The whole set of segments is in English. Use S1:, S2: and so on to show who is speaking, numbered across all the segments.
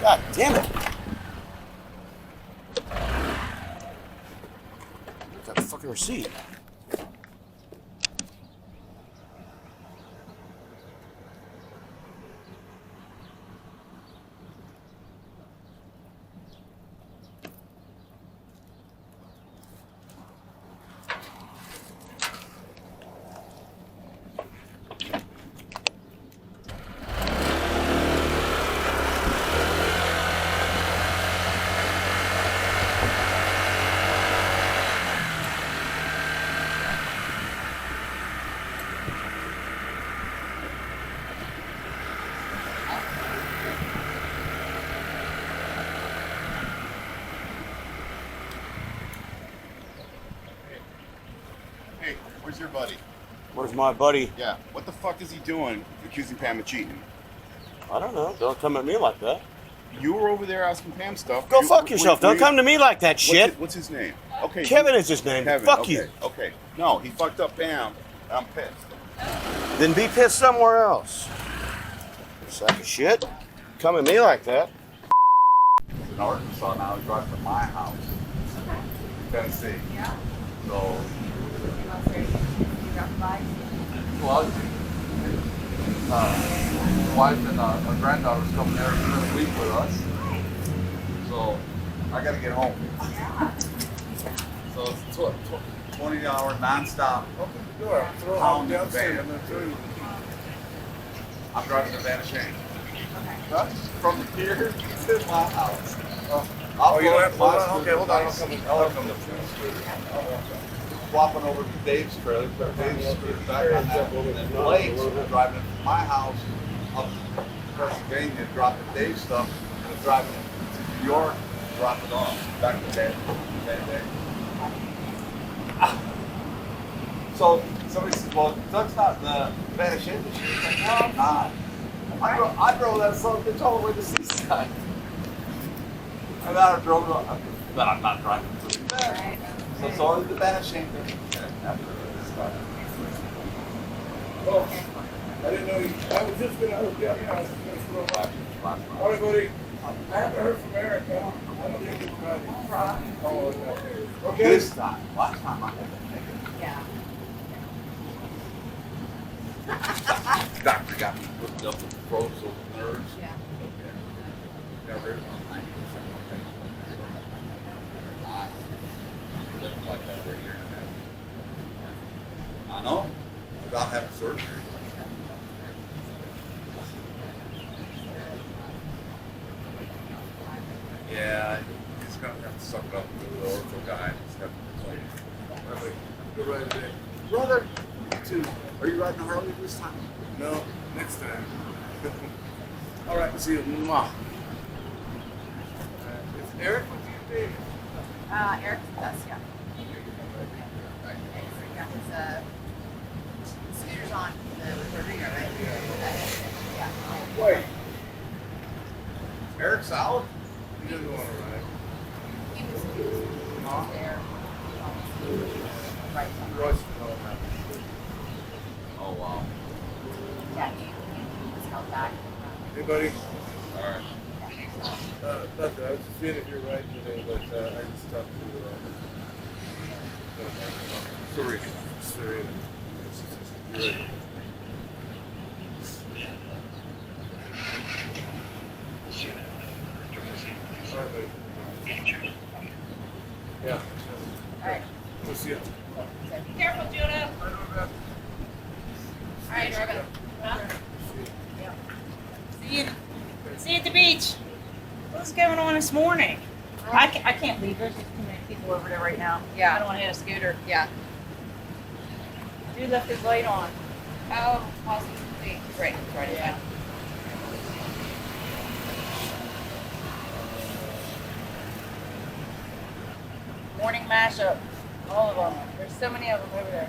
S1: God damn it. Got the fucking receipt.
S2: Where's your buddy?
S1: Where's my buddy?
S2: Yeah. What the fuck is he doing accusing Pam of cheating?
S1: I don't know. Don't come at me like that.
S2: You were over there asking Pam stuff.
S1: Go fuck yourself. Don't come to me like that shit.
S2: What's his name? Okay.
S1: Kevin is his name.
S2: Kevin.
S1: Fuck
S2: okay.
S1: you.
S2: Okay. No, he fucked up Pam. I'm pissed.
S1: Then be pissed somewhere else. Sack of shit. Come at me like that.
S3: In Arkansas now, he drives to my house. Tennessee.
S4: Yeah.
S3: So,
S4: You got by?
S3: well, my wife and my granddaughter's coming there for a week with us. So, I gotta get home. So it's 20-hour nonstop.
S5: Open the door. Throw it
S3: Pound
S5: downstairs.
S3: van.
S5: I'm gonna throw you.
S3: I'm driving the DaBinChe. From here to my house.
S5: Oh, you don't have to hold on? Okay, hold on. I'll come
S3: Swapping over to Dave's trailer, put Dave's scooter back on that, and then Blake's driving from my house up to Pennsylvania, dropping Dave's stuff, and then driving to New York, dropping it off back to Dave. So somebody says, well, Doug's not in the Spanish industry. It's like, no, I'm not. I drove that son of a bitch all the way to Seaside. And then I drove it, but I'm not driving through there. So it's all the DaBinChe after this time.
S5: Oh, I didn't know you. I was just gonna hook you up. I was just gonna throw it. All right, buddy. I haven't heard from Eric. I don't think it's right. Oh, okay.
S3: This time, last time I had to make it.
S4: Yeah.
S3: Doctor got me hooked up with frozen nerves.
S4: Yeah.
S3: Got rid of them. Lived like that for a year and a half. I know. Without having surgery. Yeah, he's gonna have to suck it up with the ortho guy and just have to play.
S5: Good ride today.
S3: Brother, you too. Are you riding a Harley this time?
S5: No, next time. All right, see you. Mwah. Is Eric with you, Dave?
S4: Eric's with us, yeah. Yeah, his scooter's on the recorder, right? Yeah.
S5: Wait.
S3: Eric's out?
S5: He doesn't want to ride.
S4: He was there. Right.
S5: Royce is all that.
S3: Oh, wow.
S4: Yeah, he was held back.
S5: Hey, buddy.
S3: All right.
S5: Nothing. I was just seeing if you're riding today, but I just talked to
S3: Serena.
S5: Serena. You're right. All right, buddy. Yeah.
S4: All right.
S5: We'll see you.
S4: So be careful, Judah. All right, Robin.
S6: See you at the beach. What's going on this morning? I can't leave. There's just too many people over there right now.
S4: Yeah.
S6: I don't want to hit a scooter.
S4: Yeah.
S6: Dude left his light on.
S4: Oh, possibly. Right. Right.
S6: Yeah. Morning mashup. All of them. There's so many of them over there.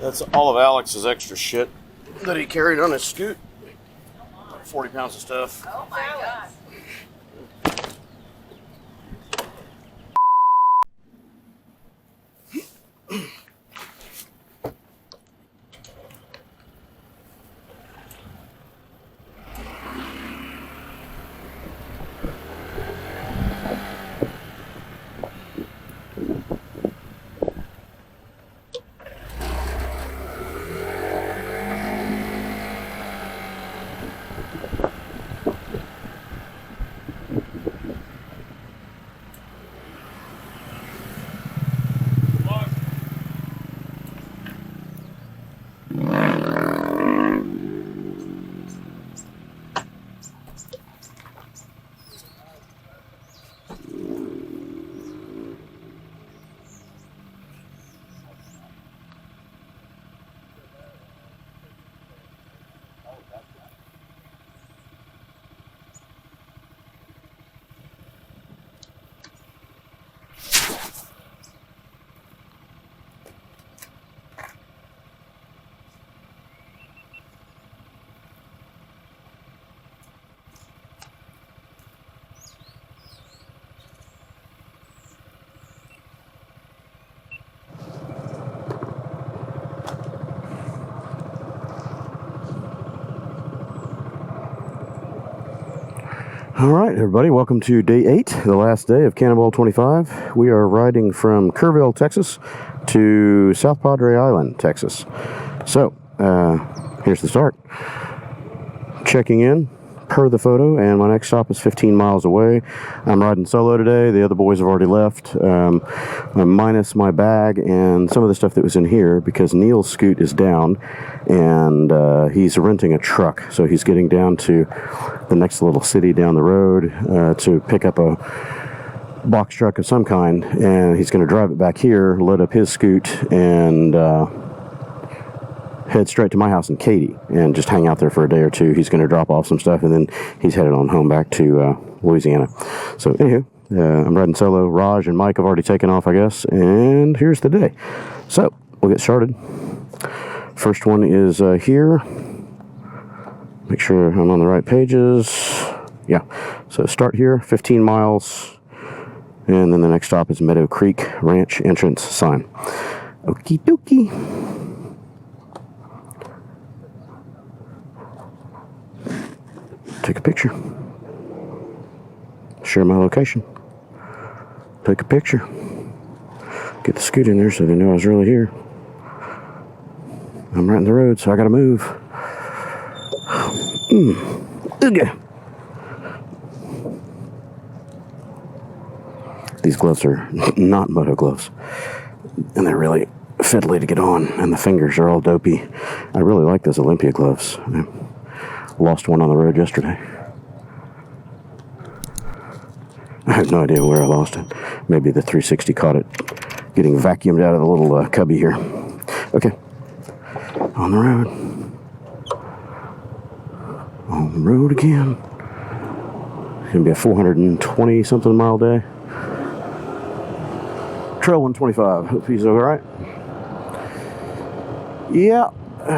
S1: That's all of Alex's extra shit that he carried on his scoot. Like 40 pounds of stuff.
S4: Oh my God.
S1: All right, everybody, welcome to day 8, the last day of Cannonball 25. We are riding from Kerrville, Texas to South Padre Island, Texas. So, here's the start. Checking in per the photo, and my next stop is 15 miles away. I'm riding solo today. The other boys have already left, minus my bag and some of the stuff that was in here because Neil's scoot is down, and he's renting a truck. So he's getting down to the next little city down the road to pick up a box truck of some kind, and he's going to drive it back here, load up his scoot, and head straight to my house in Katy and just hang out there for a day or two. He's going to drop off some stuff, and then he's headed on home back to Louisiana. So anywho, I'm riding solo. Raj and Mike have already taken off, I guess, and here's the day. So we'll get started. First one is here. Make sure I'm on the right pages. Yeah, so start here, 15 miles, and then the next stop is Meadow Creek Ranch entrance sign. Okie dokie. Take a picture. Share my location. Take a picture. Get the scoot in there so they know I was really here. I'm right in the road, so I gotta move. Okay. These gloves are not Moto gloves, and they're really fiddly to get on, and the fingers are all dopey. I really like those Olympia gloves. I lost one on the road yesterday. I have no idea where I lost it. Maybe the 360 caught it getting vacuumed out of the little cubby here. Okay. On the road. On the road again. It's going to be a 420 something mile day. Trail 125. Hope he's alright. Yeah.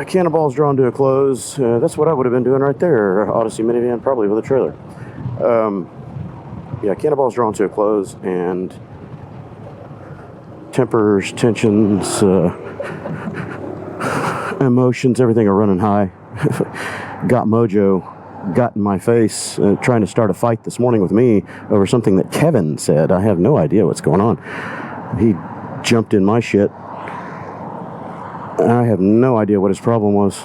S1: Cannonball's drawn to a close. That's what I would have been doing right there. Odyssey minivan, probably with a trailer. Yeah, Cannonball's drawn to a close, and tempers, tensions, emotions, everything are running high. Got Mojo, got in my face, trying to start a fight this morning with me over something that Kevin said. I have no idea what's going on. He jumped in my shit. I have no idea what his problem was.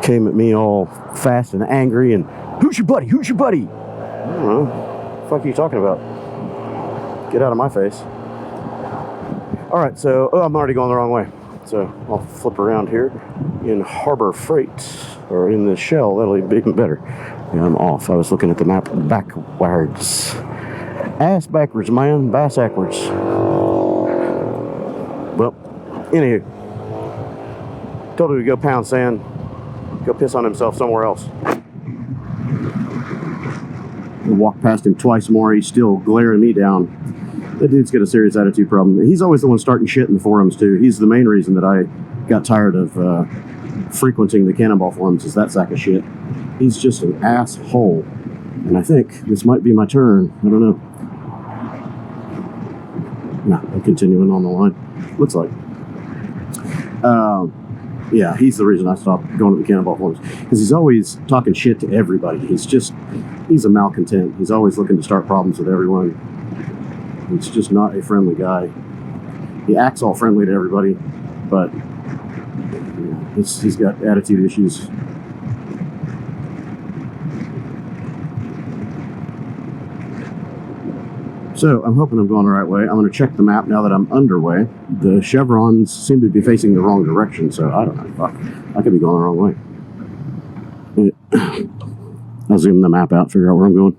S1: Came at me all fast and angry and, who's your buddy? Who's your buddy? I don't know. What the fuck are you talking about? Get out of my face. Alright, so, I'm already going the wrong way. So, I'll flip around here in Harbor Freight, or in the Shell. That'll be even better. Yeah, I'm off. I was looking at the map backwards. Ass backwards, man. Bass backwards. Well, anywho, told him to go pound sand, go piss on himself somewhere else. I walked past him twice more. He's still glaring me down. That dude's got a serious attitude problem. He's always the one starting shit in the forums too. He's the main reason that I got tired of frequenting the Cannonball forums, is that sack of shit. He's just an asshole. And I think this might be my turn. I don't know. No, I'm continuing on the line. Looks like. Yeah, he's the reason I stopped going to the Cannonball forums. Because he's always talking shit to everybody. He's a malcontent. He's always looking to start problems with everyone. He's just not a friendly guy. He acts all friendly to everybody, but he's got attitude issues. So I'm hoping I'm going the right way. I'm going to check the map now that I'm underway. The chevrons seem to be facing the wrong direction, so I don't know. Fuck. I could be going the wrong way. I'll zoom the map out, figure out where I'm going.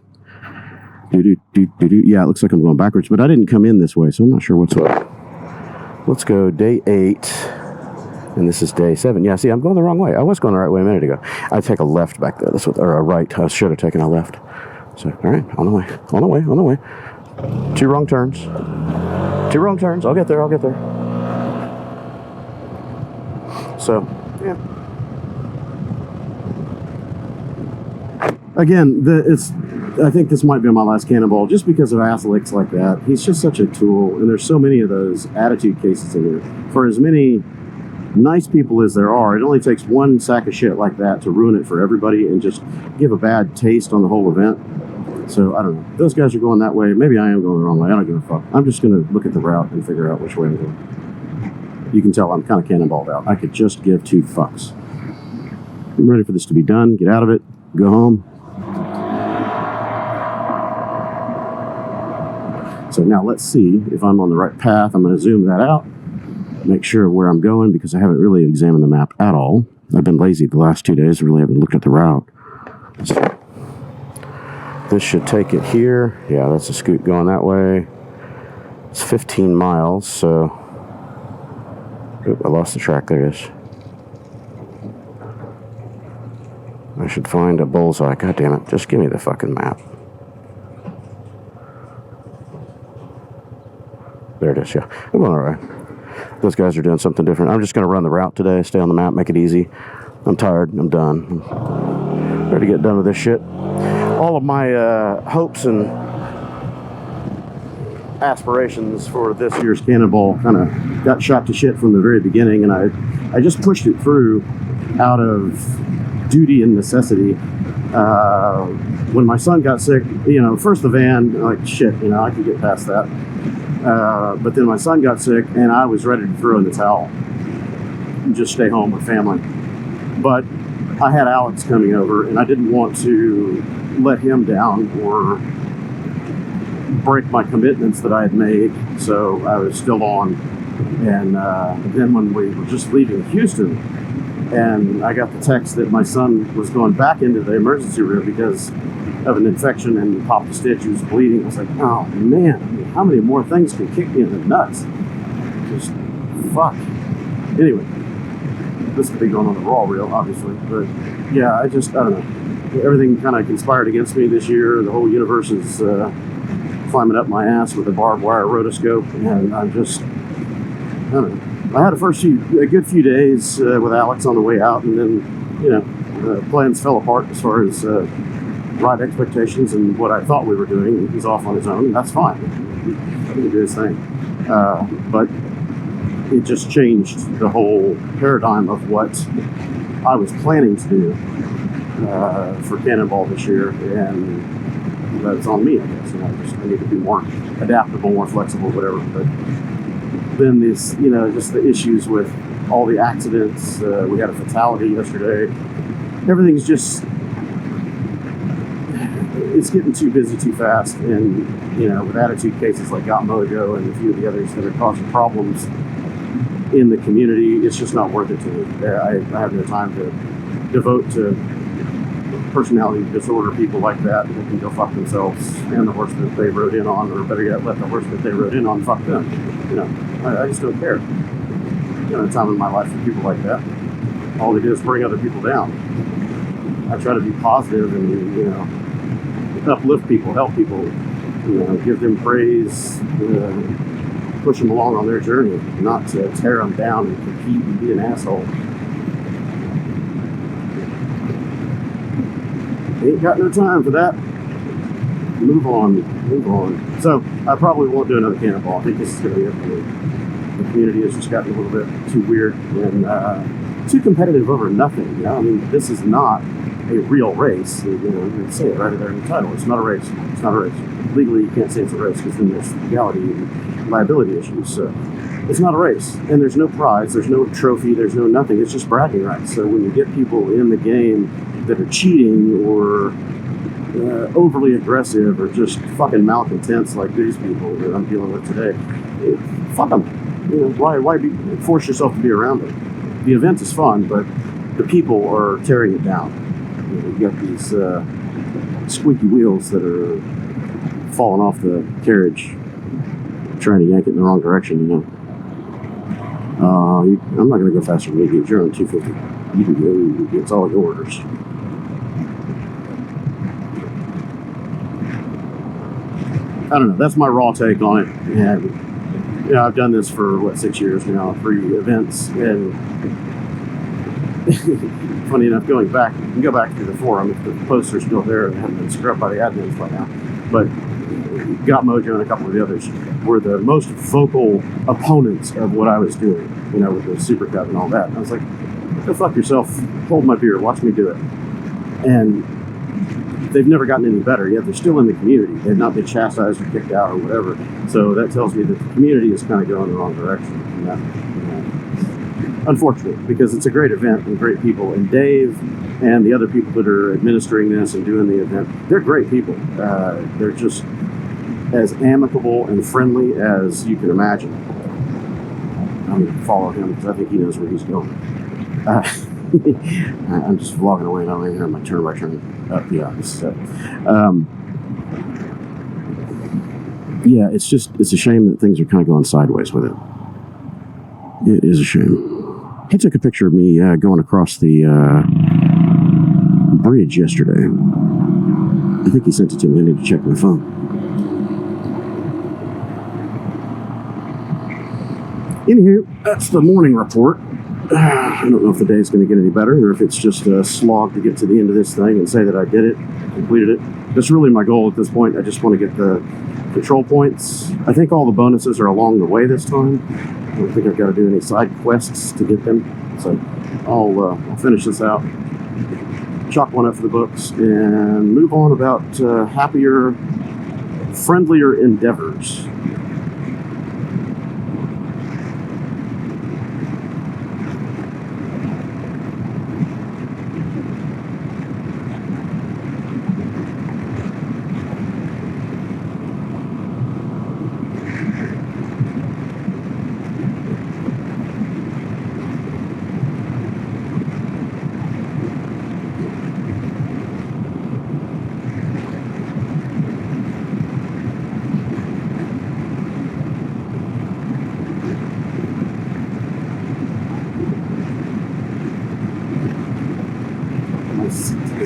S1: Yeah, it looks like I'm going backwards, but I didn't come in this way, so I'm not sure what's up. Let's go day 8, and this is day 7. Yeah, see, I'm going the wrong way. I was going the right way a minute ago. I take a left back there, or a right. I should have taken a left. So, all right, on the way, on the way, on the way. 2 wrong turns. 2 wrong turns. I'll get there. I'll get there. So, yeah. Again, I think this might be my last Cannonball, just because of ass-licks like that. He's just such a tool, and there's so many of those attitude cases in here. For as many nice people as there are, it only takes one sack of shit like that to ruin it for everybody and just give a bad taste on the whole event. So, I don't know. Those guys are going that way. Maybe I am going the wrong way. I don't give a fuck. I'm just going to look at the route and figure out which way I'm going. You can tell I'm kind of cannonballed out. I could just give 2 fucks. I'm ready for this to be done. Get out of it. Go home. So now let's see if I'm on the right path. I'm going to zoom that out, make sure where I'm going, because I haven't really examined the map at all. I've been lazy the last 2 days, really haven't looked at the route. So this should take it here. Yeah, that's a scoot going that way. It's 15 miles, so... Oop, I lost the track. There it is. I should find a bullseye. God damn it. Just give me the fucking map. There it is, yeah. I'm going all right. Those guys are doing something different. I'm just going to run the route today, stay on the map, make it easy. I'm tired. I'm done. I'm ready to get done with this shit. All of my hopes and aspirations for this year's Cannonball kind of got shot to shit from the very beginning, and I just pushed it through out of duty and necessity. When my son got sick, first the van, like shit, I could get past that. But then my son got sick, and I was ready to throw in the towel and just stay home with family. But I had Alex coming over, and I didn't want to let him down or break my commitments that I had made, so I was still on. And then when we were just leaving Houston, and I got the text that my son was going back into the emergency room because of an infection and popped a stitch. He was bleeding. I was like, oh man, how many more things can kick me in the nuts? Just fuck. Anyway, this could be going on the raw reel, obviously, but yeah, I don't know. Everything kind of conspired against me this year. The whole universe is climbing up my ass with a barbed wire rotoscope, and I don't know. I had a good few days with Alex on the way out, and then, plans fell apart as far as right expectations and what I thought we were doing, and he's off on his own, and that's fine. He can do his thing. But it just changed the whole paradigm of what I was planning to do for Cannonball this year, and that's on me, I guess. I need to be more adaptable, more flexible, whatever. But then this, just the issues with all the accidents. We had a fatality yesterday. Everything's just, it's getting too busy too fast, and with attitude cases like Mojo and a few of the others that are causing problems in the community, it's just not worth it to me. I have no time to devote to personality disorder people like that who can go fuck themselves and the horse that they rode in on, or better yet, let the horse that they rode in on fuck them. I just don't care. Time in my life for people like that. All they do is bring other people down. I try to be positive and uplift people, help people, give them praise, push them along on their journey, not to tear them down and compete and be an asshole. Ain't got no time for that. Move on. So I probably won't do another cannonball. I think this is going to be it for me. The community has just gotten a little bit too weird and too competitive over nothing. You know? I mean, this is not a real race. You know, you say it right there in the title. It's not a race. It's not a race. Legally, you can't say it's a race because then there's legality and liability issues. So it's not a race, and there's no prize, there's no trophy, there's no nothing. It's just bragging rights. So when you get people in the game that are cheating or overly aggressive or just fucking malcontents like these people that I'm dealing with today, fuck them. You know, why force yourself to be around them? The event is fun, but the people are tearing it down. You know, you've got these squeaky wheels that are falling off the carriage, trying to yank it in the wrong direction, you know. I'm not going to go faster than you. You're on 250. You can go. It's all yours. I don't know. That's my raw take on it. And, you know, I've done this for, 6 years now, 3 events. And funny enough, going back, you can go back to the forum if the posts are still there and haven't been scrubbed by the admins by now. But Got Mojo and a couple of the others were the most vocal opponents of what I was doing, you know, with the Super Cup and all that. And I was like, go fuck yourself, hold my beer, watch me do it. And they've never gotten any better yet. They're still in the community. They've not been chastised or kicked out or whatever. So that tells me that the community is kind of going the wrong direction. And that, unfortunate, because it's a great event and great people. And Dave and the other people that are administering this and doing the event, they're great people. They're just as amicable and friendly as you can imagine. I'm going to follow him because I think he knows where he's going. I'm just vlogging away now. I'm here on my turn by turn. Yeah, this is it. Yeah, it's a shame that things are kind of going sideways with it. It is a shame. He took a picture of me going across the bridge yesterday. I think he sent it to me. I need to check my phone. Anywho, that's the morning report. I don't know if the day's going to get any better or if it's just a slog to get to the end of this thing and say that I did it, completed it. That's really my goal at this point. I just want to get the control points. I think all the bonuses are along the way this time. I don't think I've got to do any side quests to get them. So I'll finish this out, chalk one up for the books, and move on about happier, friendlier endeavors.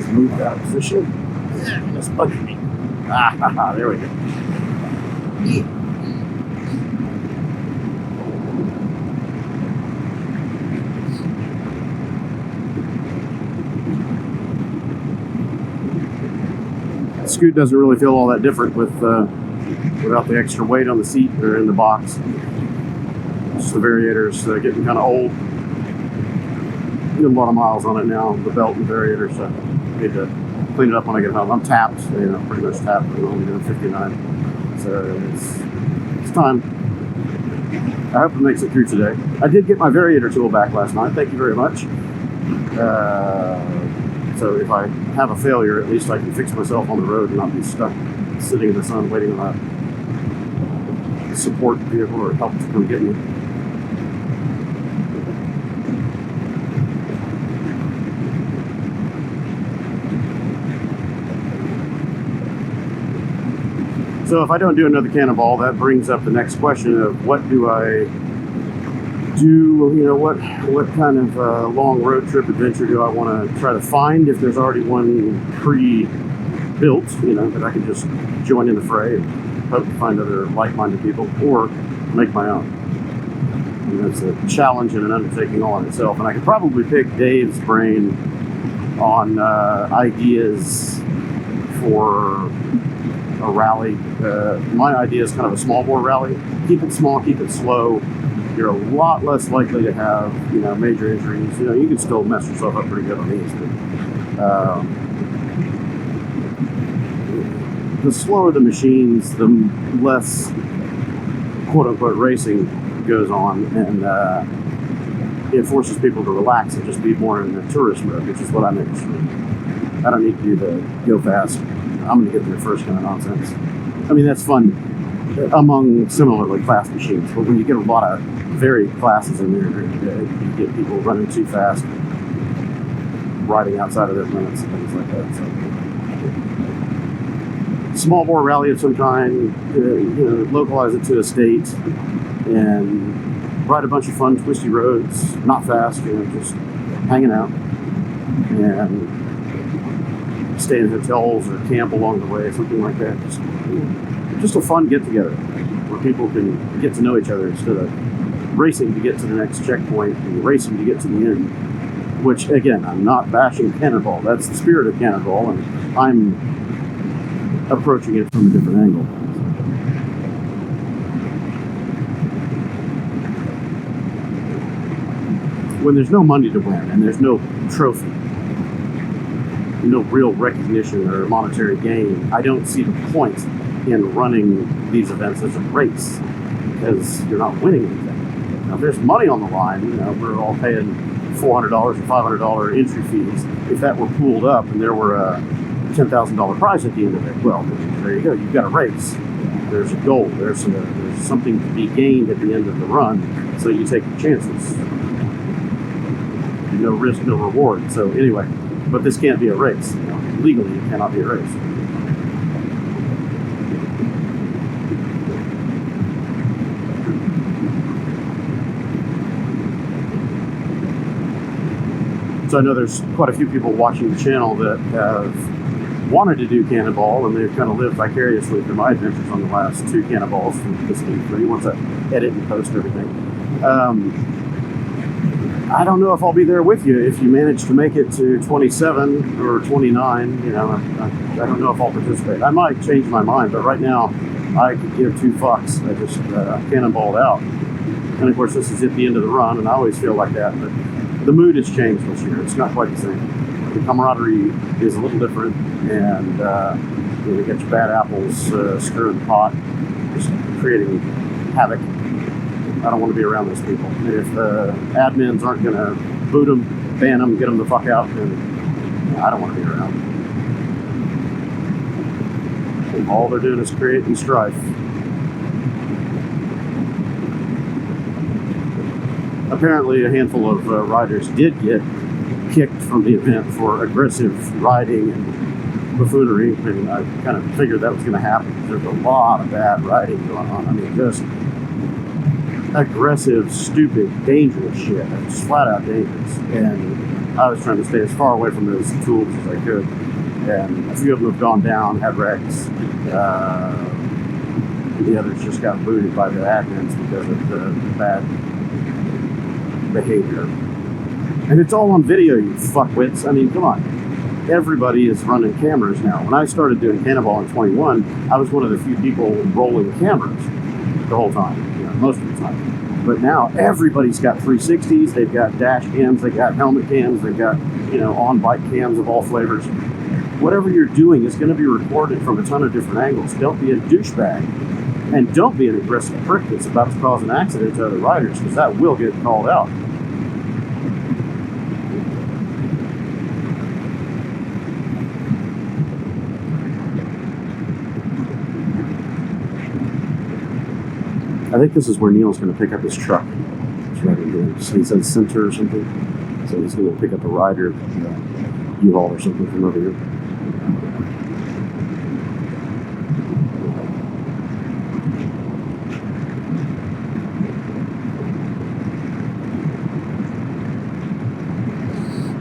S1: Moved out of position. That's bugging me. There we go. Scoot doesn't really feel all that different with without the extra weight on the seat or in the box. Just the variator's getting kind of old. Get a lot of miles on it now, the belt and variator, so I need to clean it up when I get home. I'm tapped, pretty much tapped. I'm only doing 59, so it's time. I hope it makes it through today. I did get my variator tool back last night. Thank you very much. So if I have a failure, at least I can fix myself on the road and not be stuck sitting in the sun waiting on a support vehicle or help to come get me. So if I don't do another cannonball, that brings up the next question of what do I do? What kind of long road trip adventure do I want to try to find if there's already one built, that I can just join in the fray and hope to find other like-minded people, or make my own. And that's a challenge and an undertaking all in itself. And I could probably pick Dave's brain on ideas for a rally. My idea is kind of a small bore rally. Keep it small, keep it slow. You're a lot less likely to have, major injuries. You can still mess yourself up pretty good on these. But, the slower the machines, the less quote-unquote racing goes on, and it forces people to relax and just be more in the tourist mode, which is what I'm interested in. I don't need to do the go fast, I'm going to get there first kind of nonsense. I mean, that's fun among similarly classed machines, but when you get a lot of varied classes in there, you get people running too fast, riding outside of their limits and things like that. So, small bore rally of some kind, localize it to a state, and ride a bunch of fun twisty roads, not fast, just hanging out, and stay in hotels or camp along the way, something like that. Just a fun get together where people can get to know each other instead of racing to get to the next checkpoint and racing to get to the end. Which, again, I'm not bashing Cannonball. That's the spirit of Cannonball, and I'm approaching it from a different angle. When there's no money to win and there's no trophy, no real recognition or monetary gain, I don't see the point in running these events as a race, because you're not winning anything. Now, if there's money on the line, we're all paying $400 or $500 entry fees. If that were pooled up and there were a $10,000 prize at the end of it, well, there you go. You've got a race. There's a goal. There's something to be gained at the end of the run, so you take your chances. No risk, no reward. So anyway, but this can't be a race. Legally, it cannot be a race. So I know there's quite a few people watching the channel that have wanted to do Cannonball, and they've kind of lived vicariously through my adventures on the last 2 Cannonballs from this game 3, once I edit and post everything. I don't know if I'll be there with you if you manage to make it to 27 or 29. I don't know if I'll participate. I might change my mind, but right now I could give 2 fucks. I just cannonballed out. And of course, this is at the end of the run, and I always feel like that. But the mood has changed this year. It's not quite the same. The camaraderie is a little different, and you get your bad apples stirring the pot, just creating havoc. I don't want to be around those people. And if admins aren't going to boot them, ban them, get them the fuck out, then I don't want to be around. And all they're doing is creating strife. Apparently, a handful of riders did get kicked from the event for aggressive riding and buffoonery, and I kind of figured that was going to happen. There's a lot of bad riding going on. I mean, just aggressive, stupid, dangerous shit. It's flat out dangerous. And I was trying to stay as far away from those tools as I could. And a few of them have gone down, had wrecks. The others just got booted by the admins because of the bad behavior. And it's all on video, you fuckwits. I mean, come on. Everybody is running cameras now. When I started doing Cannonball in 21, I was one of the few people rolling cameras the whole time. Most of the time. But now everybody's got 360s, they've got dash cams, they've got helmet cams, they've got, on bike cams of all flavors. Whatever you're doing is going to be recorded from a ton of different angles. Don't be a douchebag. And don't be an aggressive prick that's about to cause an accident to other riders, because that will get called out. I think this is where Neil's going to pick up his truck. That's right here. So he said center or something. So he's going to pick up a rider, U-Haul or something from over here.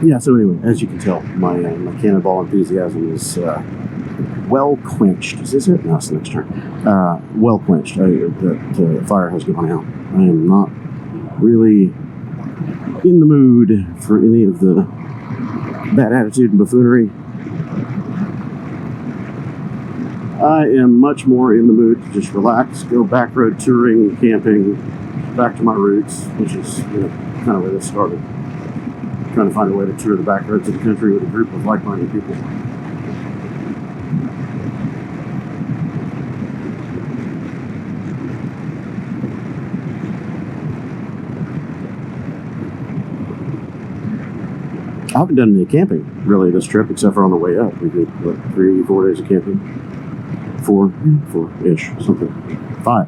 S1: Yeah, so anyway, as you can tell, my Cannonball enthusiasm is well quenched. Is this it? No, it's the next turn. Well quenched. The fire has gone out. I am not really in the mood for any of the bad attitude and buffoonery. I am much more in the mood to just relax, go back road touring, camping, back to my roots, which is kind of where this started. Trying to find a way to tour the back roads of the country with a group of like-minded people. I haven't done any camping really this trip, except for on the way up. We did 3-4 days of camping. 4-ish, something. 5.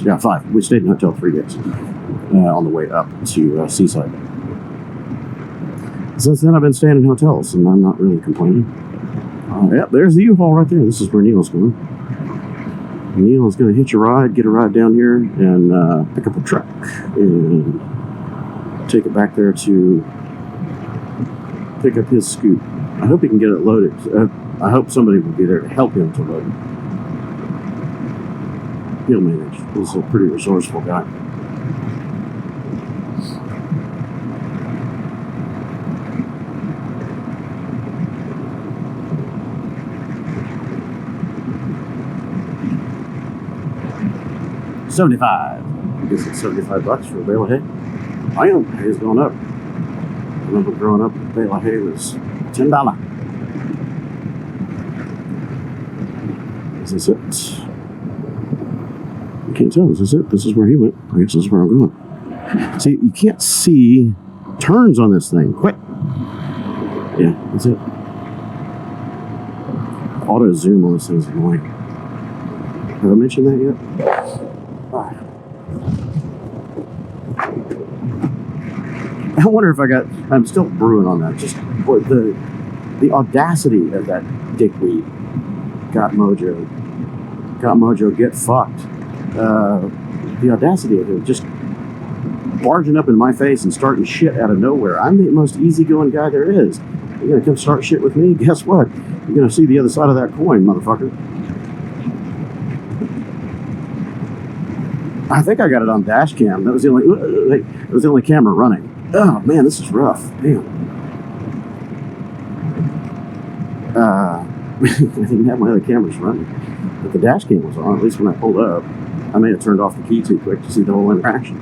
S1: Yeah, 5. We stayed in a hotel 3 days on the way up to Seaside. Since then, I've been staying in hotels, and I'm not really complaining. Yep, there's the U-Haul right there. This is where Neil's going. Neil is going to hitch a ride, get a ride down here, and pick up a truck and take it back there to pick up his scoop. I hope he can get it loaded. I hope somebody will be there to help him to load it. He'll manage. He's a pretty resourceful guy. $75. I guess it's $75 for a bale of hay. I know hay's going up. I remember growing up, a bale of hay was $10. Is this it? I can't tell. Is this it? This is where he went. I guess this is where I'm going. See, you can't see turns on this thing. Quit. Yeah, that's it. Auto zoom on this thing is annoying. Have I mentioned that yet? I wonder if I'm still brewing on that. Just the audacity of that dickweed got Mojo get fucked. The audacity of it just barging up in my face and starting shit out of nowhere. I'm the most easygoing guy there is. You're gonna come start shit with me? Guess what? You're gonna see the other side of that coin, motherfucker. I think I got it on dash cam. That was the only camera running. Oh man, this is rough. Damn. I didn't have my other cameras running, but the dash cam was on. At least when I pulled up, I may have turned off the key too quick to see the whole interaction.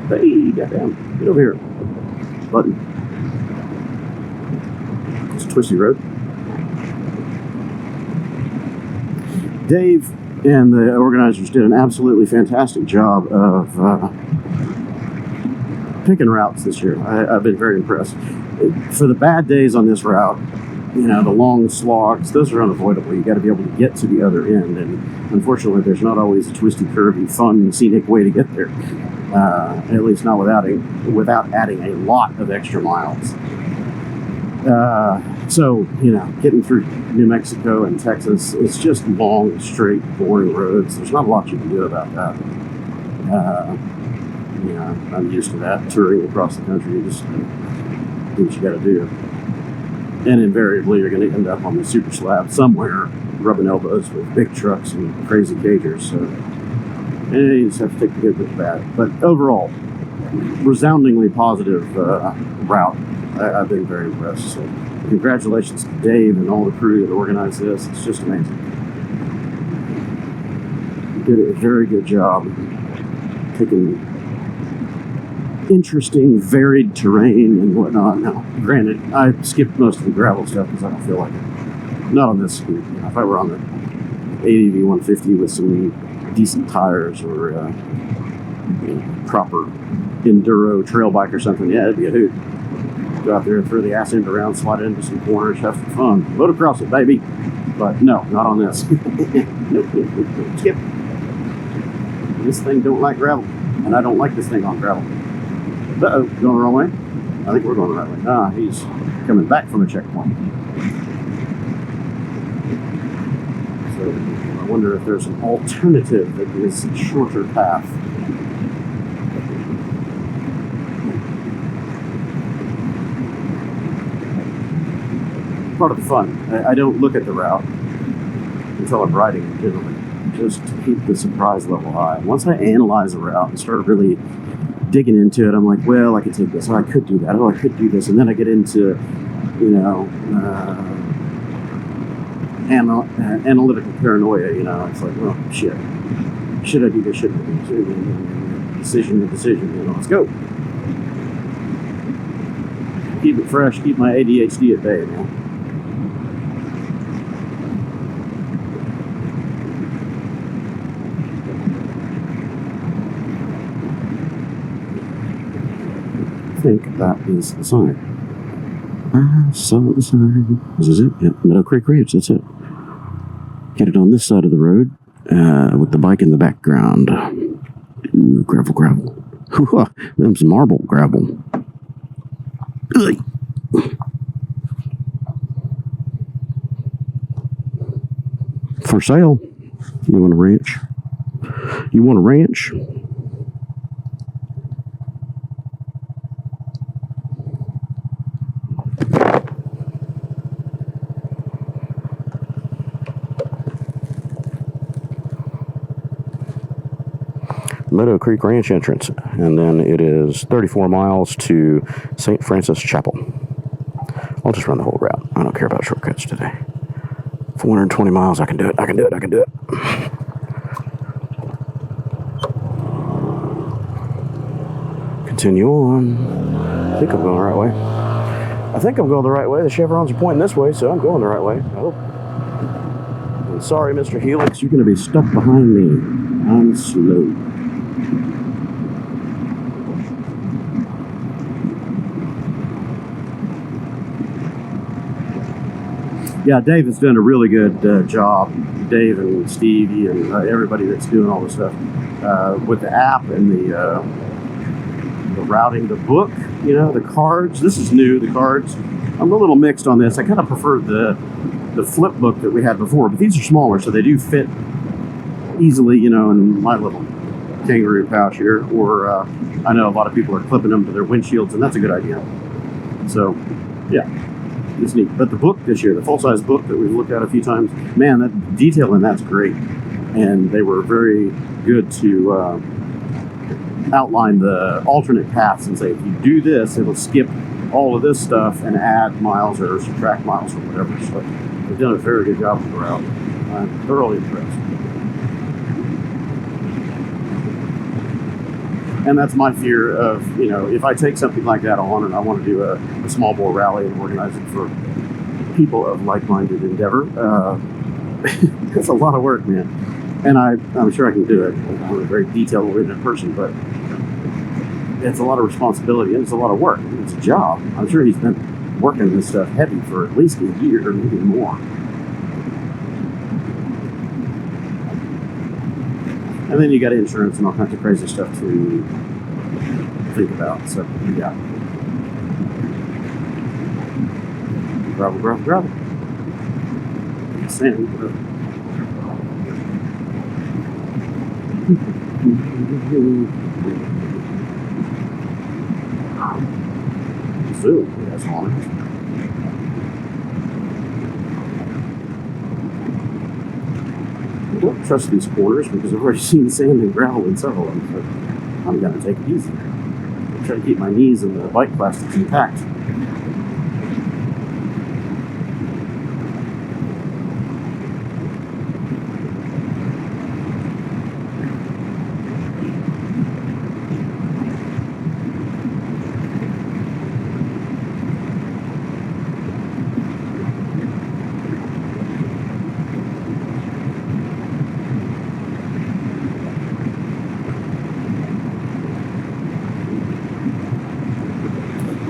S1: Hey, goddamn! Get over here, button. It's a twisty road. Dave and the organizers did an absolutely fantastic job of picking routes this year. I've been very impressed. For the bad days on this route, the long slogs, those are unavoidable. You got to be able to get to the other end, and unfortunately, there's not always a twisty, curvy, fun, scenic way to get there. At least not without adding a lot of extra miles. So, getting through New Mexico and Texas, it's just long, straight, boring roads. There's not a lot you can do about that. I'm used to that, touring across the country. You just do what you got to do. And invariably, you're going to end up on the super slab somewhere, rubbing elbows with big trucks and crazy cagers. So, you just have to take the good with the bad. But overall, resoundingly positive route. I've been very impressed. So congratulations to Dave and all the crew that organized this. It's just amazing. You did a very good job picking interesting, varied terrain and whatnot. Now, granted, I skipped most of the gravel stuff because I don't feel like it. Not on this scoop. If I were on the ADV 150 with some decent tires or proper enduro trail bike or something, yeah, it'd be a hoot. Go out there and throw the ass end around, slide it into some corners, have some fun. Motocross it, baby. But no, not on this. Nope. Skip. This thing don't like gravel, and I don't like this thing on gravel. Uh-oh, going the wrong way? I think we're going the right way. Ah, he's coming back from a checkpoint. So I wonder if there's an alternative that is a shorter path. part of the fun. I don't look at the route until I'm riding it, generally, just to keep the surprise level high. Once I analyze the route and start really digging into it, I'm like, well, I could take this, or I could do that, or I could do this, and then I get into, you know, analytical paranoia. You know, it's like, oh shit, should I do this? Should I do this? Decision to decision. You know, let's go. Keep it fresh. Keep my ADHD at bay, man. I think that is the sign. I saw the sign. This is it? Yep, Meadow Creek Ridge, that's it. Get it on this side of the road with the bike in the background. Ooh, gravel, gravel. Them's marble gravel. Ugh. For sale. You want a ranch? You want a ranch? Meadow Creek Ranch entrance, and then it is 34 miles to St. Francis Chapel. I'll just run the whole route. I don't care about shortcuts today. 420 miles, I can do it, I can do it, I can do it. Continue on. I think I'm going the right way. I think I'm going the right way. The chevrons are pointing this way, so I'm going the right way, I hope. And sorry, Mr. Helix, you're going to be stuck behind me. I'm slow. Yeah, Dave has done a really good job. Dave and Stevie and everybody that's doing all this stuff with the app and the routing, the book, you know, the cards. This is new, the cards. I'm a little mixed on this. I kind of prefer the flip book that we had before, but these are smaller, so they do fit easily, you know, in my little kangaroo pouch here. Or I know a lot of people are clipping them to their windshields, and that's a good idea. So, yeah. It's neat. But the book this year, the full-size book that we've looked at a few times, man, that detail in that's great. And they were very good to outline the alternate paths and say, if you do this, it'll skip all of this stuff and add miles or subtract miles or whatever. So they've done a very good job with the route. I'm thoroughly impressed. And that's my fear of, you know, if I take something like that on and I want to do a small bore rally and organize it for people of like-minded endeavor, it's a lot of work, man. And I'm sure I can do it. I'm a very detail-oriented person, but it's a lot of responsibility and it's a lot of work. It's a job. I'm sure he's been working this stuff heavy for at least a year or maybe more. And then you got insurance and all kinds of crazy stuff to think about. So, yeah. Gravel, gravel, gravel. Sand. Zoom. That's on. I don't trust these corners because I've already seen sand and gravel in several of them, so I'm going to take it easy. I'm trying to keep my knees and the bike plastics intact.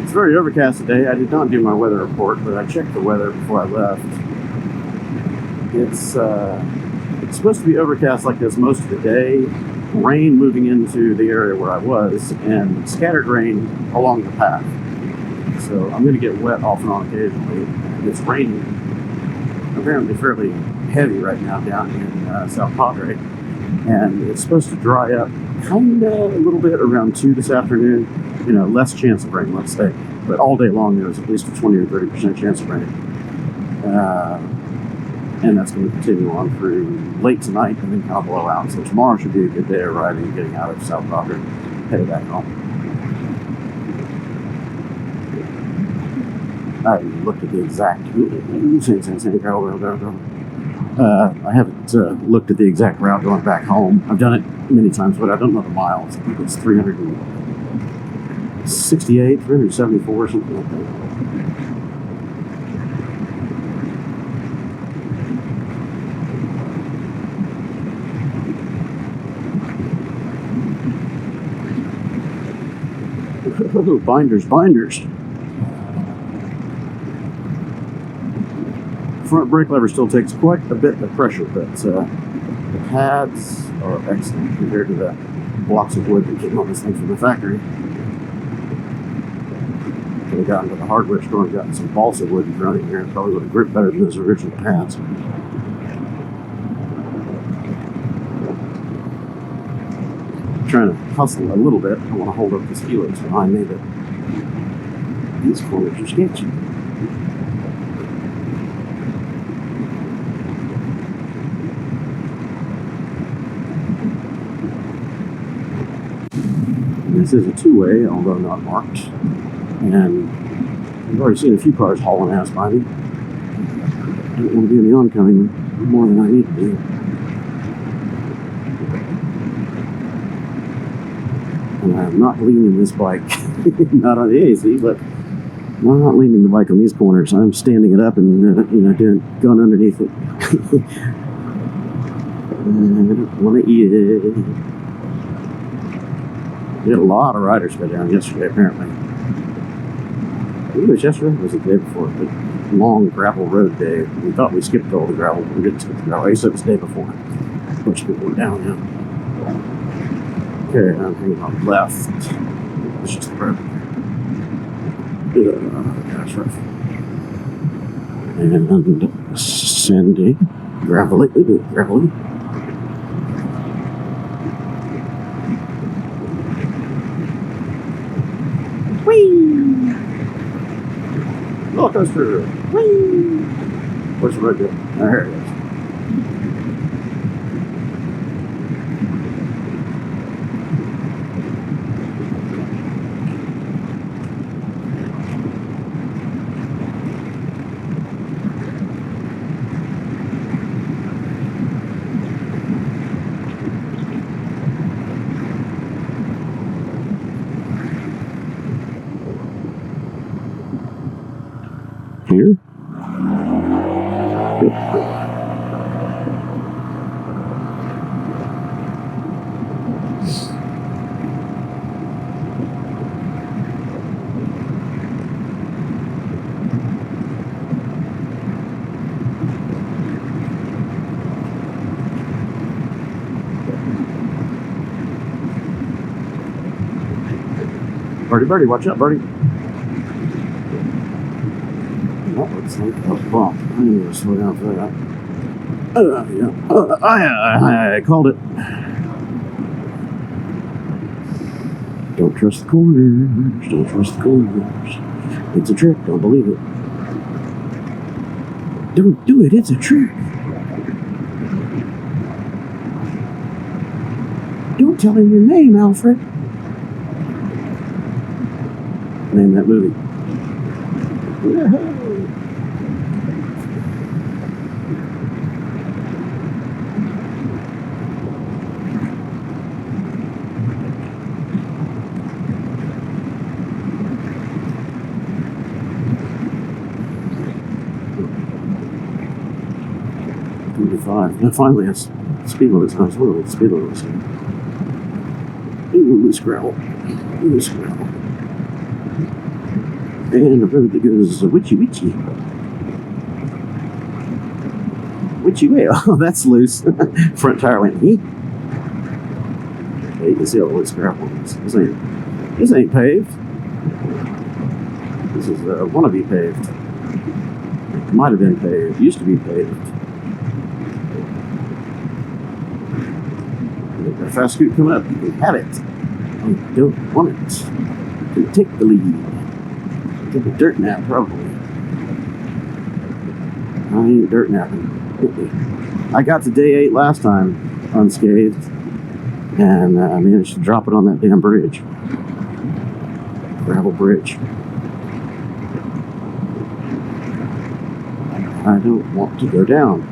S1: Very overcast today. I did not do my weather report, but I checked the weather before I left. It's supposed to be overcast like this most of the day, rain moving into the area where I was, and scattered rain along the path. So I'm going to get wet off and on occasionally. It's raining apparently fairly heavy right now down in South Padre, and it's supposed to dry up kind of a little bit around 2 this afternoon. You know, less chance of rain, let's say. But all day long, there's at least a 20 or 30% chance of rain. And that's going to continue on through late tonight and then kind of blow out. So tomorrow should be a good day of riding and getting out of South Padre, headed back home. I looked at the exact. I haven't looked at the exact route going back home. I've done it many times, but I don't know the miles. I think it's 368, 374, something like that. Oh, binders. Front brake lever still takes quite a bit of pressure, but the pads are excellent compared to the blocks of wood that came on this thing from the factory. Could have gotten to the hardware store and gotten some balsa wood and thrown in here. It probably would have gripped better than those original pads. Trying to hustle a little bit. I want to hold up this helix behind me, but these corners are sketchy. This is a two-way, although not marked, and I've already seen a few cars hauling ass by me. I don't want to be in the oncoming more than I need to be. And I'm not leaning this bike, not on the AC, but I'm not leaning the bike on these corners. I'm standing it up and going underneath it. I don't want to eat it. We had a lot of riders go down yesterday, apparently. Maybe it was yesterday, or was it the day before? But long gravel road day. We thought we skipped all the gravel. We didn't skip the gravel. I said it was the day before. A bunch of people went down now. Okay, I'm hanging on the left. It's just the road. Gosh, rough. And sandy, gravelly. Rollercoaster. Whee! Where's the road go? There it is. Here. Yep. Birdie, watch out, birdie. That looks like a bump. I need to slow down for that. I called it. Don't trust the corners. Don't trust the corners. It's a trick. Don't believe it. Don't do it. It's a trick. Don't tell him your name, Alfred. Name that movie. Woohoo! Now finally, it's speed limit's nice. What are the speed limits? Ooh, loose gravel. Loose gravel. And a road that goes witchy. Witchy way. Oh, that's loose. Front tire went. Yeah, you can see all the loose gravel. This ain't paved. This is wannabe paved. Might have been paved. Used to be paved. A fast scoot coming up, you can have it. You don't want it. You can take the lead. Get the dirt now, probably. I ain't dirt napping. I got to day 8 last time unscathed, and I managed to drop it on that damn bridge. Gravel bridge. I don't want to go down.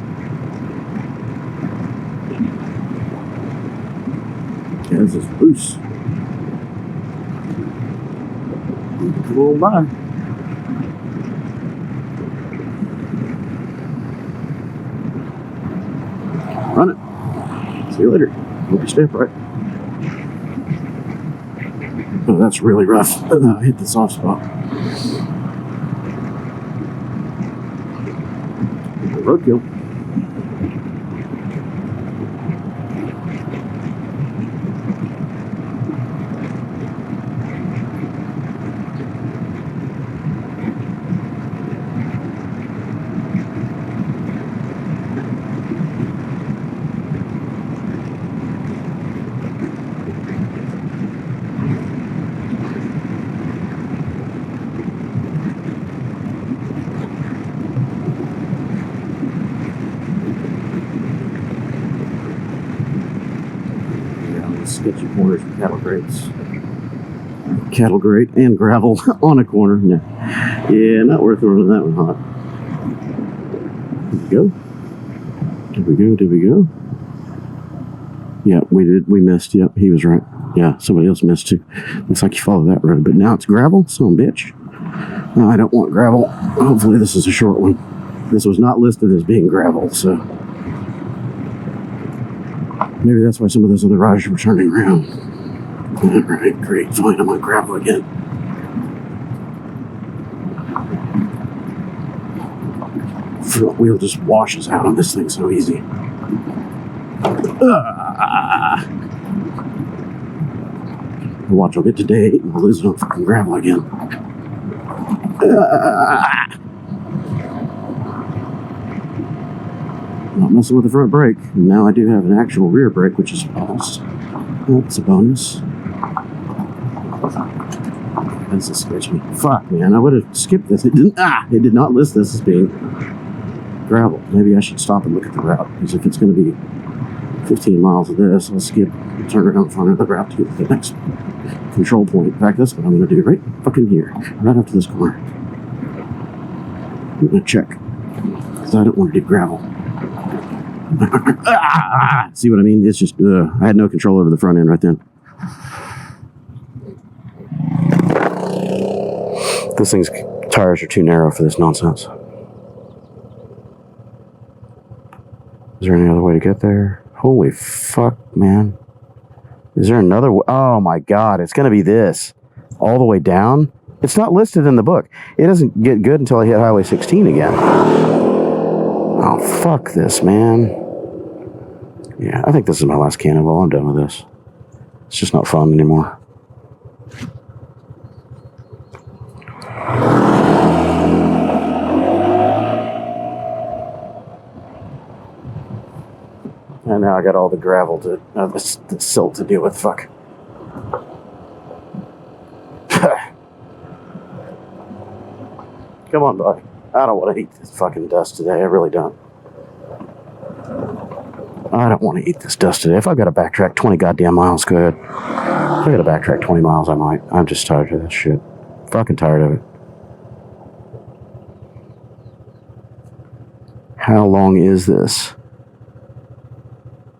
S1: Because it's loose. Come on by. Run it. See you later. Hope you stay upright. Oh, that's really rough. I hit the soft spot. Roadkill. Sketchy corners and cattle grates. Cattle grate and gravel on a corner. No. Yeah, not worth running that one hot. Did we go? Did we go? Did we go? Yeah, we did. We missed. Yep, he was right. Yeah, somebody else missed too. Looks like you followed that road, but now it's gravel? Son of a bitch. No, I don't want gravel. Hopefully this is a short one. This was not listed as being gravel, so maybe that's why some of those other riders were turning around. Alright, great. Fine, I'm on gravel again. Front wheel just washes out on this thing so easy. Watch, I'll get to day 8 and I'll lose it on fucking gravel again. Not messing with the front brake. Now I do have an actual rear brake, which is a bonus. That's a bonus. That's a sketchy. Fuck, man, I would have skipped this. It didn't. It did not list this as being gravel. Maybe I should stop and look at the route, because if it's going to be 15 miles of this, I'll skip, turn around, find another route to get to the next control point. In fact, that's what I'm going to do right fucking here, right after this corner. I'm going to check, because I don't want to do gravel. See what I mean? It's just, I had no control over the front end right then. This thing's tires are too narrow for this nonsense. Is there any other way to get there? Holy fuck, man. Is there another way? Oh my god, it's going to be this. All the way down? It's not listed in the book. It doesn't get good until I hit Highway 16 again. Oh, fuck this, man. Yeah, I think this is my last Cannonball. I'm done with this. It's just not fun anymore. And now I got all the gravel to, the silt to deal with. Fuck. Come on, buddy. I don't want to eat this fucking dust today. I really don't. I don't want to eat this dust today. If I've got to backtrack 20 goddamn miles, go ahead. If I got to backtrack 20 miles, I might. I'm just tired of this shit. Fucking tired of it. How long is this?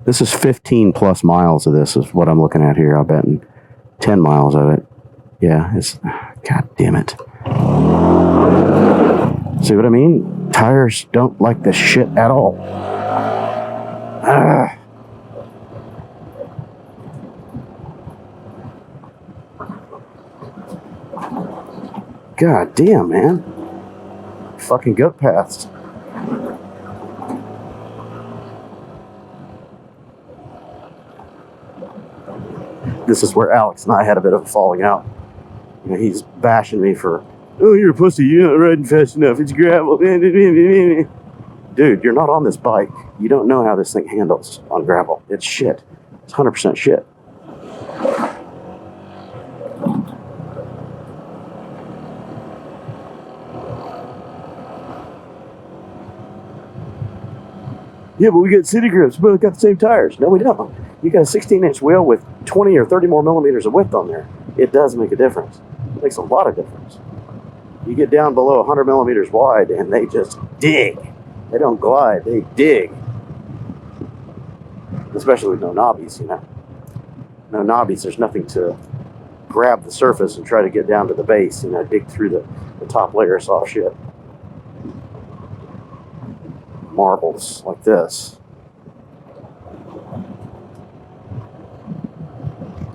S1: This is 15 plus miles of this is what I'm looking at here. I'll bet 10 miles of it. Yeah, it's... God damn it. See what I mean? Tires don't like this shit at all. God damn, man. Fucking goat paths. This is where Alex and I had a bit of a falling out. You know, he's bashing me for, oh, you're a pussy, you're not riding fast enough, it's gravel. Dude, you're not on this bike. You don't know how this thing handles on gravel. It's shit. It's 100% shit. Yeah, but we got city grips, but we got the same tires. No, we don't. You got a 16-inch wheel with 20 or 30 more millimeters of width on there. It does make a difference. It makes a lot of difference. You get down below 100 millimeters wide, and they just dig. They don't glide, they dig. Especially with no knobbies, you know. No knobbies, there's nothing to grab the surface and try to get down to the base, you know, dig through the top layer of soft shit. Marbles like this.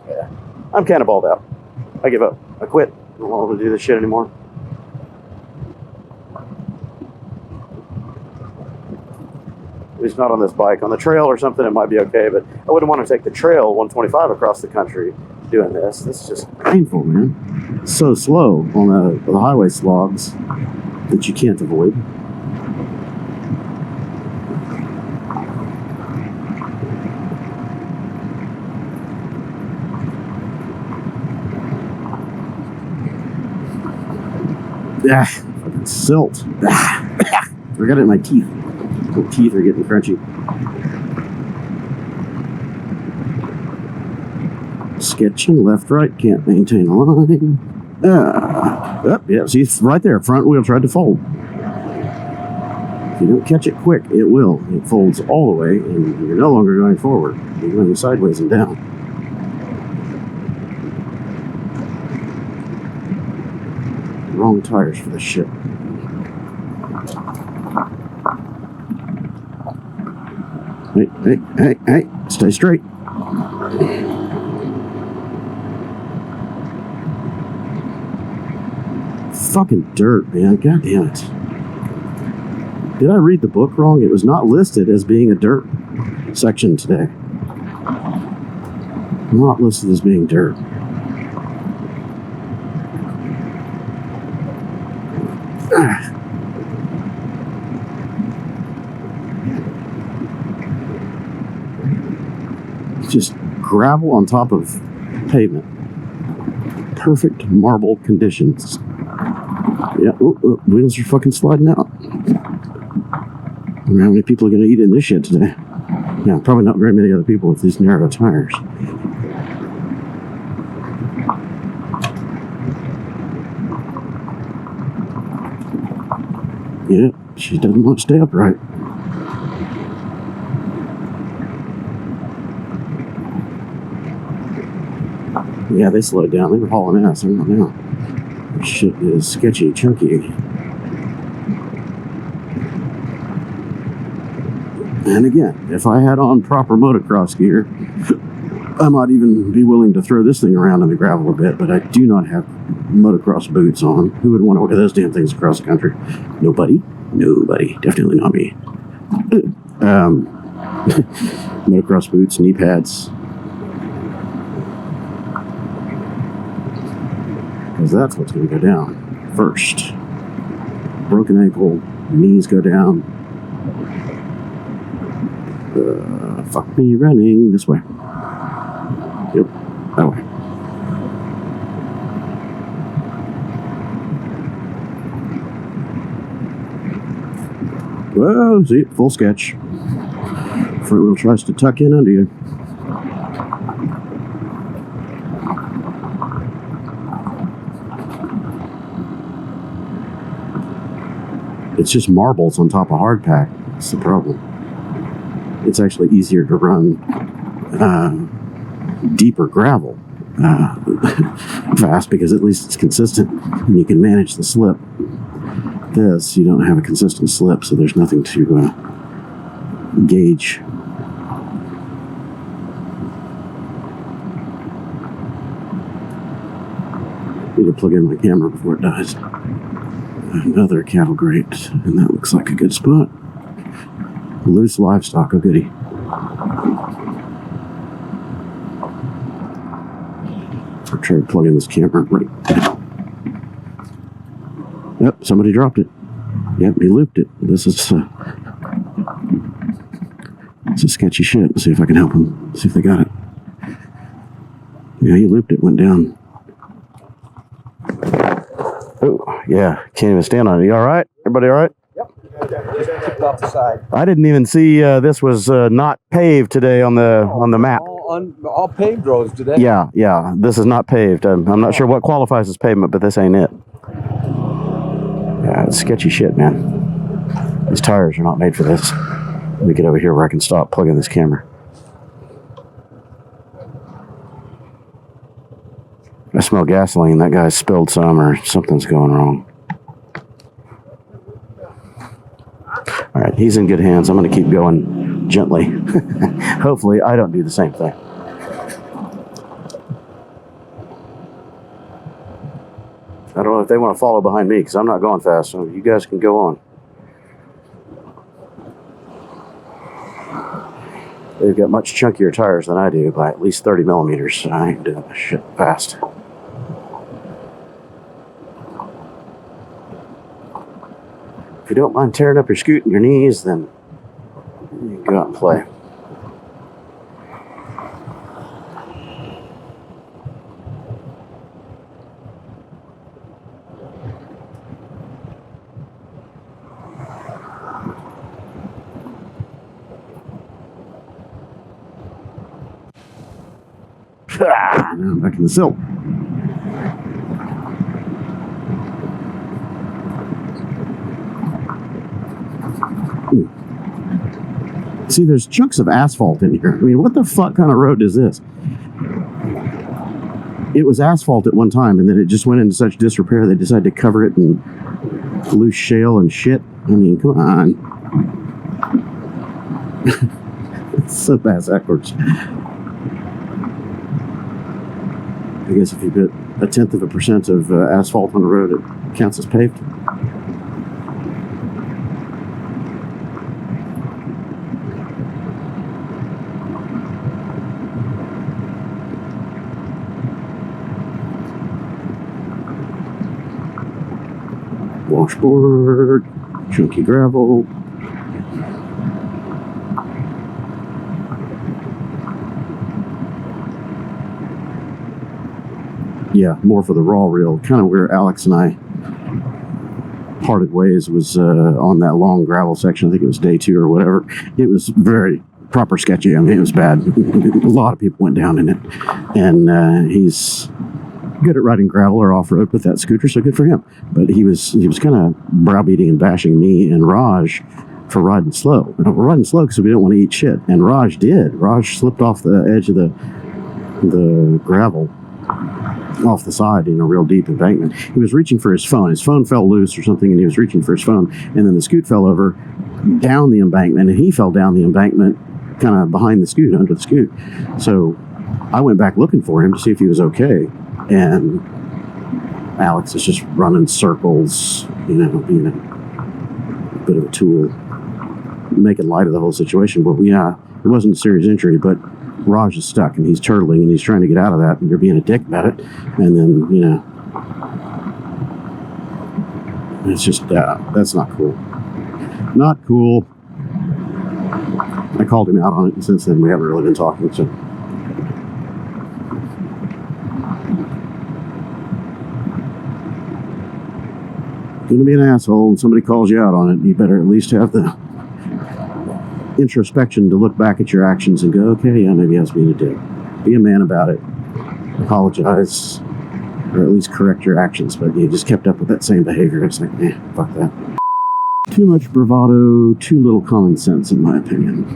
S1: Yeah. I'm cannonballed out. I give up. I quit. I don't want to do this shit anymore. At least not on this bike. On the trail or something, it might be okay, but I wouldn't want to take the trail 125 across the country doing this. This is just painful, man. It's so slow on the highway slogs that you can't avoid. Ah, fucking silt. Ah, I got it in my teeth. My teeth are getting crunchy. Sketching left, right, can't maintain a line. Oh, yeah, see, it's right there. Front wheel tried to fold. If you don't catch it quick, it will. It folds all the way, and you're no longer going forward. You're going sideways and down. Wrong tires for this shit. Hey, stay straight. Fucking dirt, man. God damn it. Did I read the book wrong? It was not listed as being a dirt section today. Not listed as being dirt. Just gravel on top of pavement. Perfect marble conditions. Yeah, wheels are fucking sliding out. I wonder how many people are going to eat in this shit today. Yeah, probably not very many other people with these narrow tires. Yeah, she doesn't want to stay upright. Yeah, they slowed down. They were hauling ass. They're not now. This shit is sketchy, chunky. And again, if I had on proper motocross gear, I might even be willing to throw this thing around in the gravel a bit, but I do not have motocross boots on. Who would want to wear those damn things across the country? Nobody. Nobody. Definitely not me. Motocross boots, knee pads. Because that's what's going to go down first. Broken ankle, knees go down. Fuck me running this way. Yep, that way. Whoa, see, full sketch. Front wheel tries to tuck in under you. It's just marbles on top of hardpack. That's the problem. It's actually easier to run deeper gravel fast because at least it's consistent and you can manage the slip. This, you don't have a consistent slip, so there's nothing to gauge. Need to plug in my camera before it dies. Another cattle grate, and that looks like a good spot. Loose livestock, oh goody. I'll try to plug in this camera right now. Yep, somebody dropped it. Yep, he looped it. This is sketchy shit. Let's see if I can help him. See if they got it. Yeah, he looped it, went down. Oh, yeah, can't even stand on it. You all right? Everybody all right?
S3: Yep. Just tipped off the side.
S1: I didn't even see this was not paved today on the map.
S3: All paved roads today.
S1: Yeah. This is not paved. I'm not sure what qualifies as pavement, but this ain't it. Yeah, it's sketchy shit, man. These tires are not made for this. Let me get over here where I can stop plugging this camera. I smell gasoline. That guy spilled some or something's going wrong. All right, he's in good hands. I'm going to keep going gently. Hopefully, I don't do the same thing. I don't know if they want to follow behind me because I'm not going fast, so you guys can go on. They've got much chunkier tires than I do by at least 30 millimeters, so I ain't doing this shit fast. If you don't mind tearing up your scoot and your knees, then you can go out and play. Now I'm back in the silt. See, there's chunks of asphalt in here. I mean, what the fuck kind of road is this? It was asphalt at one time, and then it just went into such disrepair they decided to cover it in loose shale and shit. I mean, come on. It's so bass backwards. I guess if you put 0.1% of asphalt on the road, it counts as paved. Washboard, chunky gravel. Yeah, more for the raw reel. Kind of where Alex and I parted ways was on that long gravel section. I think it was day 2 or whatever. It was very proper sketchy. I mean, it was bad. A lot of people went down in it. And he's good at riding gravel or off-road with that scooter, so good for him. But he was kind of browbeating and bashing me and Raj for riding slow. We're riding slow because we didn't want to eat shit. And Raj did. Raj slipped off the edge of the gravel off the side in a real deep embankment. He was reaching for his phone. His phone fell loose or something, and he was reaching for his phone. And then the scoot fell over down the embankment, and he fell down the embankment kind of behind the scoot, under the scoot. So I went back looking for him to see if he was okay. And Alex is just running circles, being a bit of a tool, making light of the whole situation. But yeah, it wasn't a serious injury, but Raj is stuck and he's turtling and he's trying to get out of that, and you're being a dick about it. And then, it's just, that's not cool. Not cool. I called him out on it, and since then we haven't really been talking, so. Gonna be an asshole and somebody calls you out on it, you better at least have the introspection to look back at your actions and go, okay, yeah, maybe I was being a dick. Be a man about it. Apologize, or at least correct your actions, but you just kept up with that same behavior. It's like, fuck that. Too much bravado, too little common sense, in my opinion.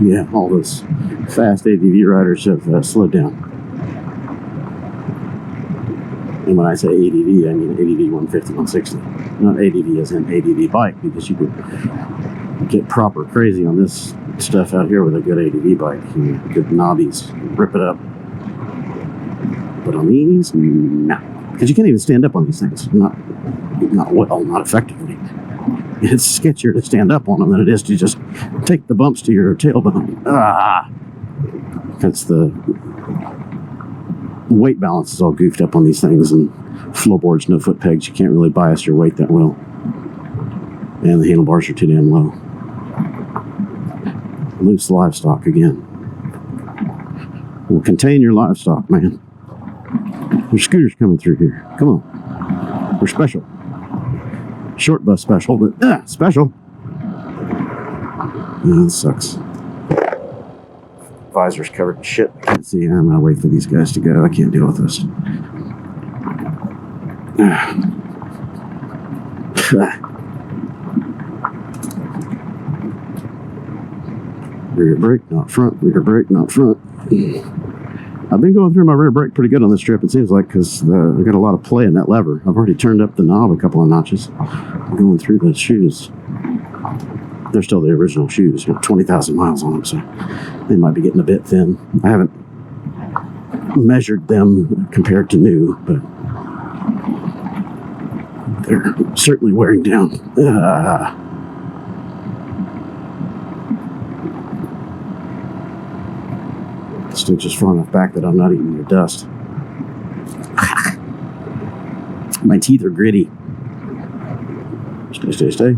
S1: Yeah, all those fast ADV riders have slowed down. And when I say ADV, I mean ADV 150, 160. Not ADV as in ADV bike, because you could get proper crazy on this stuff out here with a good ADV bike. Good knobbies, rip it up. But on these, no. Because you can't even stand up on these things. Not well, not effectively. It's sketchier to stand up on them than it is to just take the bumps to your tailbone. Because the weight balance is all goofed up on these things, and floorboards, no foot pegs. You can't really bias your weight that well. And the handlebars are too damn low. Loose livestock again. Well, contain your livestock, man. There's scooters coming through here. Come on. We're special. Short bus special, but special. That sucks. Visor's covered in shit. I can't see. I'm gonna wait for these guys to go. I can't deal with this. Rear brake, not front. Rear brake, not front. I've been going through my rear brake pretty good on this trip, it seems like, because I got a lot of play in that lever. I've already turned up the knob a couple of notches. I'm going through those shoes. They're still the original shoes. 20,000 miles on them, so they might be getting a bit thin. I haven't measured them compared to new, but they're certainly wearing down. Still just far enough back that I'm not eating your dust. My teeth are gritty. Stay.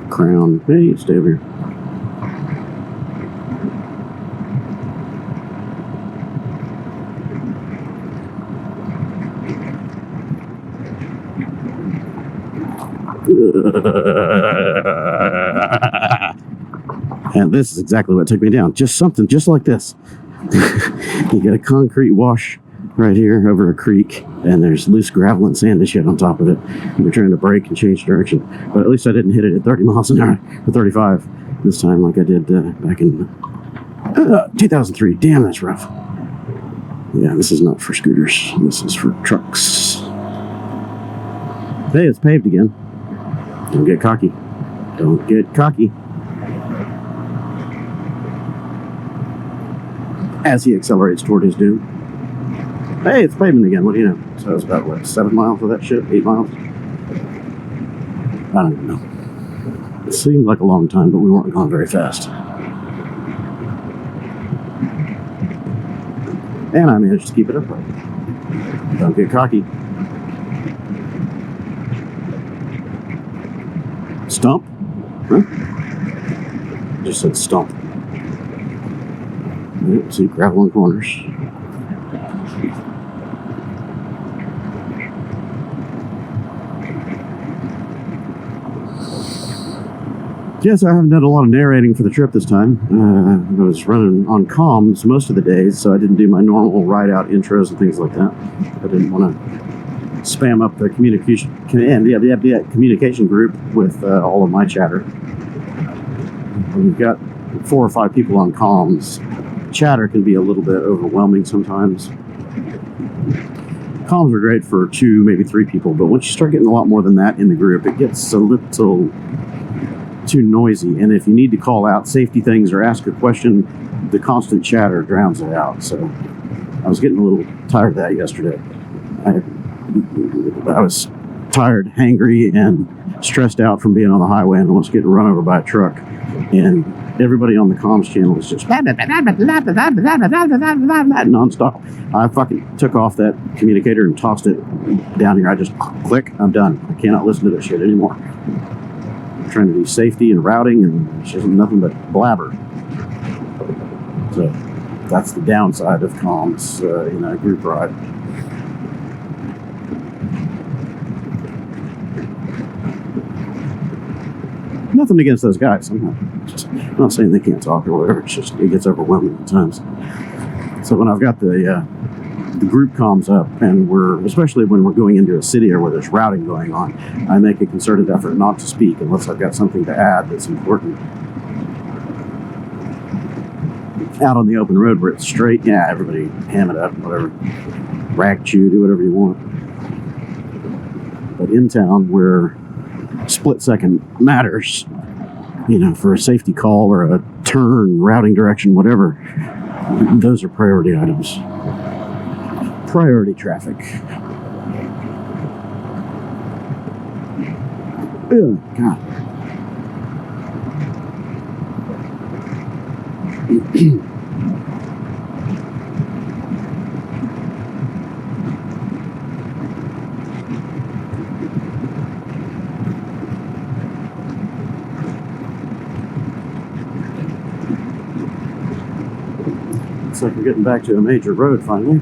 S1: Crown. Hey, stay over here. And this is exactly what took me down. Just something just like this. You got a concrete wash right here over a creek, and there's loose gravel and sand and shit on top of it. And we're trying to brake and change direction. But at least I didn't hit it at 30 miles an hour or 35 this time like I did back in 2003. Damn, that's rough. Yeah, this is not for scooters. This is for trucks. Hey, it's paved again. Don't get cocky. Don't get cocky. As he accelerates toward his doom. Hey, it's pavement again. What do you know? So it's about, what, 7 miles of that shit? 8 miles? I don't even know. It seemed like a long time, but we weren't going very fast. And I managed to keep it upright. Don't get cocky. Stump? Huh? Just said stump. Yep, see gravel on corners. Yes, I haven't done a lot of narrating for the trip this time. I was running on comms most of the days, so I didn't do my normal ride-out intros and things like that. I didn't want to spam up the communication group with all of my chatter. When you've got 4 or 5 people on comms, chatter can be a little bit overwhelming sometimes. Comms are great for 2, maybe 3 people, but once you start getting a lot more than that in the group, it gets a little too noisy. And if you need to call out safety things or ask a question, the constant chatter drowns it out. So I was getting a little tired of that yesterday. I was tired, hangry, and stressed out from being on the highway and almost getting run over by a truck. And everybody on the comms channel was just nonstop. I fucking took off that communicator and tossed it down here. I just click, I'm done. I cannot listen to this shit anymore. I'm trying to do safety and routing, and it's just nothing but blabber. So that's the downside of comms in a group ride. Nothing against those guys. I'm not saying they can't talk or whatever. It's just it gets overwhelming at times. So when I've got the group comms up, and especially when we're going into a city or where there's routing going on, I make a concerted effort not to speak unless I've got something to add that's important. Out on the open road where it's straight, yeah, everybody ham it up, whatever. Rag chew, do whatever you want. But in town where split second matters, you know, for a safety call or a turn, routing direction, whatever. Those are priority items. Priority traffic. Oh, God. Looks like we're getting back to a major road finally.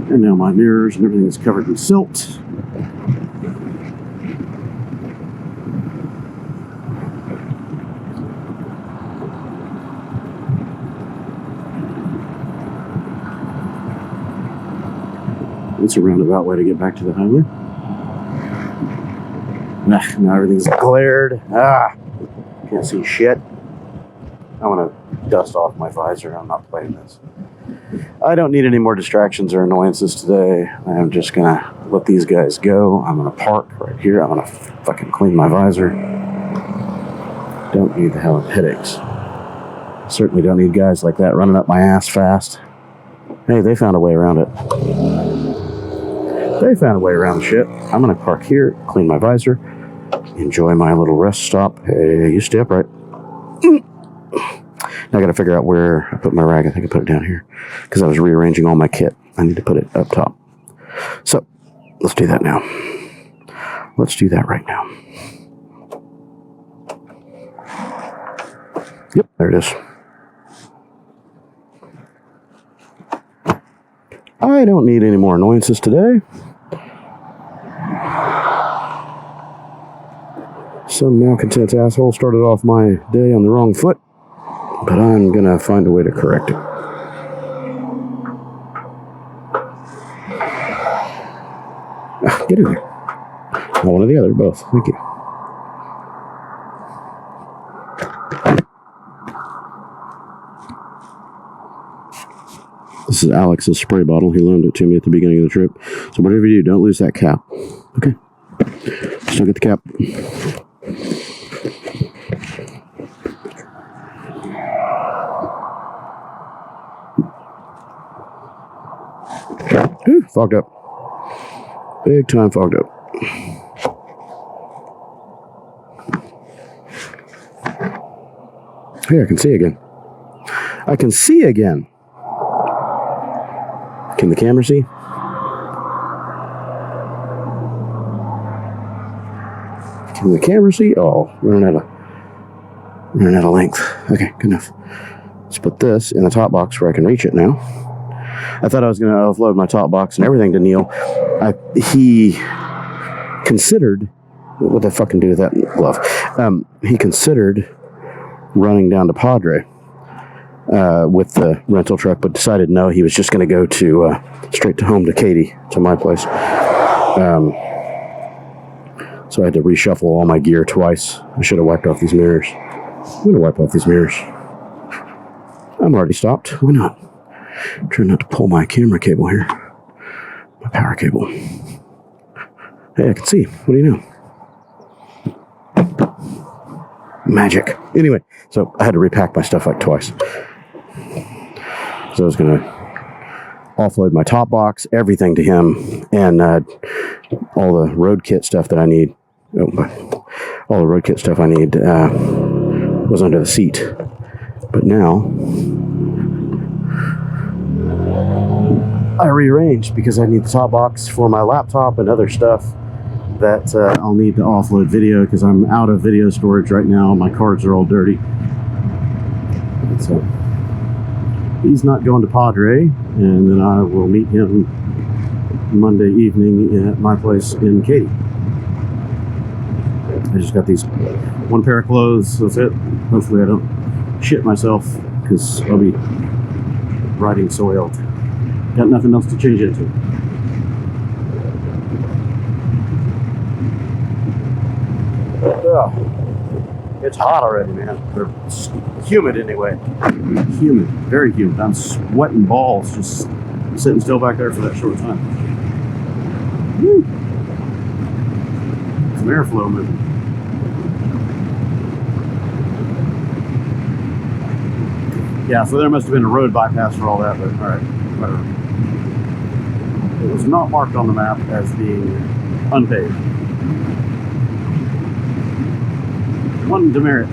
S1: And now my mirrors and everything is covered in silt. It's a roundabout way to get back to the highway. Now everything's glared. Can't see shit. I want to dust off my visor. I'm not playing this. I don't need any more distractions or annoyances today. I'm just gonna let these guys go. I'm gonna park right here. I'm gonna fucking clean my visor. Don't need the hell of headaches. Certainly don't need guys like that running up my ass fast. Hey, they found a way around it. They found a way around the shit. I'm gonna park here, clean my visor, enjoy my little rest stop. Hey, you stay upright. Now I gotta figure out where I put my rag. I think I put it down here because I was rearranging all my kit. I need to put it up top. So let's do that now. Let's do that right now. Yep, there it is. I don't need any more annoyances today. Some malcontent asshole started off my day on the wrong foot, but I'm gonna find a way to correct it. Get in there. Not one or the other, both. Thank you. This is Alex's spray bottle. He loaned it to me at the beginning of the trip. So whatever you do, don't lose that cap. Okay. Still get the cap. Ooh, fogged up. Big time fogged up. Hey, I can see again. I can see again. Can the camera see? Can the camera see? Oh, running out of length. Okay, good enough. Let's put this in the top box where I can reach it now. I thought I was going to offload my top box and everything to Neil. He considered, what the fucking do with that glove? He considered running down to Padre with the rental truck, but decided no, he was just going to go to straight to home to Katie, to my place. So I had to reshuffle all my gear twice. I should have wiped off these mirrors. I'm going to wipe off these mirrors. I'm already stopped. Why not? I'm trying not to pull my camera cable here. My power cable. Hey, I can see. What do you know? Magic. Anyway, so I had to repack my stuff like twice. So I was going to offload my top box, everything to him, and all the road kit stuff that I need. All the road kit stuff I need was under the seat. But now I rearranged because I need the top box for my laptop and other stuff that I'll need to offload video because I'm out of video storage right now. My cards are all dirty. So he's not going to Padre, and then I will meet him Monday evening at my place in Katy. I just got these one pair of clothes. That's it. Hopefully I don't shit myself because I'll be riding soiled. Got nothing else to change into. It's hot already, man. Or it's humid anyway. Humid, very humid. I'm sweating balls just sitting still back there for that short time. Woo. Some airflow moving. Yeah, so there must have been a road bypass for all that, but alright, whatever. It was not marked on the map as being unpaved. One demerit.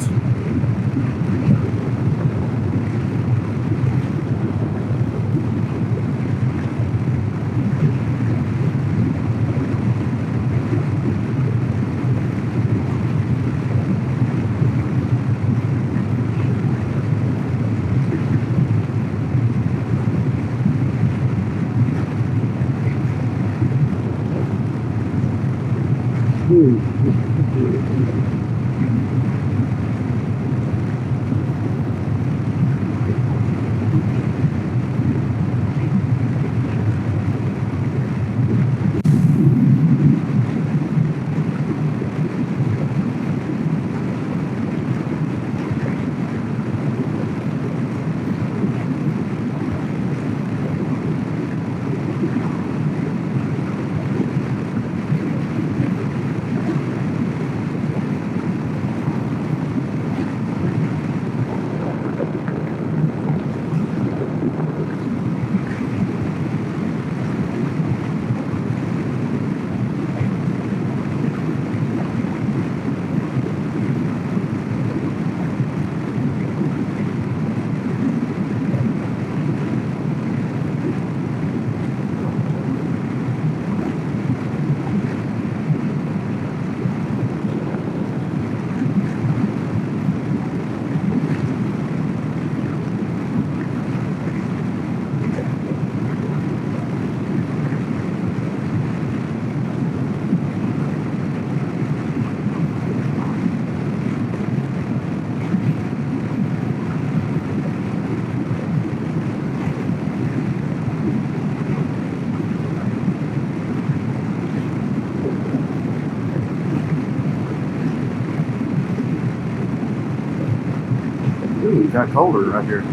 S1: Ooh, it got colder right here.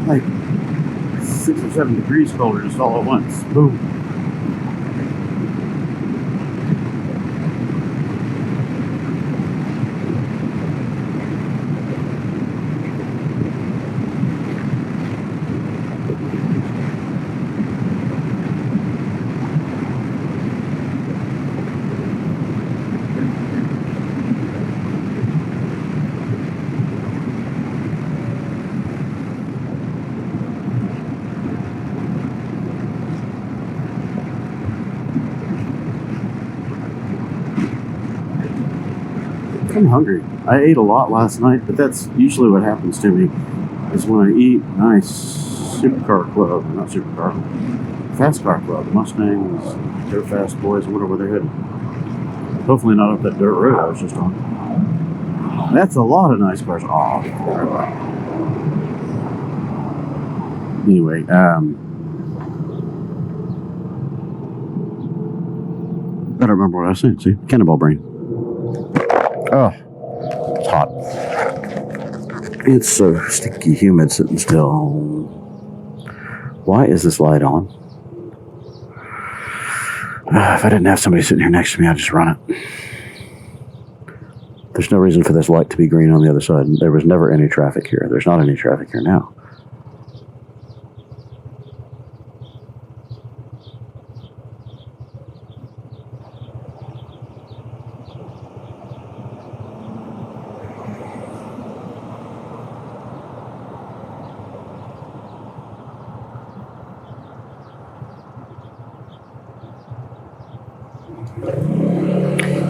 S1: Like 6 or 7 degrees colder just all at once. Boom. I'm hungry. I ate a lot last night, but that's usually what happens to me is when I eat nice supercar club, not supercar, fast car club, Mustangs, dirt fast boys, I wonder where they're headed. Hopefully not up that dirt road I was just on. That's a lot of nice cars. Oh, anyway, I don't remember what I was saying. See, cannonball brain. Oh, it's hot. It's so sticky, humid, sitting still. Why is this light on? If I didn't have somebody sitting here next to me, I'd just run it. There's no reason for this light to be green on the other side. There was never any traffic here. There's not any traffic here now.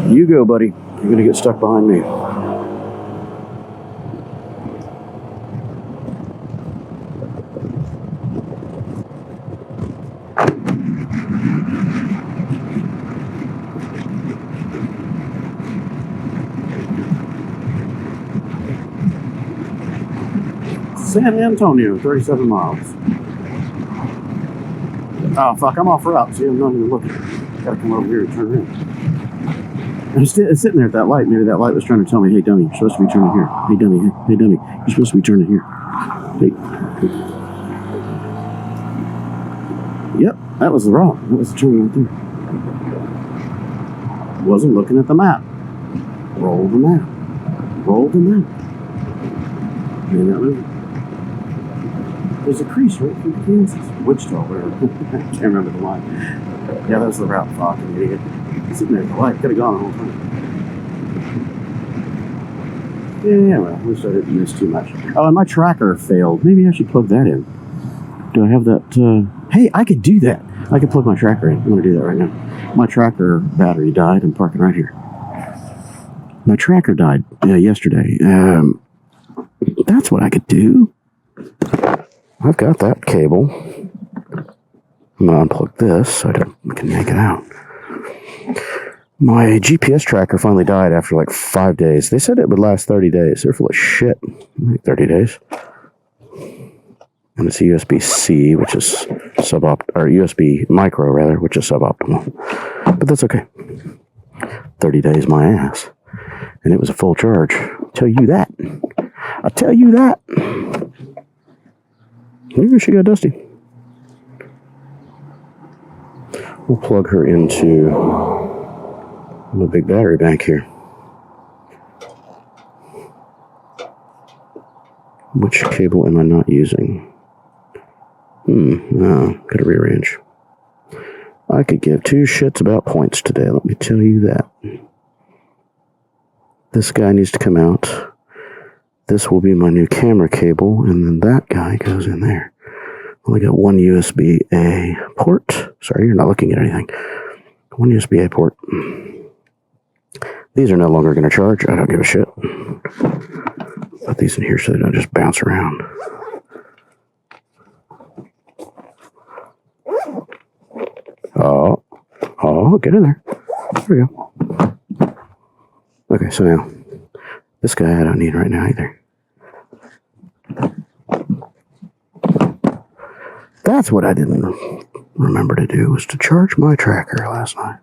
S1: You go, buddy. You're going to get stuck behind me. San Antonio, 37 miles. Oh, fuck, I'm off route. See, I'm not even looking. Gotta come over here and turn around. I'm sitting there at that light. Maybe that light was trying to tell me, hey, dummy, you're supposed to be turning here. Hey, dummy, hey, dummy, you're supposed to be turning here. Hey. Yep, that was the wrong. That was the turn right there. wasn't looking at the map. Roll the map. Roll the map. May not move. There's a crease right through Kansas. Wichita, whatever. I can't remember the line. Yeah, that was the route. Fucking idiot. Sitting there at the light. Could have gone the whole time. Yeah, well, at least I didn't miss too much. Oh, and my tracker failed. Maybe I should plug that in. Do I have that? Hey, I could do that. I could plug my tracker in. I'm going to do that right now. My tracker battery died. I'm parking right here. My tracker died yesterday. That's what I could do. I've got that cable. I'm going to unplug this so I can yank it out. My GPS tracker finally died after like 5 days. They said it would last 30 days. They're full of shit. Like 30 days. And it's a USB-C, which is or USB micro, rather, which is suboptimal. But that's okay. 30 days, my ass. And it was a full charge. I'll tell you that. I'll tell you that. Maybe she got dusty. We'll plug her into a big battery bank here. Which cable am I not using? No, gotta rearrange. I could give two shits about points today, let me tell you that. This guy needs to come out. This will be my new camera cable, and then that guy goes in there. Only got one USB-A port. Sorry, you're not looking at anything. One USB-A port. These are no longer going to charge. I don't give a shit. Put these in here so they don't just bounce around. Oh, get in there. There we go. Okay, so now, this guy I don't need right now either. That's what I didn't remember to do, was to charge my tracker last night.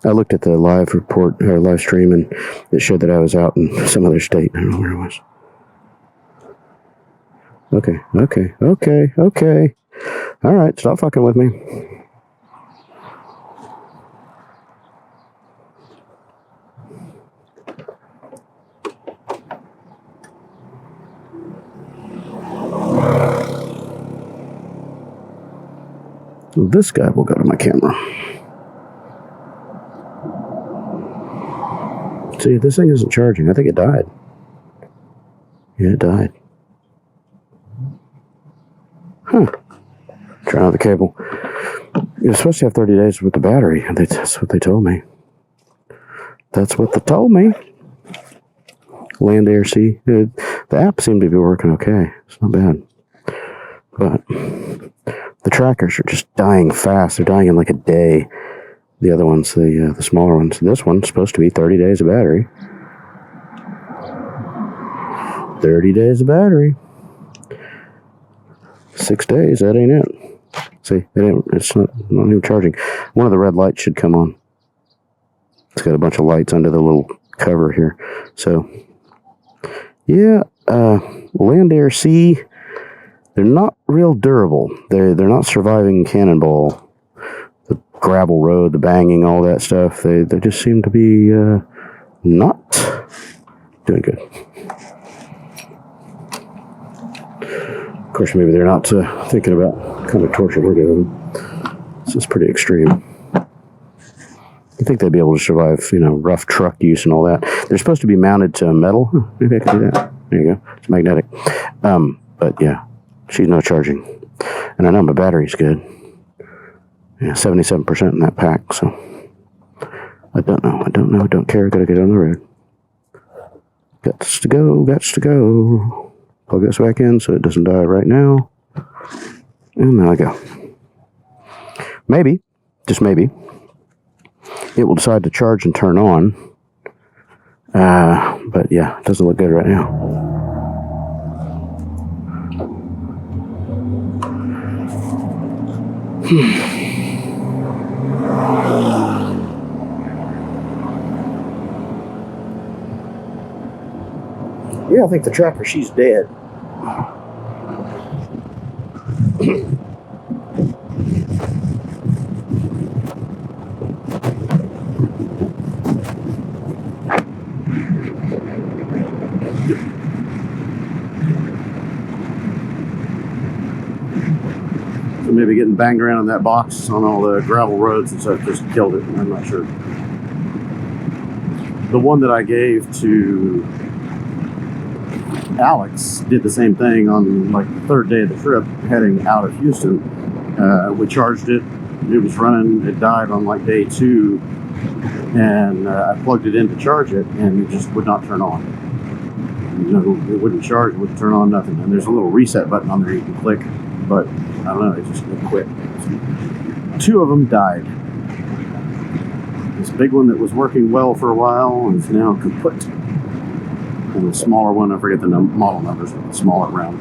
S1: I looked at the live report, or live stream, and it showed that I was out in some other state. I don't know where it was. Okay. All right, stop fucking with me. This guy will go to my camera. See, this thing isn't charging. I think it died. Yeah, it died. Huh. Try out the cable. You're supposed to have 30 days with the battery. That's what they told me. That's what they told me. Land, air, sea. The app seemed to be working okay. It's not bad. But the trackers are just dying fast. They're dying in like a day. The other ones, the smaller ones. This one's supposed to be 30 days of battery. 30 days of battery. 6 days, that ain't it. See, it's not even charging. One of the red lights should come on. It's got a bunch of lights under the little cover here. So, yeah, land, air, sea, they're not real durable. They're not surviving Cannonball. The gravel road, the banging, all that stuff. They just seem to be not doing good. Of course, maybe they're not thinking about the kind of torture we're giving them. This is pretty extreme. I think they'd be able to survive, rough truck use and all that. They're supposed to be mounted to metal. Maybe I could do that. There you go. It's magnetic. But yeah, she's no charging. And I know my battery's good. Yeah, 77% in that pack, so I don't know, don't care, gotta get on the road. Gots to go. Plug this back in so it doesn't die right now. And there I go. Maybe, just maybe, it will decide to charge and turn on. But yeah, it doesn't look good right now. Yeah, I think the tracker, she's dead. maybe getting banged around in that box on all the gravel roads and stuff just killed it. I'm not sure. The one that I gave to Alex did the same thing on like the third day of the trip, heading out of Houston. We charged it. It was running. It died on like day 2, and I plugged it in to charge it, and it just would not turn on. It wouldn't charge. It wouldn't turn on. Nothing. And there's a little reset button on there you can click, but I don't know. It quit. 2 of them died. This big one that was working well for a while is now kaput. And the smaller one, I forget the model numbers, but the smaller round.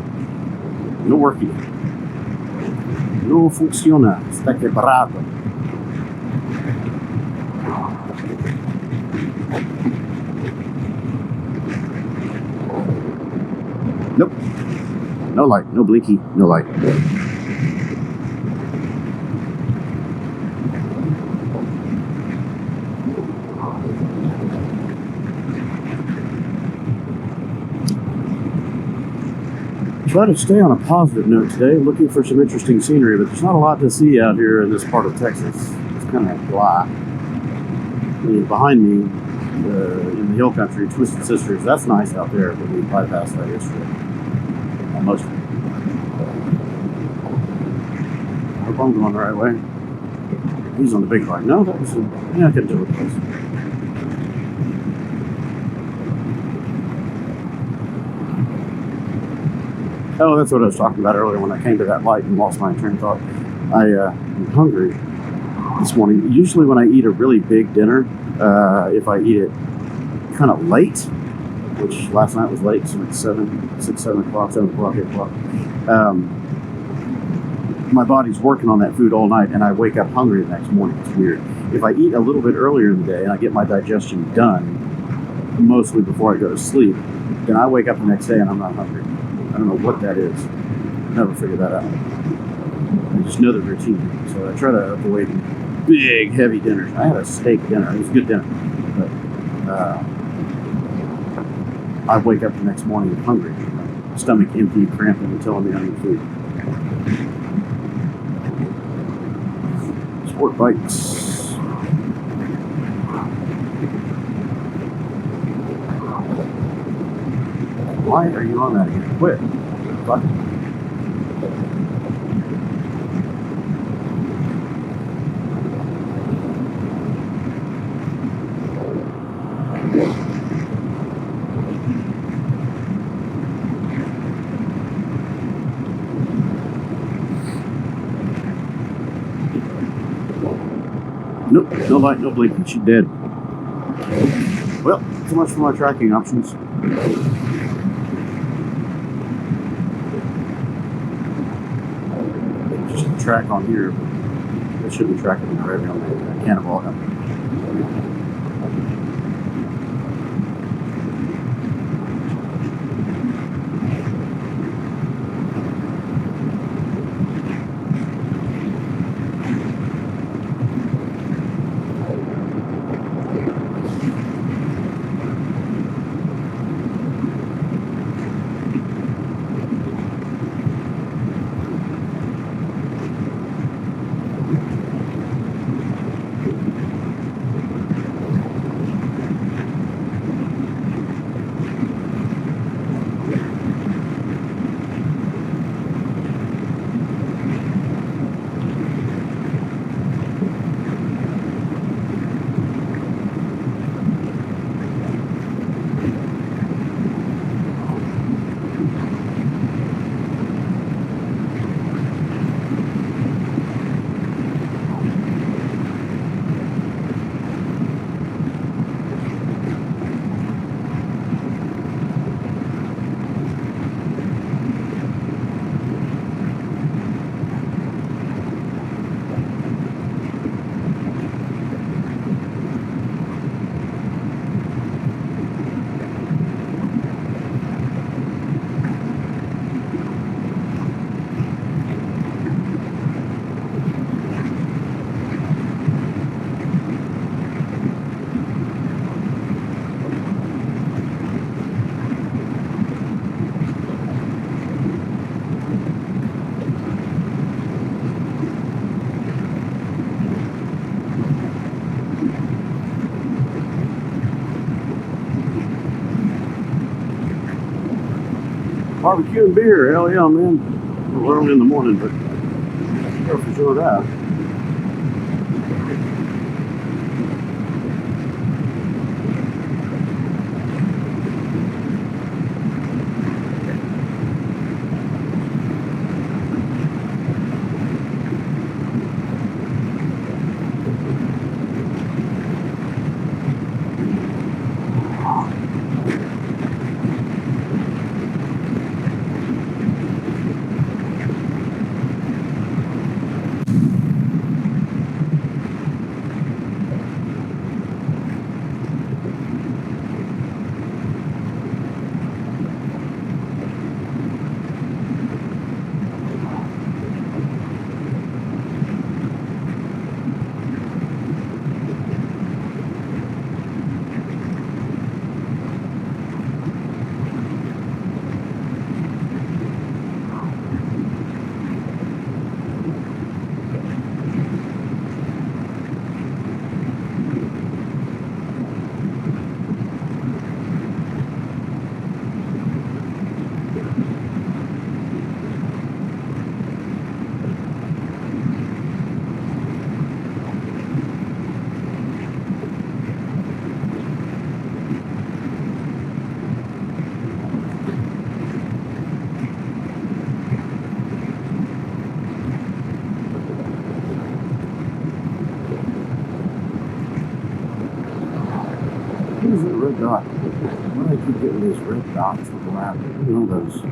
S1: No working. No funciona. Está quebrado. Nope. No light. No blinky. No light. Try to stay on a positive note today, looking for some interesting scenery, but there's not a lot to see out here in this part of Texas. It's kind of blah. Behind me, in the hill country, Twisted Sisters, that's nice out there, but we bypassed that yesterday. Almost. I hope I'm going the right way. He's on the big line. No, that was, I couldn't do it. Oh, that's what I was talking about earlier when I came to that light and lost my train of thought. I'm hungry this morning. Usually when I eat a really big dinner, if I eat it kind of late, which last night was late, so like 7 o'clock, 8 o'clock, my body's working on that food all night, and I wake up hungry the next morning. It's weird. If I eat a little bit earlier in the day and I get my digestion done, mostly before I go to sleep, then I wake up the next day and I'm not hungry. I don't know what that is. Never figured that out. I just know the routine. So I try to avoid big, heavy dinners. I had a steak dinner. It was a good dinner. But I wake up the next morning hungry. My stomach empty, cramping, and telling me I need food. Sport bikes. Why are you on that again? Quit. Fuck. Nope, no light, no blinking. She's dead. Well, so much for my tracking options. Track on here, it should be tracking already on the Cannonball. Barbecue and beer, hell yeah, man. We're early in the morning, but we're for sure that. What is that red dot? Why do I keep getting these red dots on the map? You know those.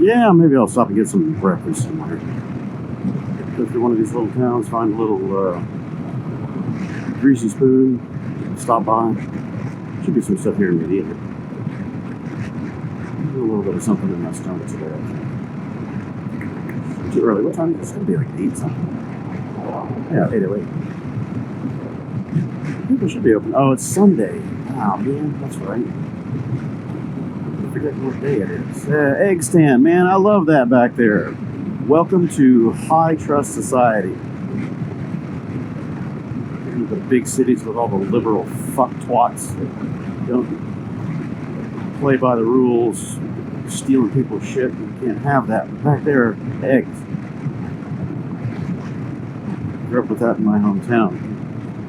S1: Yeah, maybe I'll stop and get some breakfast somewhere. Go through one of these little towns, find a little greasy spoon, stop by. Should be some stuff here in Medina. A little bit of something in my stomach today. Too early. What time is it? It's going to be like 8 something. Yeah, 8:08. People should be open. Oh, it's Sunday. Oh, man, that's right. I forget what day it is. Egg stand, man, I love that back there. Welcome to High Trust Society. In the big cities with all the liberal fuck twats that don't play by the rules, stealing people's shit. You can't have that. But back there, eggs. Grew up with that in my hometown.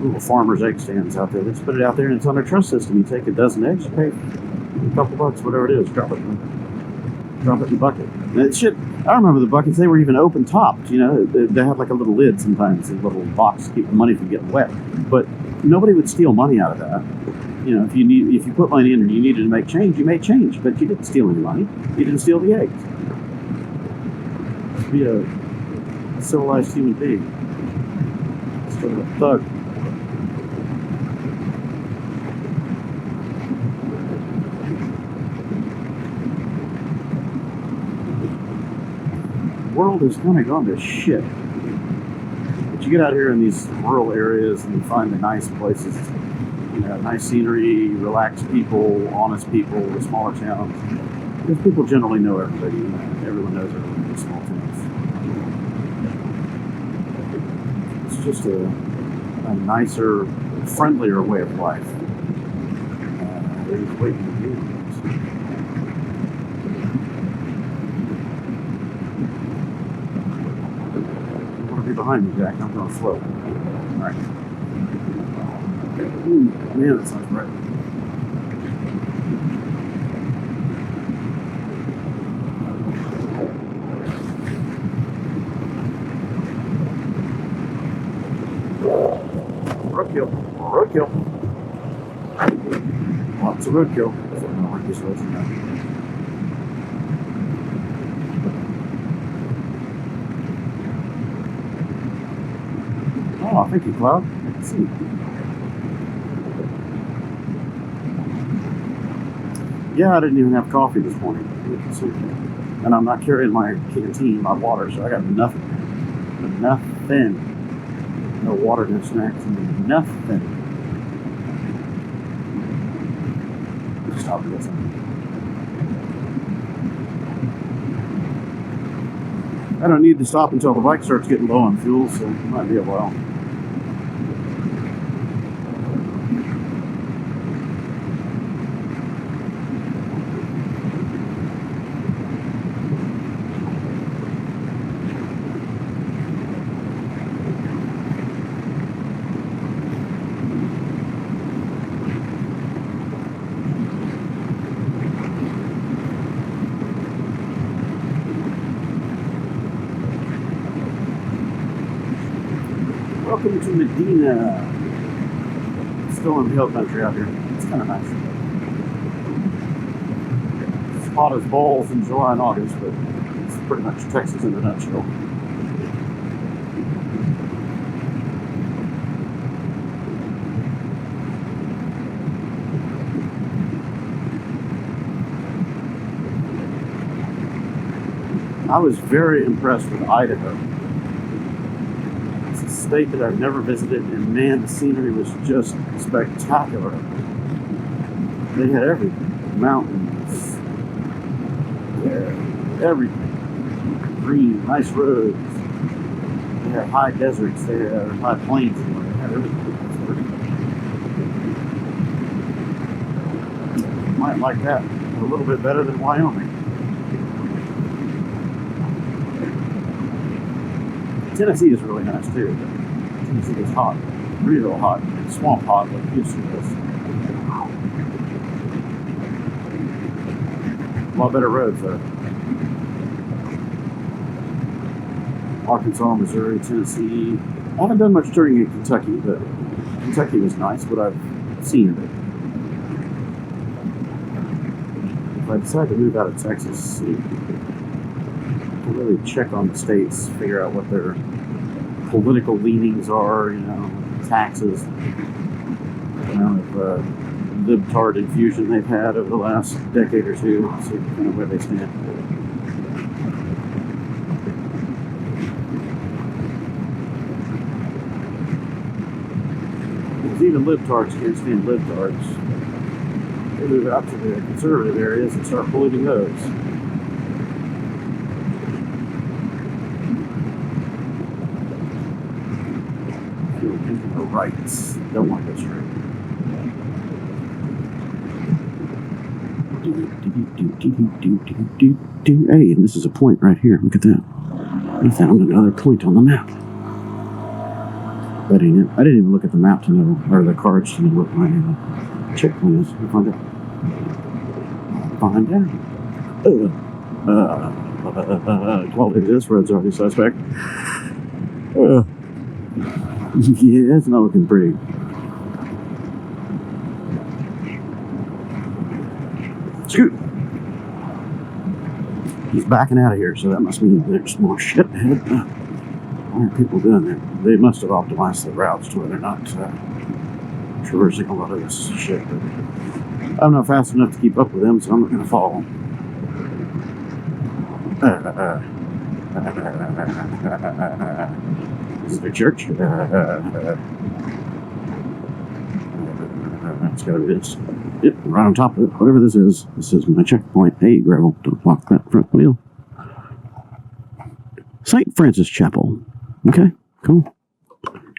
S1: Little farmers' egg stands out there. They just put it out there and it's on their trust system. You take a dozen eggs, you pay a couple bucks, whatever it is, drop it in the bucket. And it shit, I remember the buckets, they were even open topped, you know, they had like a little lid sometimes, a little box to keep the money from getting wet. But nobody would steal money out of that. You know, if you put money in and you needed to make change, you made change, but you didn't steal any money. You didn't steal the eggs. Just be a civilized human being. Instead of a thug. The world has kind of gone to shit. But you get out here in these rural areas and you find the nice places, you know, nice scenery, relaxed people, honest people, the smaller towns. Because people generally know everybody. You know, everyone knows everyone in the small towns. It's just a nicer, friendlier way of life. They're just waiting to do things. Behind me, Jack. I'm going slow. Alright. Ooh, man, that sounds right. Roadkill. Roadkill. Lots of roadkill. I don't know what this was now. Oh, thank you, Cloud. I can see. Yeah, I didn't even have coffee this morning. And I'm not carrying my canteen, my water, so I got nothing. Nothing. No water, no snacks, nothing. Just stop and get something. I don't need to stop until the bike starts getting low on fuel, so it might be a while. Welcome to Medina. Still in the hill country out here. It's kind of nice. It's hot as balls in July and August, but it's pretty much Texas in a nutshell. I was very impressed with Idaho. State that I've never visited, and man, the scenery was just spectacular. They had everything. Mountains, everything. Green, nice roads. They had high deserts, they had high plains, they had everything. Might like that a little bit better than Wyoming. Tennessee is really nice too. Tennessee is hot, real hot, swamp hot like Houston is. A lot better roads though. Arkansas, Missouri, Tennessee. I haven't done much touring in Kentucky, but Kentucky was nice, but I've seen it. If I decide to move out of Texas, really check on the states, figure out what their political leanings are, you know, taxes, the amount of libtard infusion they've had over the last decade or two, see kind of where they stand. Because even libtards can't stand libtards. They move out to the conservative areas and start polluting those. The rights don't want to go straight. Hey, and this is a point right here. Look at that. I found another point on the map. That ain't it. I didn't even look at the map to know, or the cards to know what my checkpoint is. I'll find out. Quality of this road's already suspect. Yeah, it's not looking pretty. Scoot! He's backing out of here, so that must mean there's more shit ahead. What are people doing there? They must have optimized the routes to where they're not traversing a lot of this shit. But I'm not fast enough to keep up with them, so I'm not going to follow them. This is the church. It's got to be this. Yep, right on top of it. Whatever this is my checkpoint. Hey, gravel, don't block that front wheel. St. Francis Chapel. Okay, cool.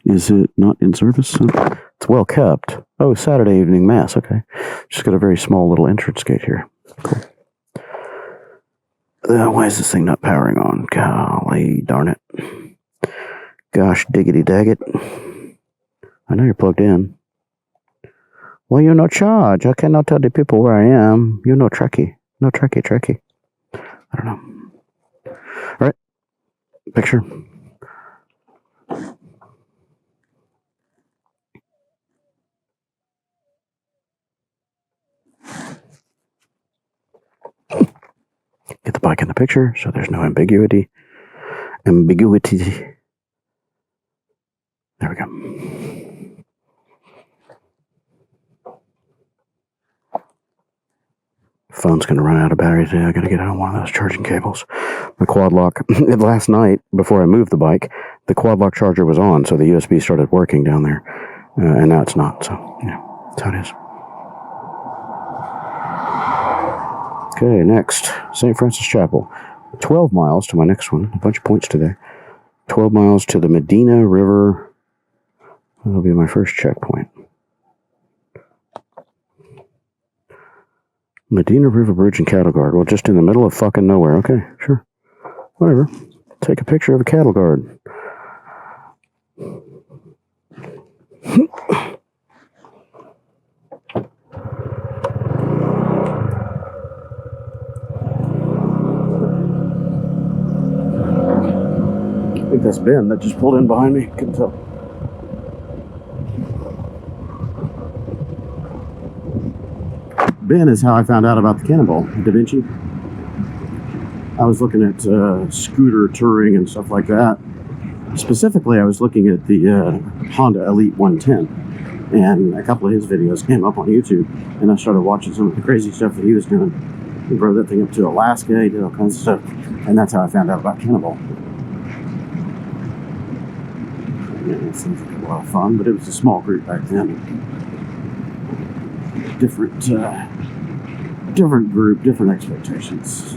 S1: Is it not in service? It's well kept. Oh, Saturday evening mass. Okay. Just got a very small little entrance gate here. Cool. Why is this thing not powering on? Golly darn it. Gosh diggity daggit. I know you're plugged in. Well, you're no charge. I cannot tell the people where I am. You're no trekkie. No trekkie. I don't know. Alright. Picture. Get the bike in the picture so there's no ambiguity. There we go. Phone's going to run out of battery today. I got to get on one of those charging cables. The quad lock. Last night, before I moved the bike, the quad lock charger was on, so the USB started working down there. And now it's not. So, yeah, that's how it is. Okay, next. St. Francis Chapel. 12 miles to my next one. A bunch of points today. 12 miles to the Medina River. That'll be my first checkpoint. Medina River Bridge and Cattle Guard. Well, just in the middle of fucking nowhere. Okay, sure. Whatever. Take a picture of a cattle guard. I think that's Ben that just pulled in behind me. Couldn't tell. Ben is how I found out about the Cannonball, DaBinChe. I was looking at scooter touring and stuff like that. Specifically, I was looking at the Honda Elite 110. And a couple of his videos came up on YouTube. And I started watching some of the crazy stuff that he was doing. He drove that thing up to Alaska. He did all kinds of stuff. And that's how I found out about Cannonball. Yeah, it seems like a lot of fun, but it was a small group back then. Different group, different expectations.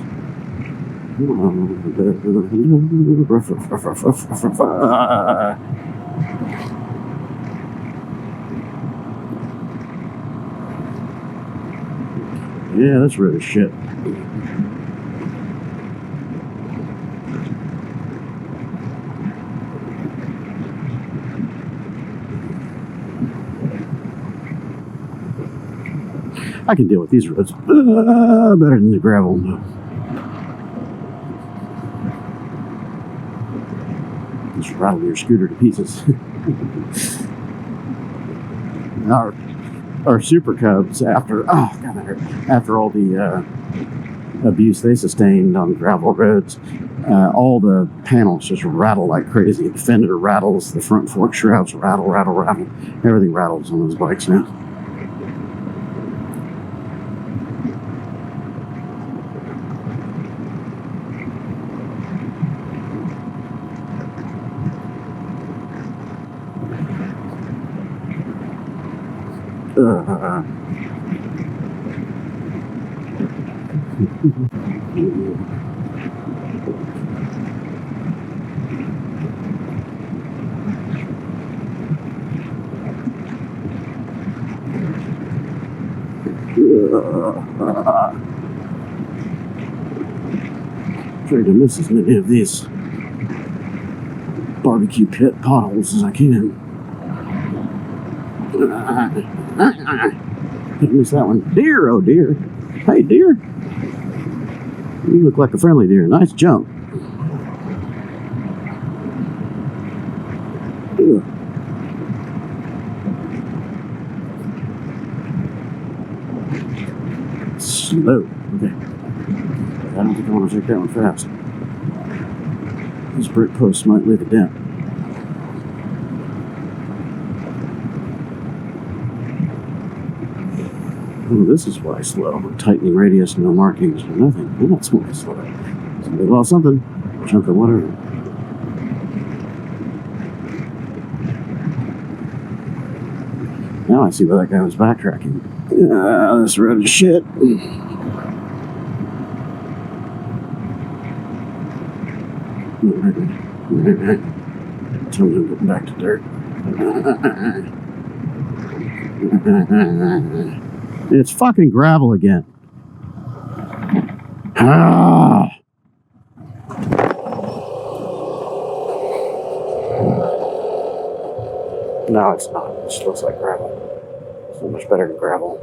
S1: Yeah, that's really shit. I can deal with these roads better than the gravel. Just rattle your scooter to pieces. Our Super Cubs, after all the abuse they sustained on gravel roads, all the panels just rattle like crazy. The fender rattles, the front fork shrouds rattle, rattle, rattle. Everything rattles on those bikes now. Trying to miss as many of these barbecue pit potholes as I can. Didn't miss that one. Deer, oh deer. Hey deer. You look like a friendly deer. Nice jump. Ugh. Slow. Okay. I don't think I want to take that one fast. These brick posts might leave a dent. Oh, this is why slow. Tightening radius, no markings, or nothing. Well, that's why slow. Somebody lost something. Chunk of whatever. Now I see why that guy was backtracking. This road is shit. Tell me I'm getting back to dirt. It's fucking gravel again. Ah. No, it's not. It just looks like gravel. So much better than gravel.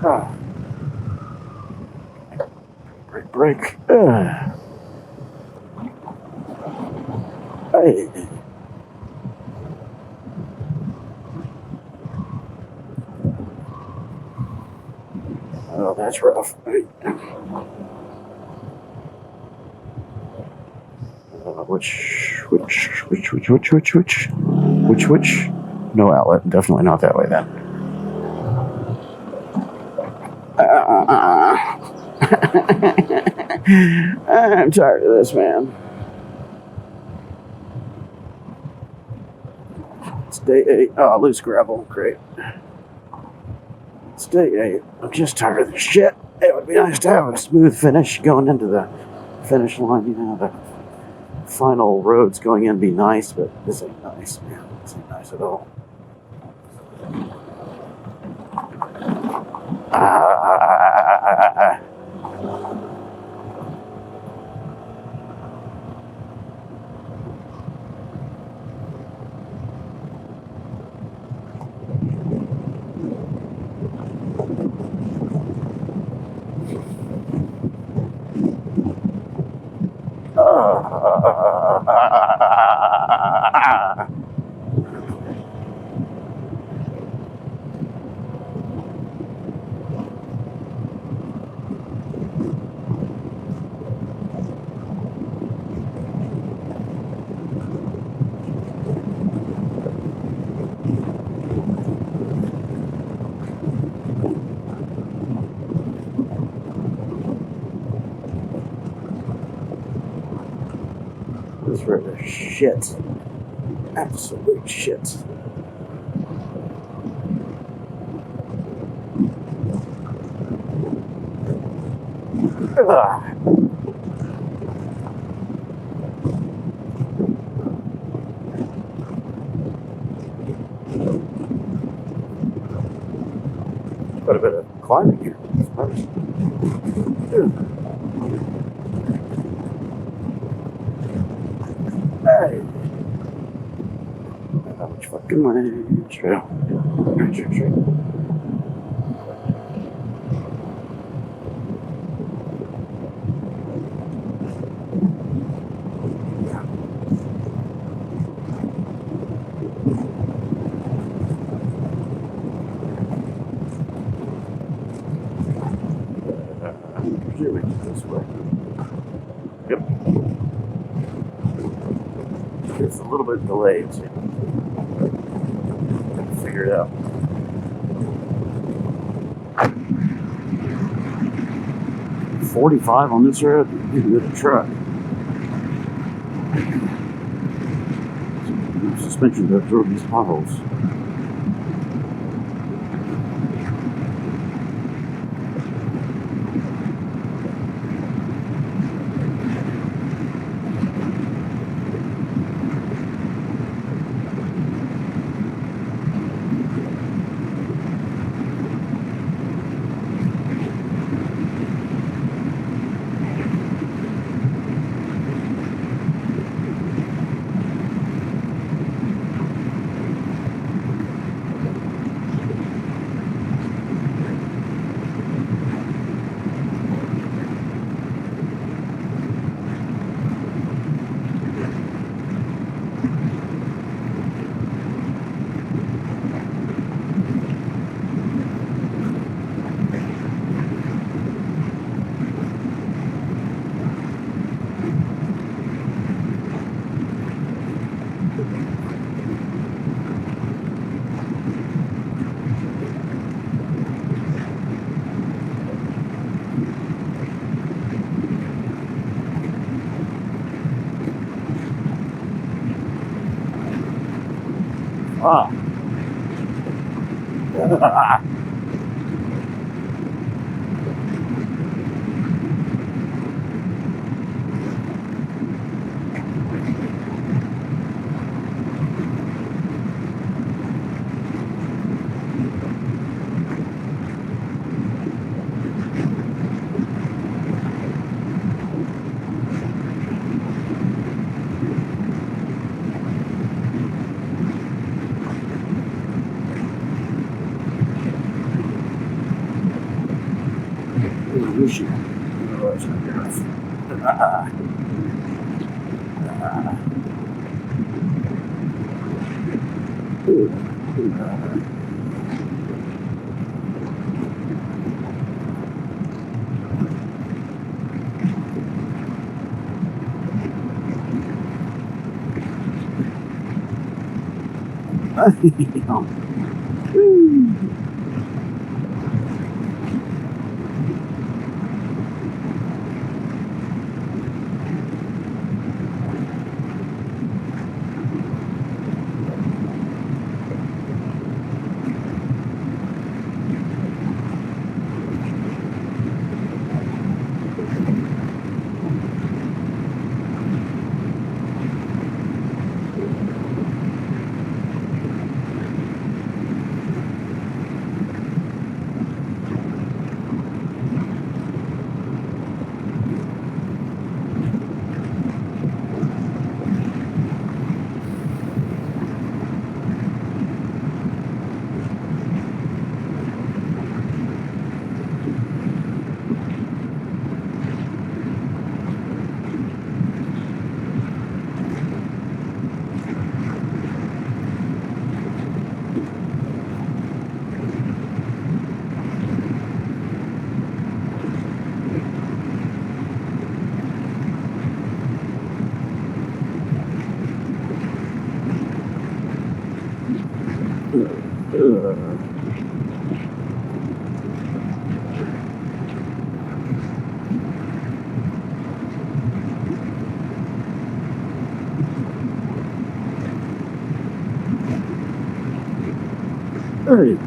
S1: Ah. Break. Hey. Oh, that's rough. Which? No outlet. Definitely not that way then. I'm tired of this, man. It's day 8. Oh, loose gravel. Great. It's day 8. I'm just tired of this shit. It would be nice to have a smooth finish going into the finish line. You know, the final roads going in be nice, but this ain't nice, man. This ain't nice at all. This road is shit. Absolute shit. Ugh. Quite a bit of climbing here. Hey. How much fucking money? Straight. little bit delayed. So figure it out. $45 on this road, even with a truck. Suspension to absorb these potholes. Ah. Issue. Oh, that's not good enough. Hey.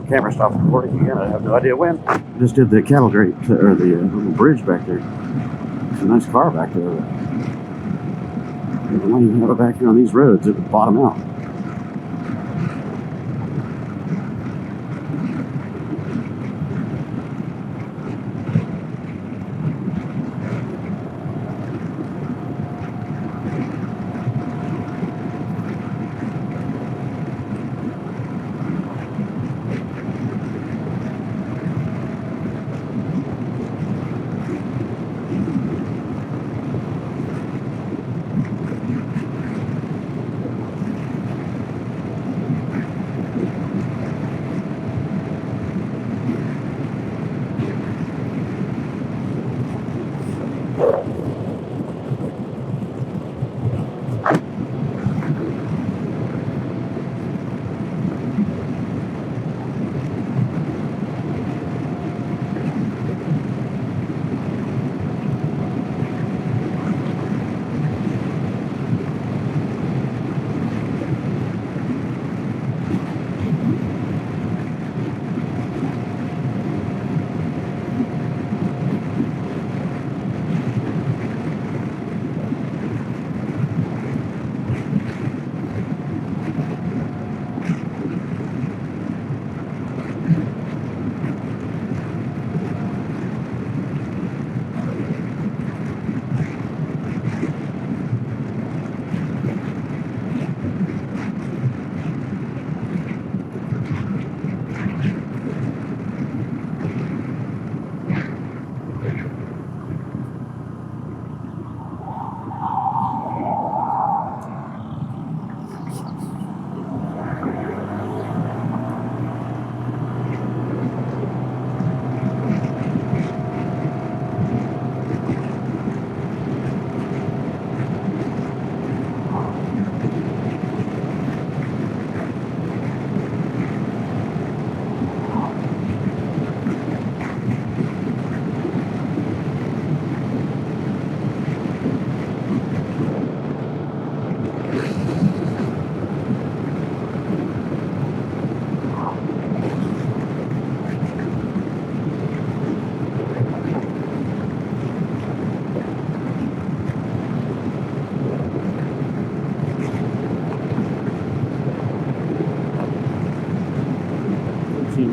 S1: Camera stopped recording again. I have no idea when. Just did the cattle grate, or the little bridge back there. It's a nice car back there. You don't even have it back here on these roads. It would bottom out.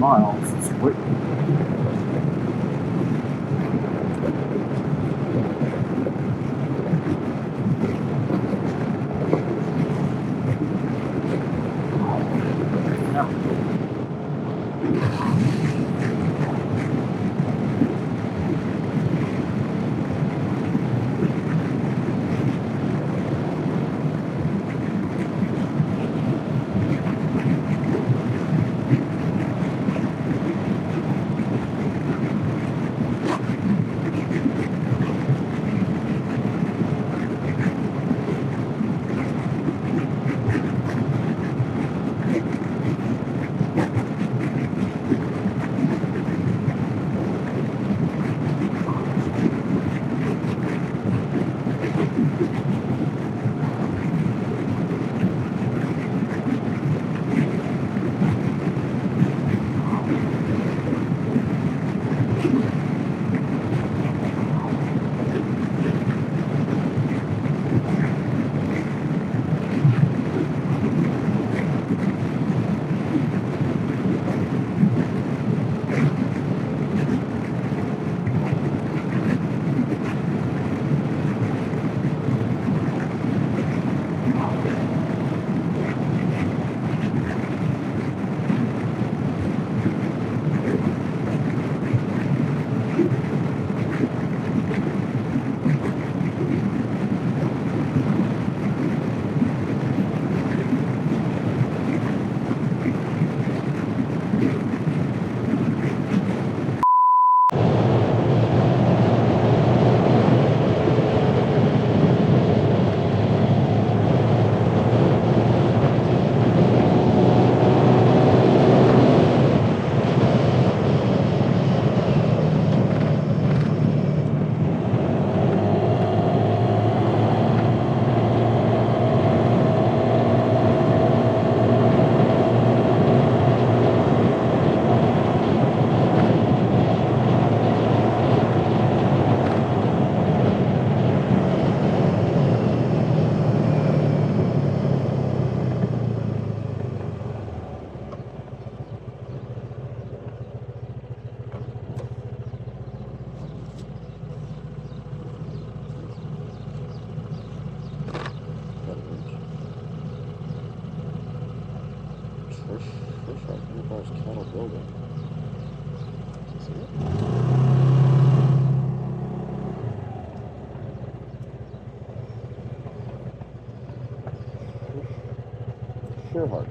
S1: Miles. It's quick. Tschirhart Enterprise Cattle Building. See it? Tschirhart.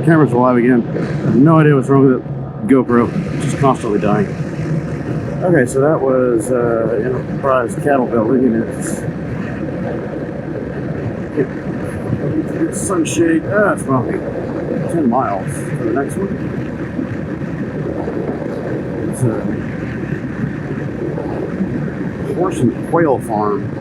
S1: camera's alive again. I have no idea what's wrong with it. GoPro, just constantly dying. Okay, so that was Enterprise Cattle Building, and it's sunshade. It's probably 10 miles to the next one. It's a horse and quail farm.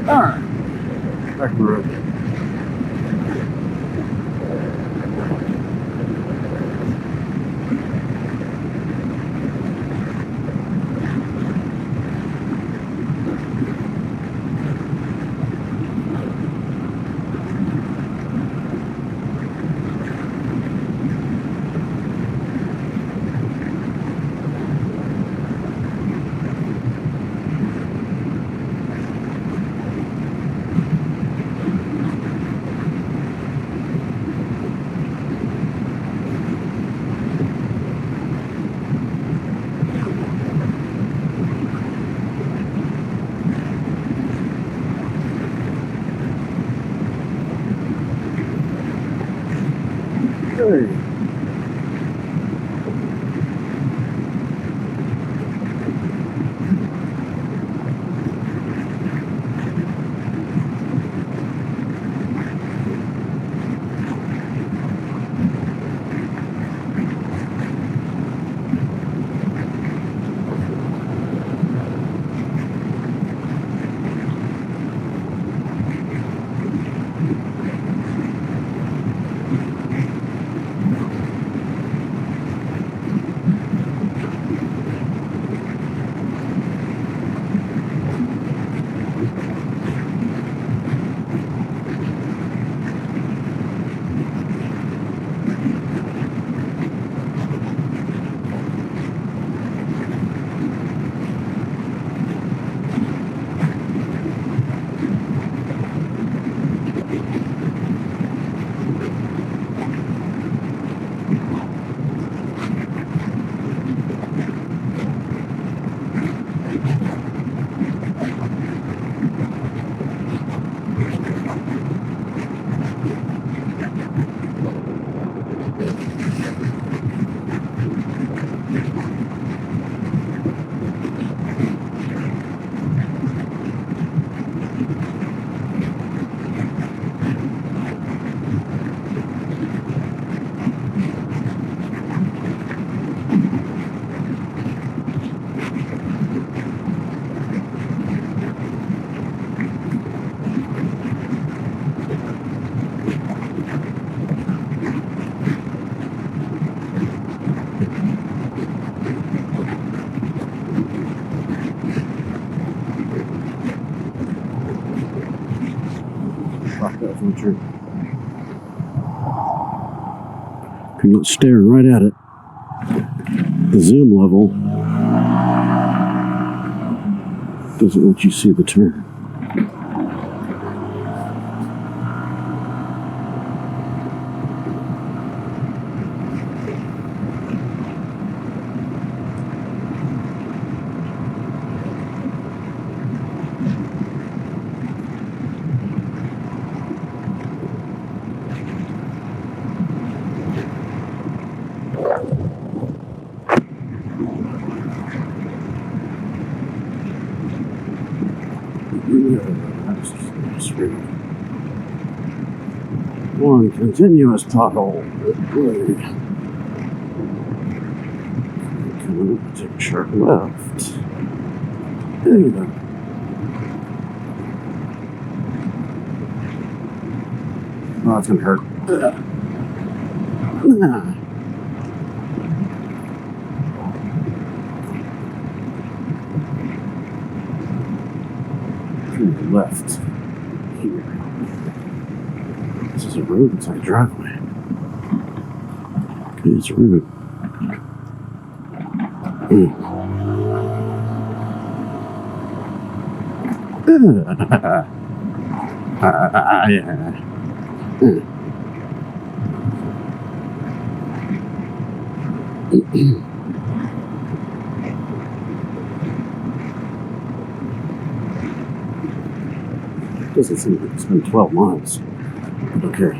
S1: Alright, back to the road. Hey. If you're not staring right at it, the zoom level doesn't let you see the turn. One continuous pothole. Coming up, take a sharp left. There you go. Oh, it's gonna hurt. Left here. This is a road. It's like a driveway. Okay, it's a road. Yeah. Doesn't seem like it's been 12 miles. Okay.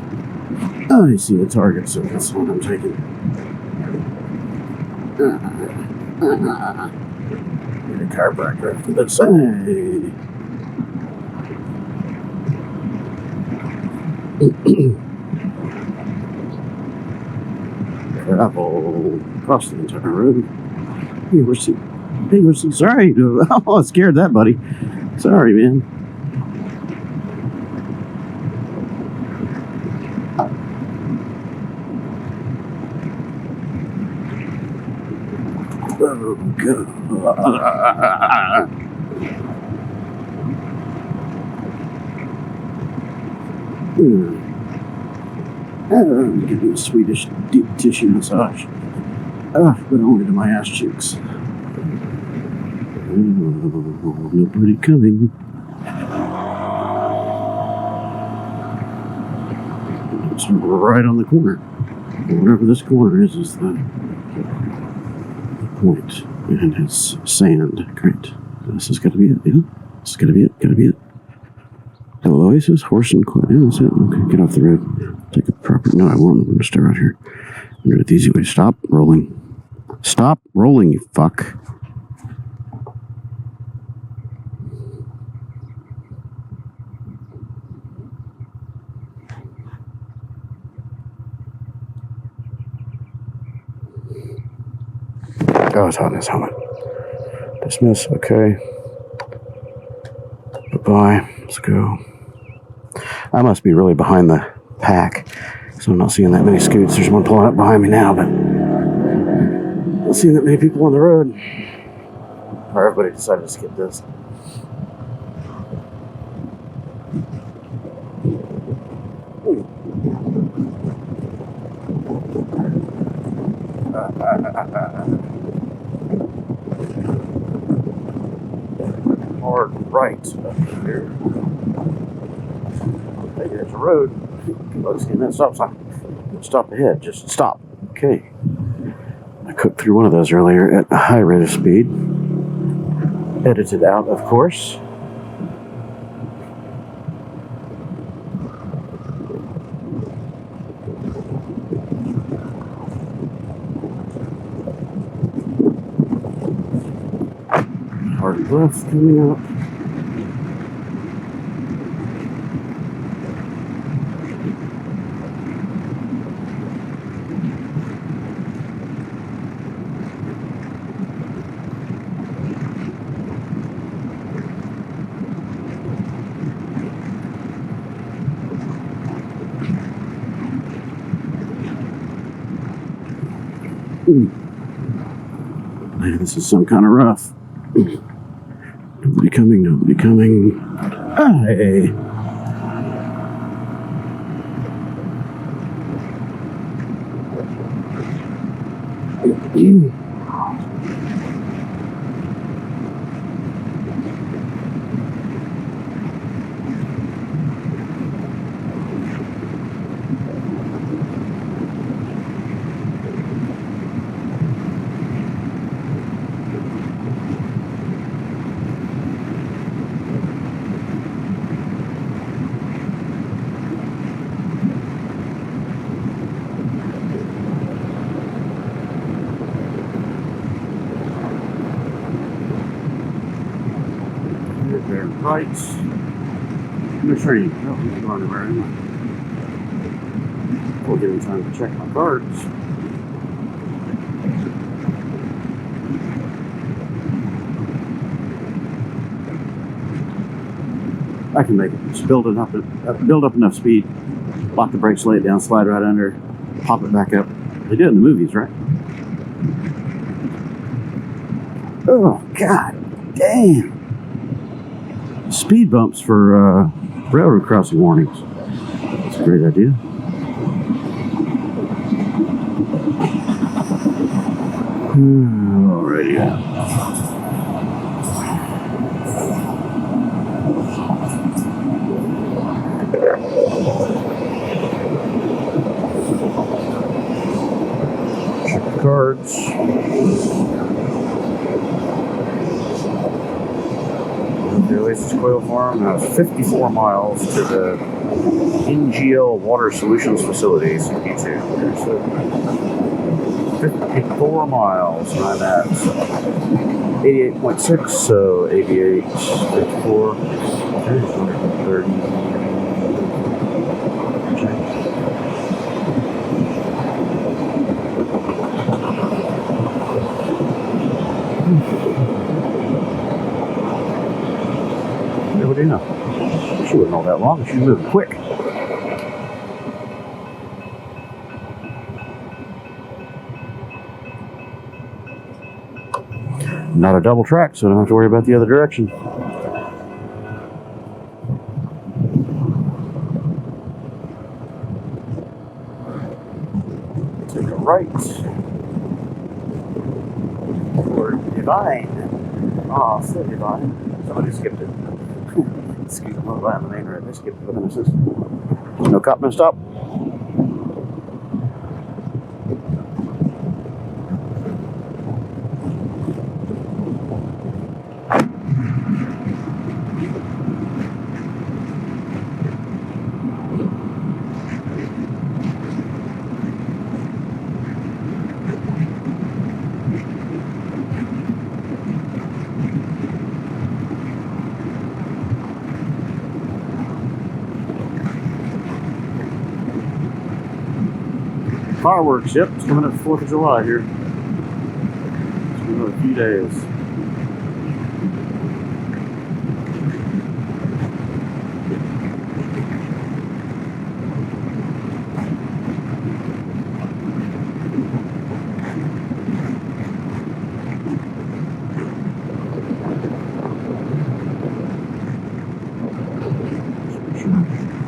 S1: I see the target, so that's what I'm taking. Need a car breaker for the side. Travel across the entire road. Hey, where's he? Sorry. Oh, I scared that, buddy. Sorry, man. Oh, God. Give me a Swedish deep tissue massage. But only to my ass cheeks. Oh, nobody coming. It's right on the corner. Whatever this corner is the point. And it's sand. Great. This is gonna be it, yeah? This is gonna be it. Hello, Oasis, horse and Quail. Yeah, that's it. Okay, get off the road. Take a proper. No, I won't. I'm gonna stay right here. I'm gonna do it the easy way. Stop rolling. Stop rolling, you fuck. Oh, it's hot in his helmet. Dismiss, okay. Bye-bye. Let's go. I must be really behind the pack, so I'm not seeing that many scoots. There's one pulling up behind me now, but I'm not seeing that many people on the road. Or everybody decided to skip this. Hard right up here. Hey, there's a road. Let's get that stop sign. Stop ahead. Just stop. Okay. I cooked through one of those earlier at a high rate of speed. Edited out, of course. Hard left coming up. Man, this is some kind of rough. Nobody coming. Hey. Right. Make sure you know who's going to where. We'll give him time to check my cards. I can make it. Just build up enough speed. lock the brakes, lay it down, slide right under, pop it back up. They do it in the movies, right? Oh, God damn. Speed bumps for railroad crossing warnings. That's a great idea. Alrighty. Check the cards. The Oasis Quail Farm has 54 miles to the NGL Water Solutions Facility, CP2. So 54 miles, and I'm at 88.6, so 88, 54, 130. What do you know? She wasn't all that long. She moved quick. Not a double track, so I don't have to worry about the other direction. Take a right. Or Devine. Oh, so Devine. Somebody skipped it. Excuse me, on the main road. They skipped the nemesis. No cop, no stop. Fireworks, yep, it's coming up 4th of July here. It's another few days.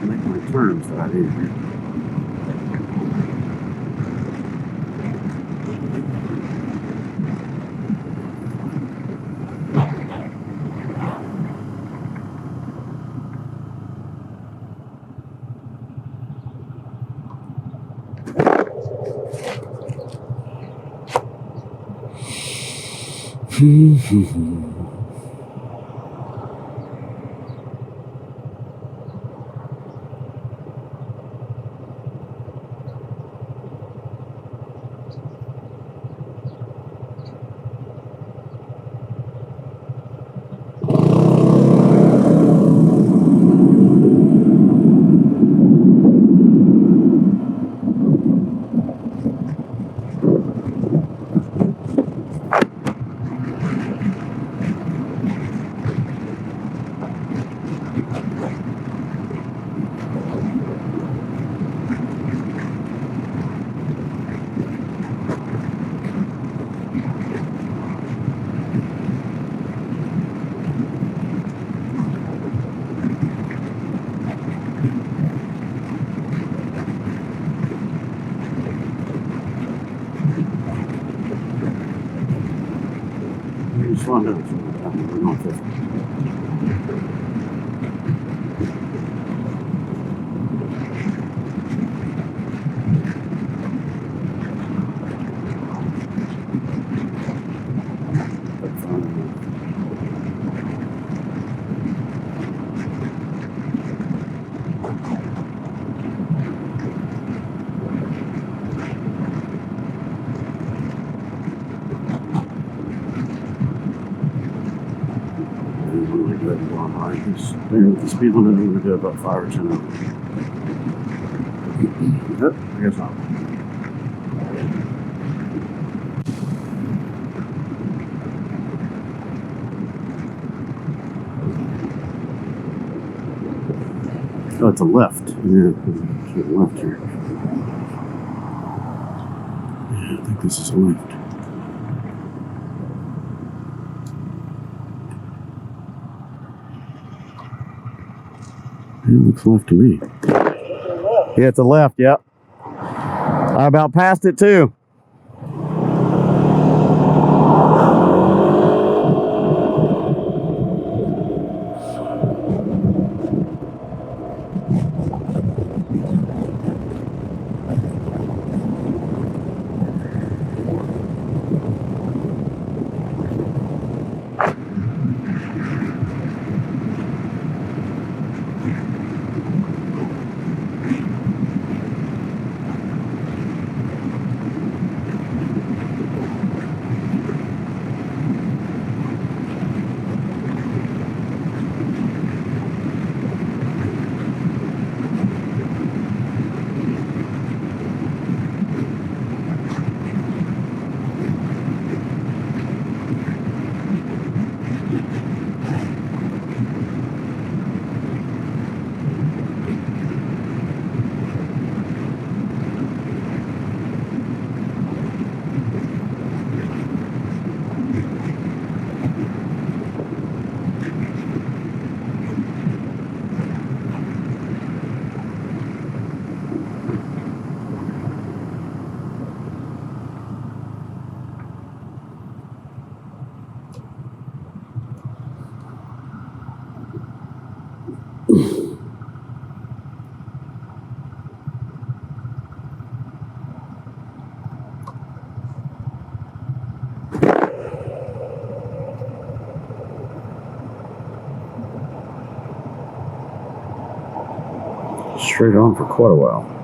S1: Make my turns that I need here. Slow down. We're going 50. The speed limit, I'm going to do about 5 or 10 of them. Yep, I guess not. Oh, it's a left. Yeah. to the left here. Yeah, I think this is a left. It looks left to me. Yeah, it's a left, yep. I about passed it too. Straight on for quite a while.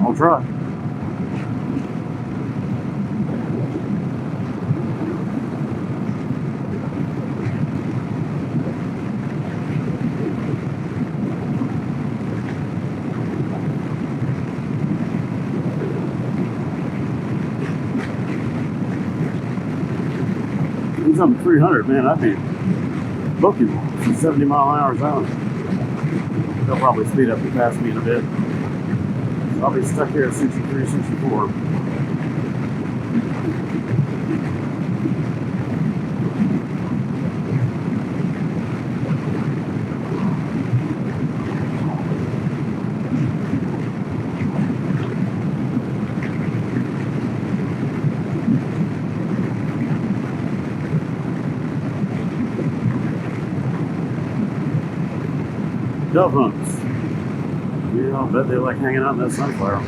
S1: I'll try. He's on 300, man. I'd be booking 70 mile an hour zone. They'll probably speed up and pass me in a bit. I'll be stuck here at 63, 64. Dove hunts. Yeah, I'll bet they like hanging out in that sunflower.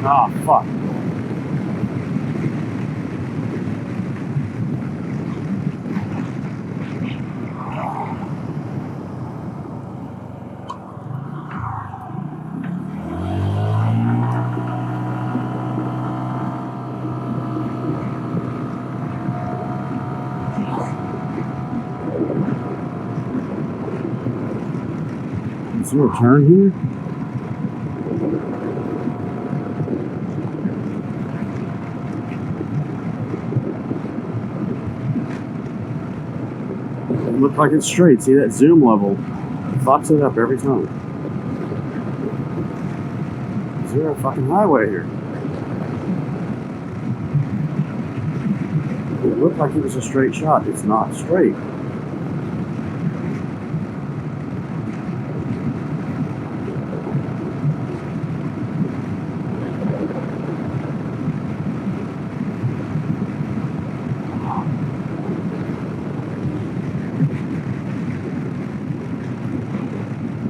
S1: Ah, fuck. Is there a turn here? It looks like it's straight. See that zoom level? Fucks it up every time. Is there a fucking highway here? It looked like it was a straight shot. It's not straight.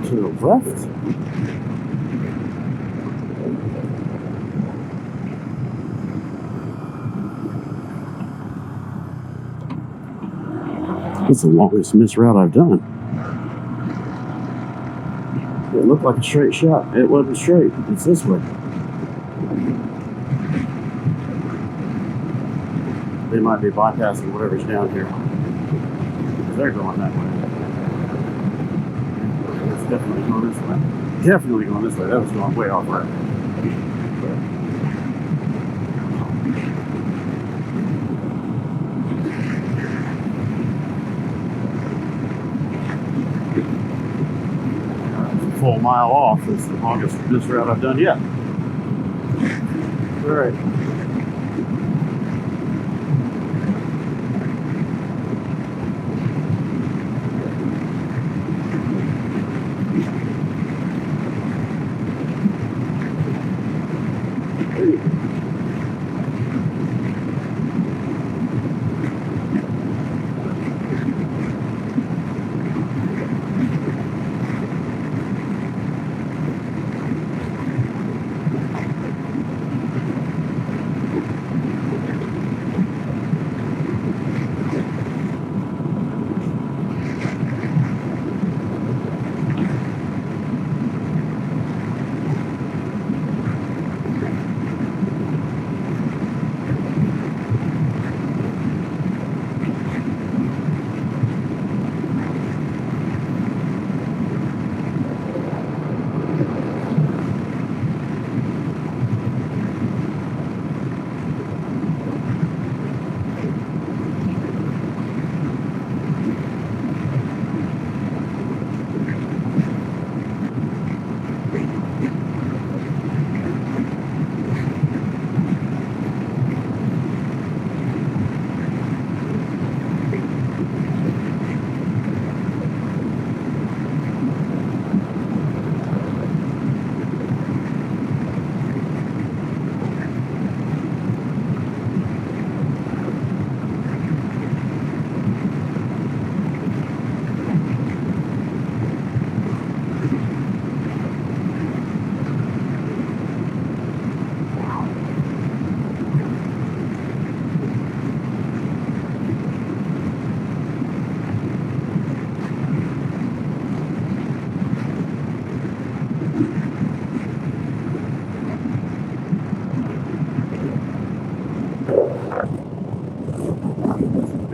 S1: To the left? It's the longest miss route I've done. It looked like a straight shot. It wasn't straight. It's this way. They might be bypassing whatever's down here. They're going that way. It's definitely going this way. Definitely going this way. That was going way off right. Full mile off. It's the longest miss route I've done yet. All right.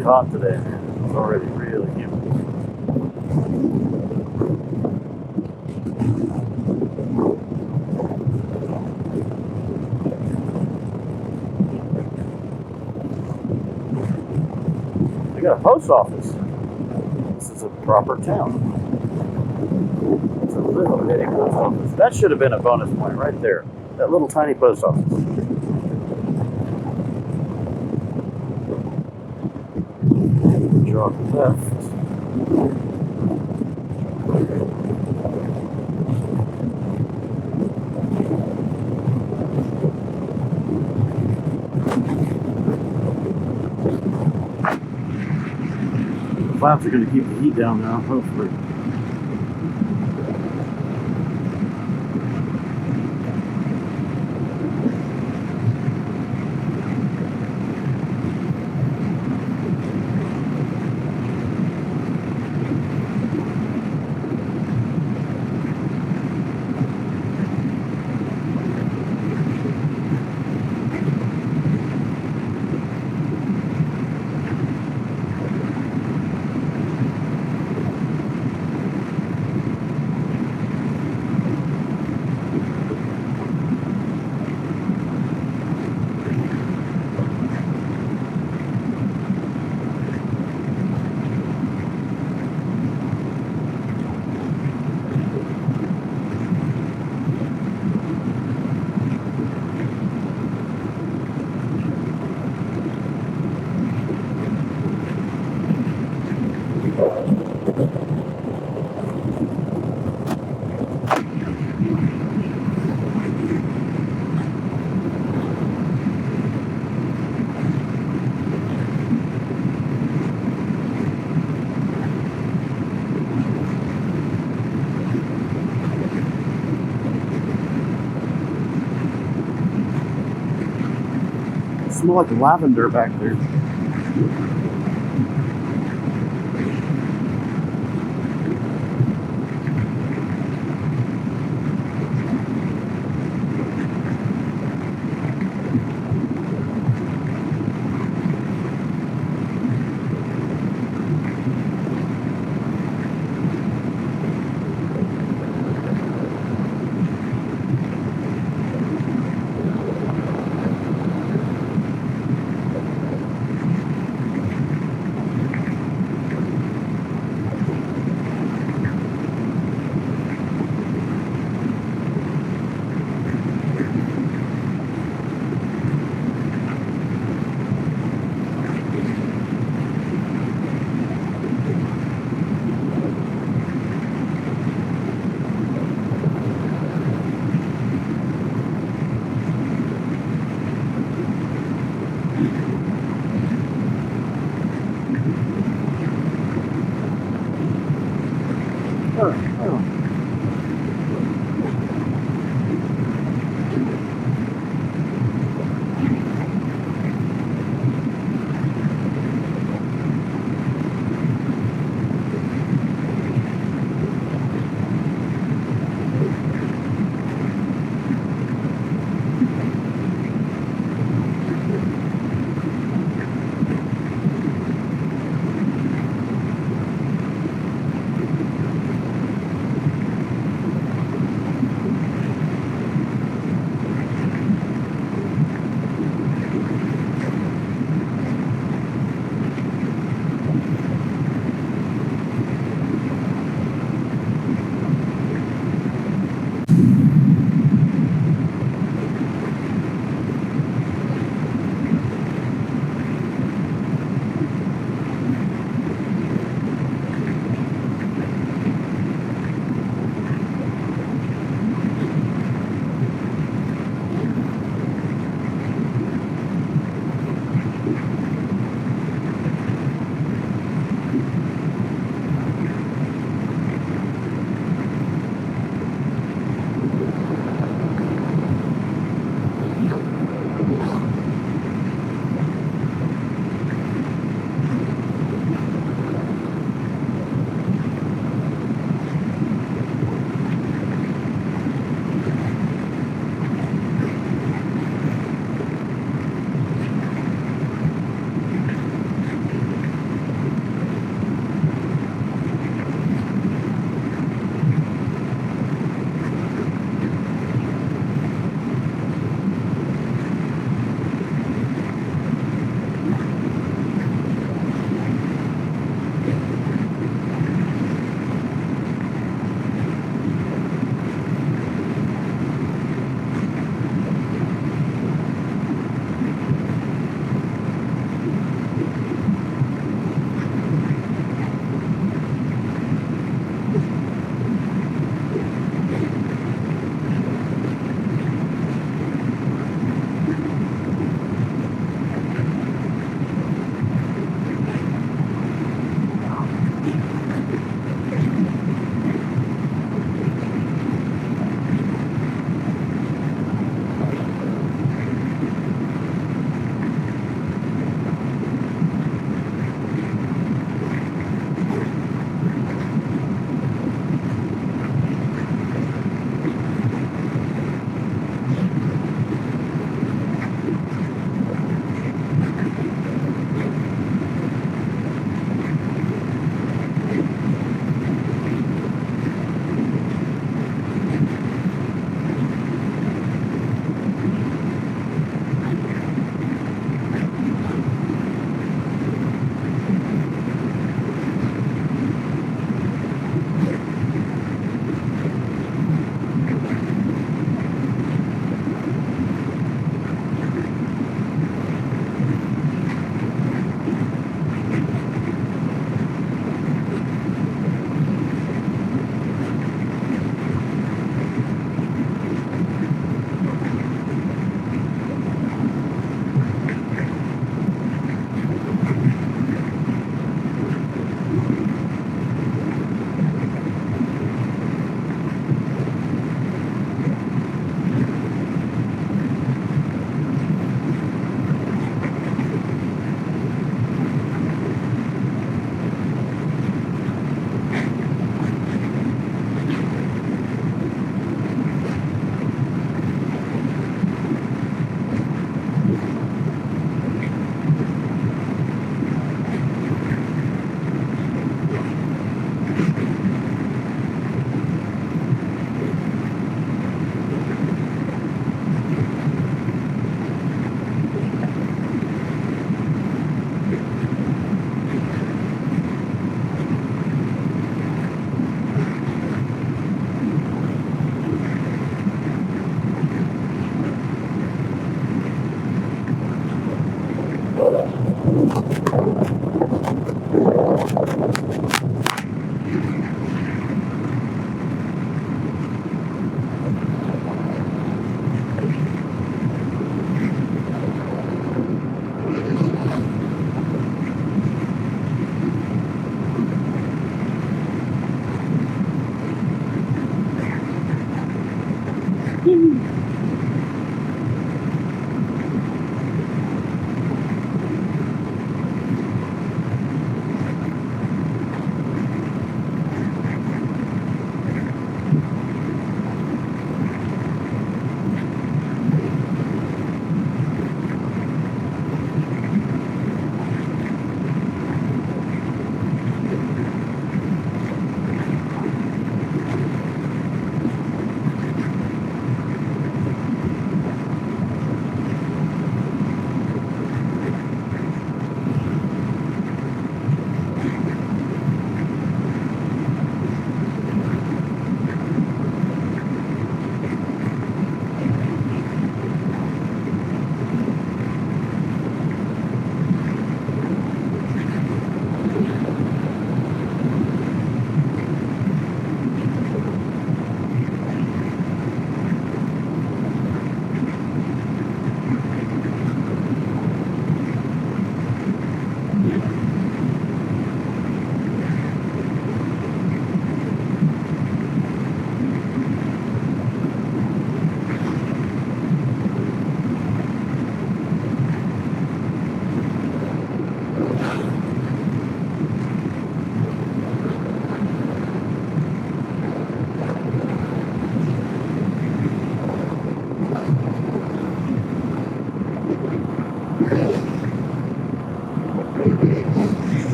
S1: pretty hot today. It's already really humid. They got a post office. This is a proper town. It's a little bitty post office. That should have been a bonus point right there. That little tiny post office. Drop left. The flaps are going to keep the heat down now, hopefully. Smell like lavender back there.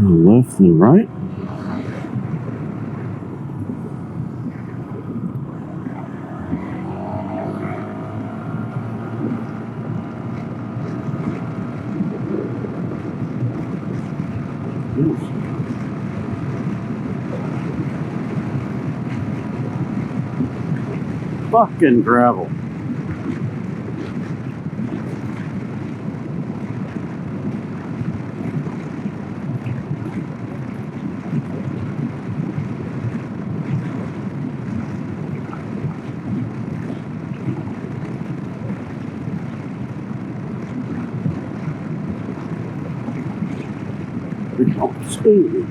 S1: Left and right. Yes. Fucking gravel. Speed.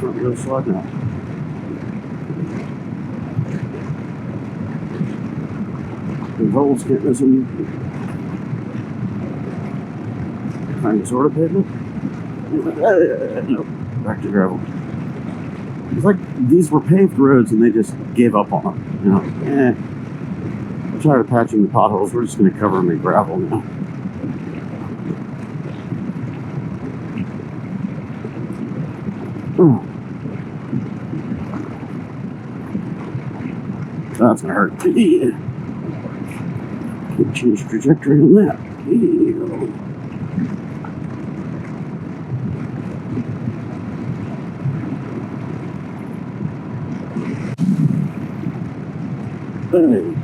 S1: Real slide now. The holes getting some kind of sort of pavement. Nope, back to gravel. It's like these were paved roads and they just gave up on them. You know, I'm tired of patching the potholes. We're just going to cover them in gravel now. Oh. That's gonna hurt. Yeah. Can't change trajectory on that. Hey.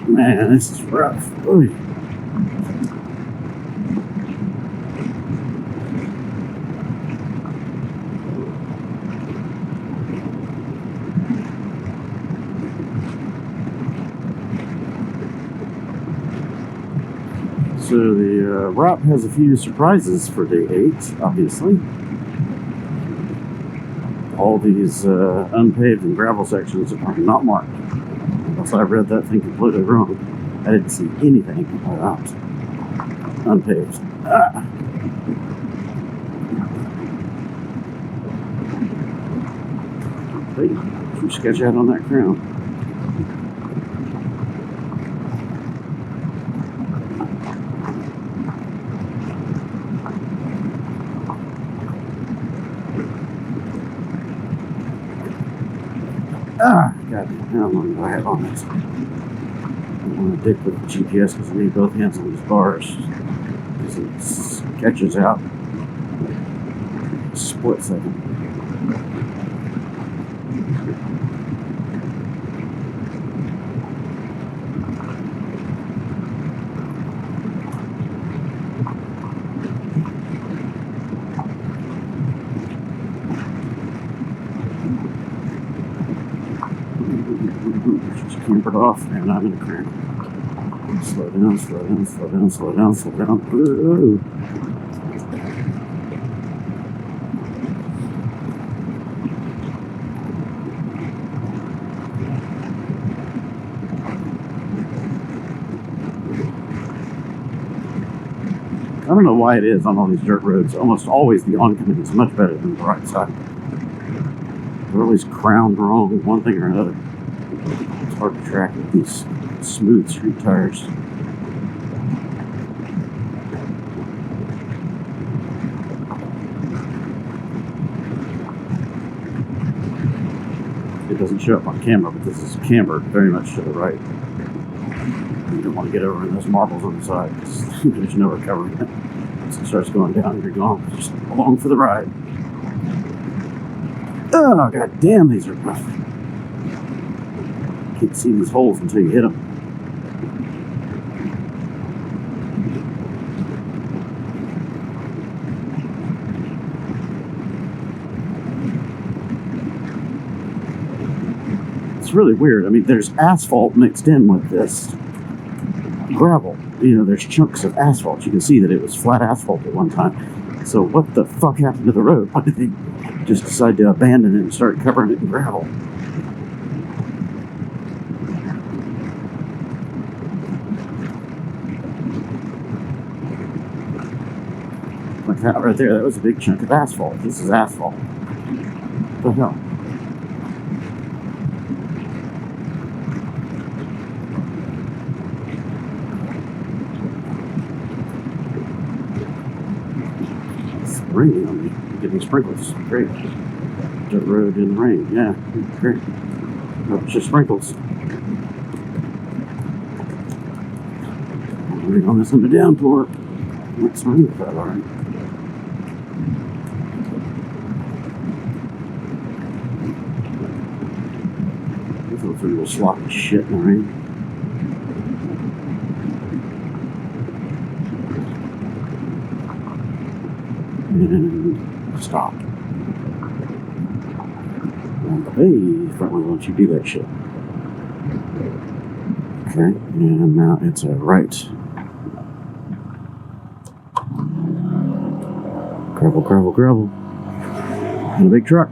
S1: Man, this is rough. Oy. So the route has a few surprises for day 8, obviously. All these unpaved and gravel sections are not marked. So I read that thing completely wrong. I didn't see anything about unpaved. Hey, some sketch out on that crown. God, how long do I have on this? I don't want to dick with the GPS because I need both hands on these bars. Because it sketches out. A split second. Just campered off, and I'm in a cramp. Slow down, slow down, slow down, slow down, slow down. Ooh. I don't know why it is on all these dirt roads. Almost always the oncoming is much better than the right side. They're always crowned wrong, one thing or another. It's hard to track with these smooth street tires. It doesn't show up on camera, but this is cambered very much to the right. You don't want to get over in those marbles on the side because there's no recovering it. Once it starts going down, you're gone. Just along for the ride. Oh, god damn, these are rough. You can't see these holes until you hit them. It's really weird. I mean, there's asphalt mixed in with this gravel. You know, there's chunks of asphalt. You can see that it was flat asphalt at one time. So what the fuck happened to the road? Why did they just decide to abandon it and start covering it in gravel? Like that right there, that was a big chunk of asphalt. This is asphalt. What the hell? It's raining on me. I'm getting sprinkles. Great. Dirt road in the rain. Yeah, great. Oh, it's just sprinkles. We're on this in the downpour. What's wrong with that, alright? This looks like a little sloppy shit in the rain. And stop. And, hey, front wheel, don't you do that shit. Okay, and now it's a right. Gravel, gravel, gravel. And a big truck.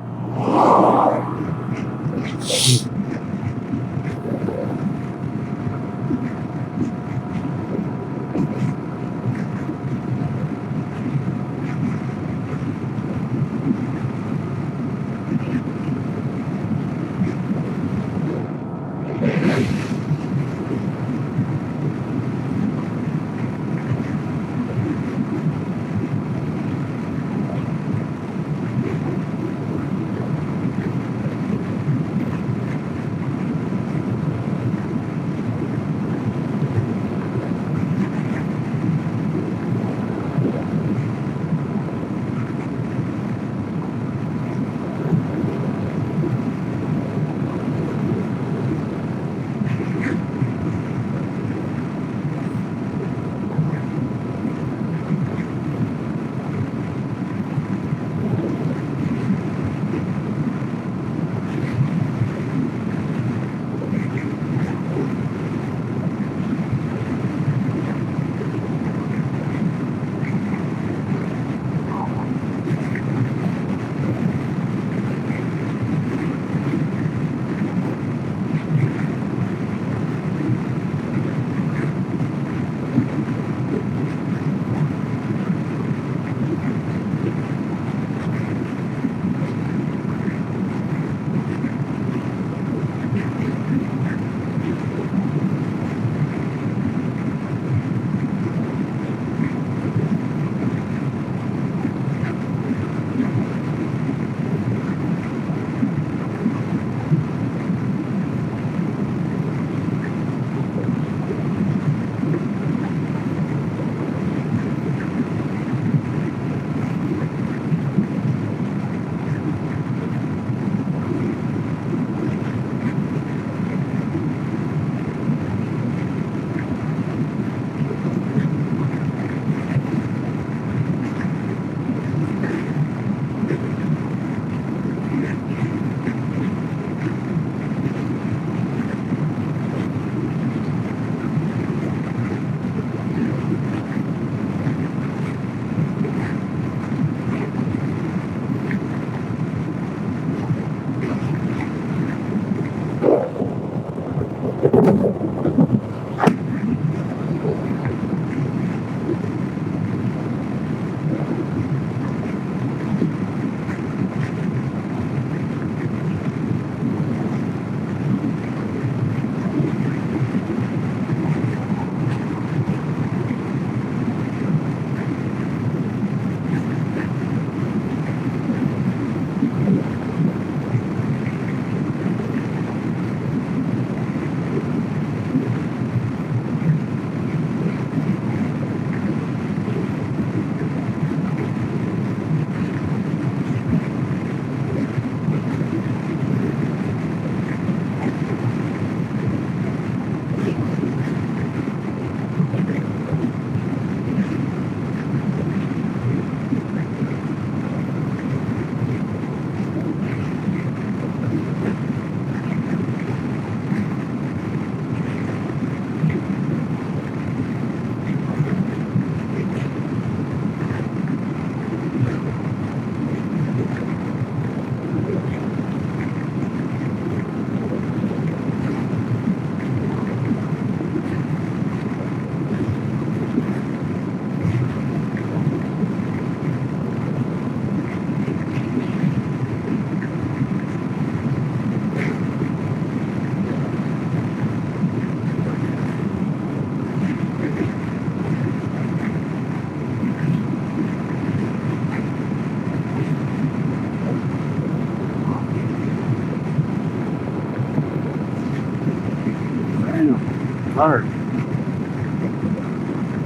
S1: tired.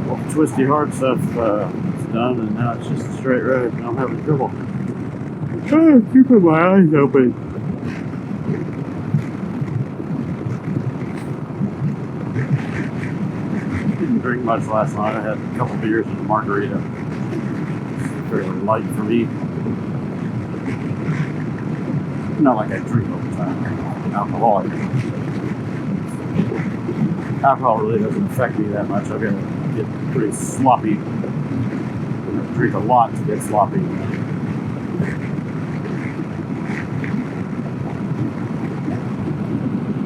S1: Well, the twisty hard stuff is done, and now it's just a straight road, and I'm having trouble keeping my eyes open. Didn't drink much last night. I had a couple beers and a margarita. It's fairly light for me. Not like I drink all the time. I'm alcoholic. Alcohol really doesn't affect me that much. I've got to get pretty sloppy. Drink a lot to get sloppy.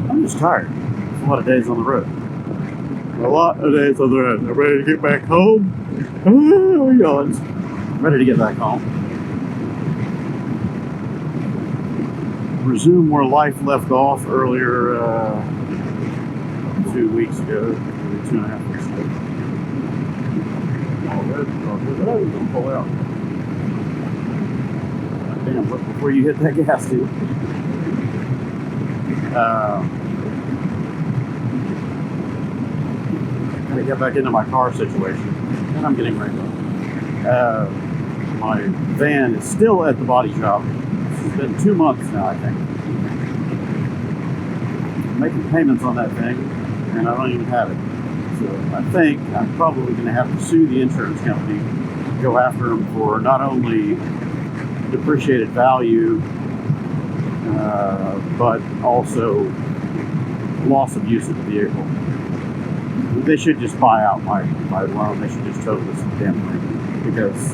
S1: I'm just tired. It's a lot of days on the road. A lot of days on the road. I'm ready to get back home. Oh, yawns. I'm ready to get back home. Resume where life left off earlier 2 weeks ago, maybe 2.5 weeks ago. All good. Oh, don't pull out. Damn, look before you hit that gas, dude. Gotta get back into my car situation, and I'm getting ready. My van is still at the body shop. It's been 2 months now, I think. I'm making payments on that thing, and I don't even have it. So I think I'm probably going to have to sue the insurance company, go after them for not only depreciated value, but also loss of use of the vehicle. They should just buy out my loan. They should just total this damn thing, because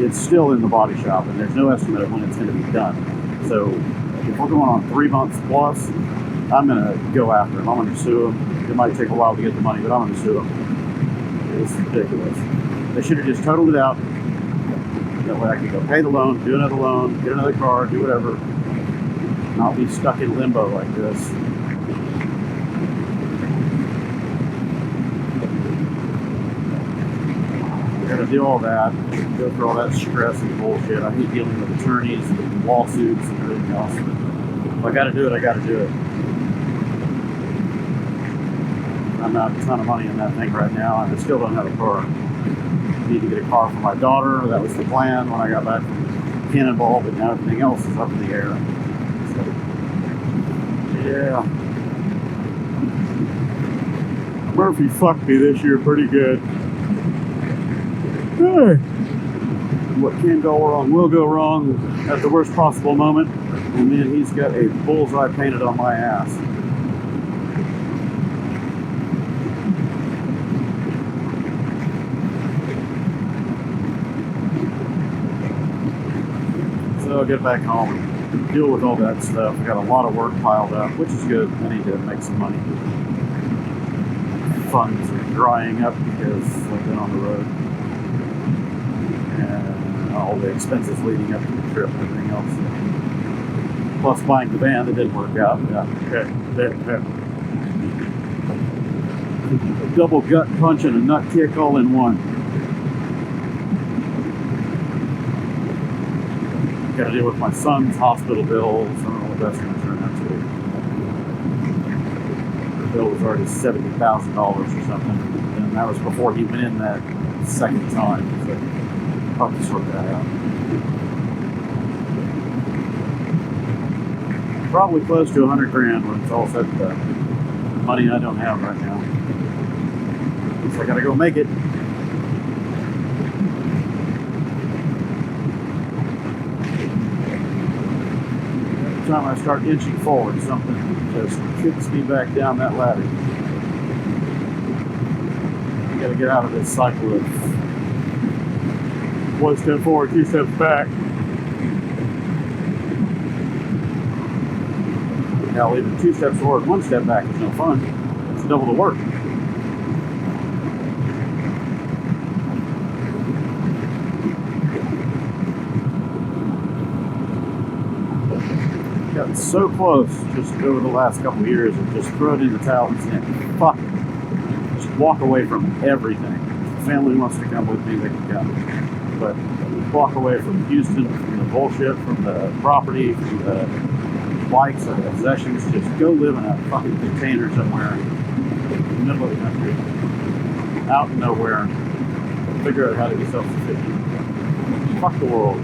S1: it's still in the body shop, and there's no estimate of when it's going to be done. So if we're going on 3 months plus, I'm going to go after them. I'm going to sue them. It might take a while to get the money, but I'm going to sue them. It's ridiculous. They should have just totaled it out. That way I can go pay the loan, do another loan, get another car, do whatever. Not be stuck in limbo like this. Gotta do all that, go through all that stress and bullshit. I hate dealing with attorneys and lawsuits and everything else. But if I gotta do it, I gotta do it. I'm out a ton of money in that thing right now, and I still don't have a car. I need to get a car for my daughter. That was the plan when I got back from Cannonball, but now everything else is up in the air. So, yeah. Murphy fucked me this year pretty good. What can go wrong will go wrong at the worst possible moment. And then he's got a bullseye painted on my ass. So I'll get back home and deal with all that stuff. I got a lot of work piled up, which is good. I need to make some money. Funds are drying up because I've been on the road. And all the expenses leading up to the trip and everything else. Plus buying the van that didn't work out. Yeah, okay. A double gut punch and a nut kick all in one. Got to deal with my son's hospital bills. I don't know what that's going to turn out to be. The bill was already $70,000 or something. And that was before he went in that second time. So I'll have to sort that out. Probably close to 100 grand when it's all said and done. Money I don't have right now. So I gotta go make it. Every time I start inching forward, something just kicks me back down that ladder. I gotta get out of this cycle of 1 step forward, 2 steps back. Now, even 2 steps forward, 1 step back is no fun. It's double the work. Gotten so close just over the last couple of years of just throwing in the towel and saying, fuck it. Just walk away from everything. If the family wants to come with me, they can come. But walk away from Houston, from the bullshit, from the property, from the bikes and possessions. Just go live in a fucking container somewhere.
S7: the middle of the country, out in nowhere, figure out how to be self-sufficient. Fuck the world.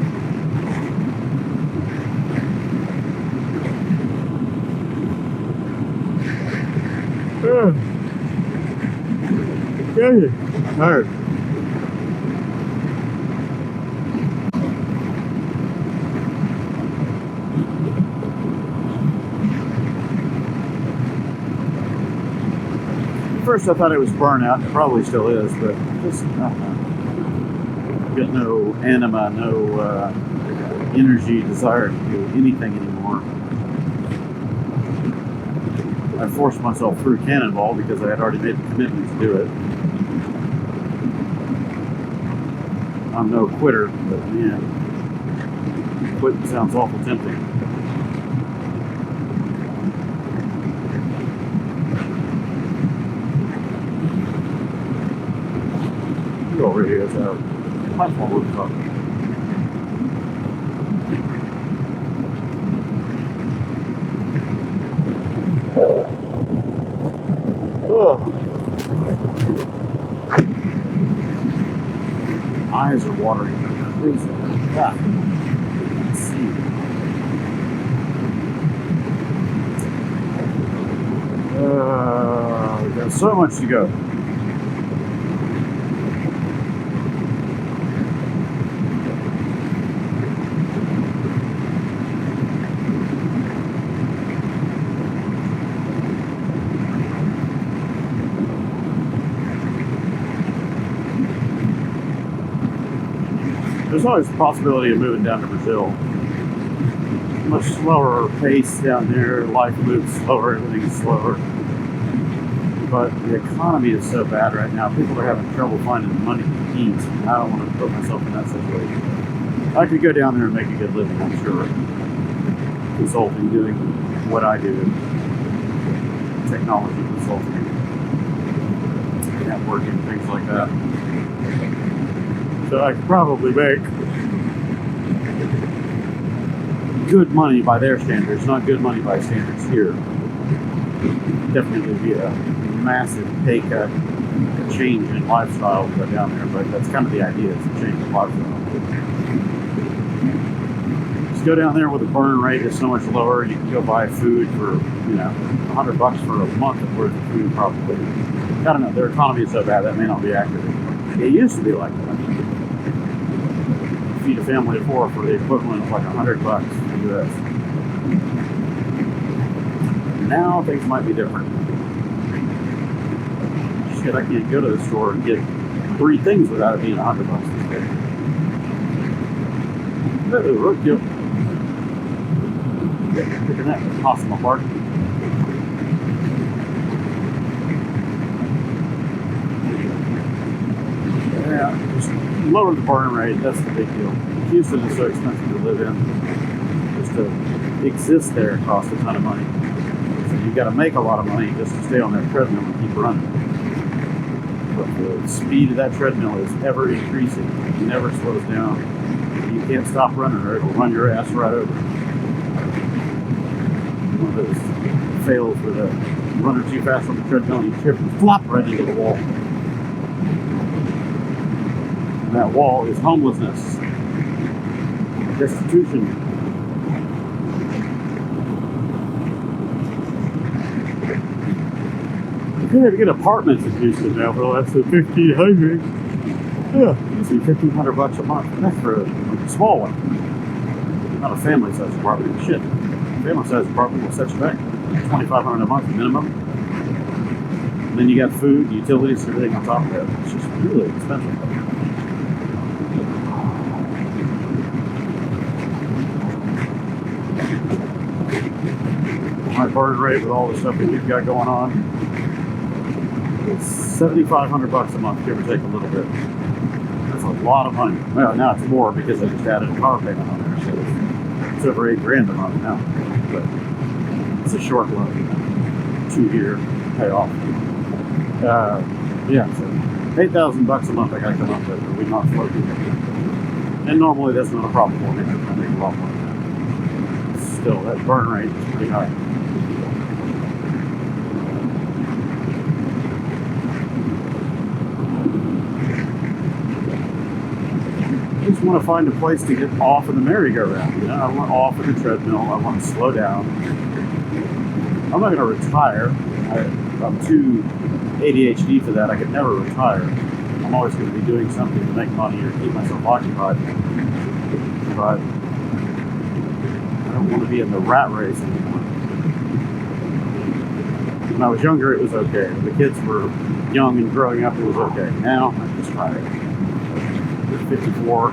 S7: Yeah, tired. At first I thought it was burnout. It probably still is, but just, I don't know. Got no anima, no energy, desire to do anything anymore. I forced myself through Cannonball because I had already made the commitment to do it. I'm no quitter, but man, quitting sounds awful tempting. You over here is a platform rooftop. Oh. Eyes are watering. Crazy. Ah. Let's see. We've got so much to go. There's always the possibility of moving down to Brazil. Much slower pace down there, life moves slower, everything's slower. But the economy is so bad right now, people are having trouble finding the money to eat. I don't want to put myself in that situation. I could go down there and make a good living, I'm sure. Consulting, doing what I do. Technology consulting. Networking, things like that. So I could probably make good money by their standards, not good money by standards here. Definitely be a massive pay cut, a change in lifestyle to go down there, but that's kind of the idea, is a change in lifestyle. Just go down there with the burn rate is so much lower, you can go buy food for, $100 for a month worth of food probably. I don't know, their economy is so bad that may not be accurate. It used to be like that. Feed a family of 4 for the equivalent of like $100 US. Now things might be different. Shit, I can't go to the store and get 3 things without it being $100 this day. Roadkill. Picking that possum apart. Yeah, just lower the burn rate, that's the big deal. Houston is so expensive to live in. Just to exist there costs a ton of money. So you've got to make a lot of money just to stay on that treadmill and keep running. But the speed of that treadmill is ever increasing. It never slows down. You can't stop running or it'll run your ass right over. One of those fails where the runner too fast on the treadmill and you trip and flop right into the wall. And that wall is homelessness, destitution. You can have to get apartments in Houston now for less than $1,500. Yeah, it's $1,500 a month. And that's for a small one, not a family-sized apartment. Shit, a family-sized apartment will set you back $2,500 a month minimum. And then you got food, utilities, everything on top of that. It's just really expensive. My burn rate with all the stuff that you've got going on is $7,500 a month, give or take a little bit. That's a lot of money. Well, now it's more because I just added a car payment on there, so it's over $8,000 a month now. But it's a short loan, 2-year payoff. Yeah, so $8,000 a month I gotta come up with, or we're not floating. And normally that's not a problem for me. I make a lot more than that. Still, that burn rate is pretty high. want to find a place to get off of the merry-go-round. You know, I want off of the treadmill. I want to slow down. I'm not going to retire. I'm too ADHD for that. I could never retire. I'm always going to be doing something to make money or keep myself occupied. But I don't want to be in the rat race anymore. When I was younger, it was okay. When the kids were young and growing up, it was okay. Now, I'm just tired. I'm 54. I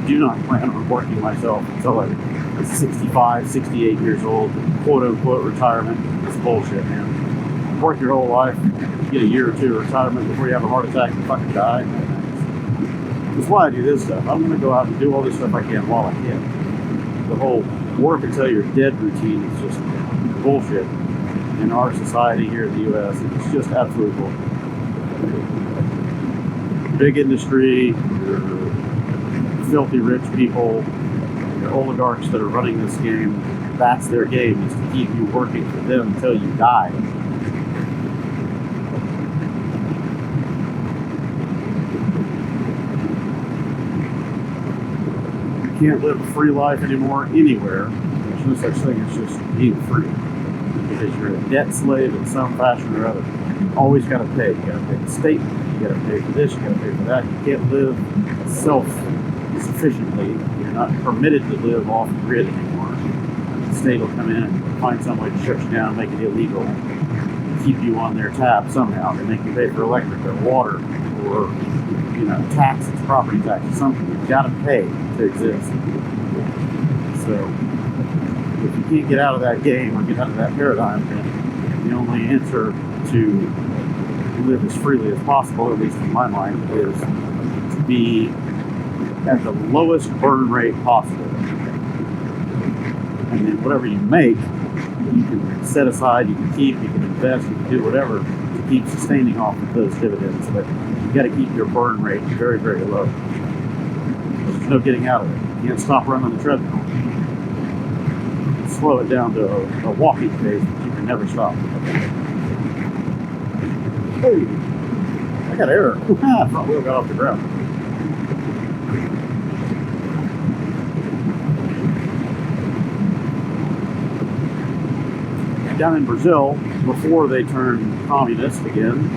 S7: do not plan on working myself until I'm 65, 68 years old. Quote-unquote retirement. It's bullshit, man. Work your whole life, get a year or two of retirement before you have a heart attack and fucking die. That's why I do this stuff. I'm going to go out and do all this stuff I can while I can. The whole work until you're dead routine is just bullshit. In our society here in the U.S., it's just absolute bullshit. Big industry, your filthy rich people, your oligarchs that are running this game, that's their game, is to keep you working for them until you die. You can't live a free life anymore anywhere. There's no such thing as just being free. Because you're a debt slave in some fashion or other. You always got to pay. You got to pay the state. You got to pay for this. You got to pay for that. You can't live self-sufficiently. You're not permitted to live off the grid anymore. The state will come in and find some way to shut you down, make it illegal, keep you on their tab somehow. They make you pay for electric or water or, you know, taxes, property taxes, something. You've got to pay to exist. So if you can't get out of that game or get out of that paradigm, then the only answer to live as freely as possible, at least in my mind, is to be at the lowest burn rate possible. And then whatever you make, you can set aside, you can keep, you can invest, you can do whatever to keep sustaining off of those dividends. But you got to keep your burn rate very, very low. There's no getting out of it. You can't stop running the treadmill. Slow it down to a walking pace, but you can never stop. Hey, I got error. Front wheel got off the ground. Down in Brazil, before they turned communist again,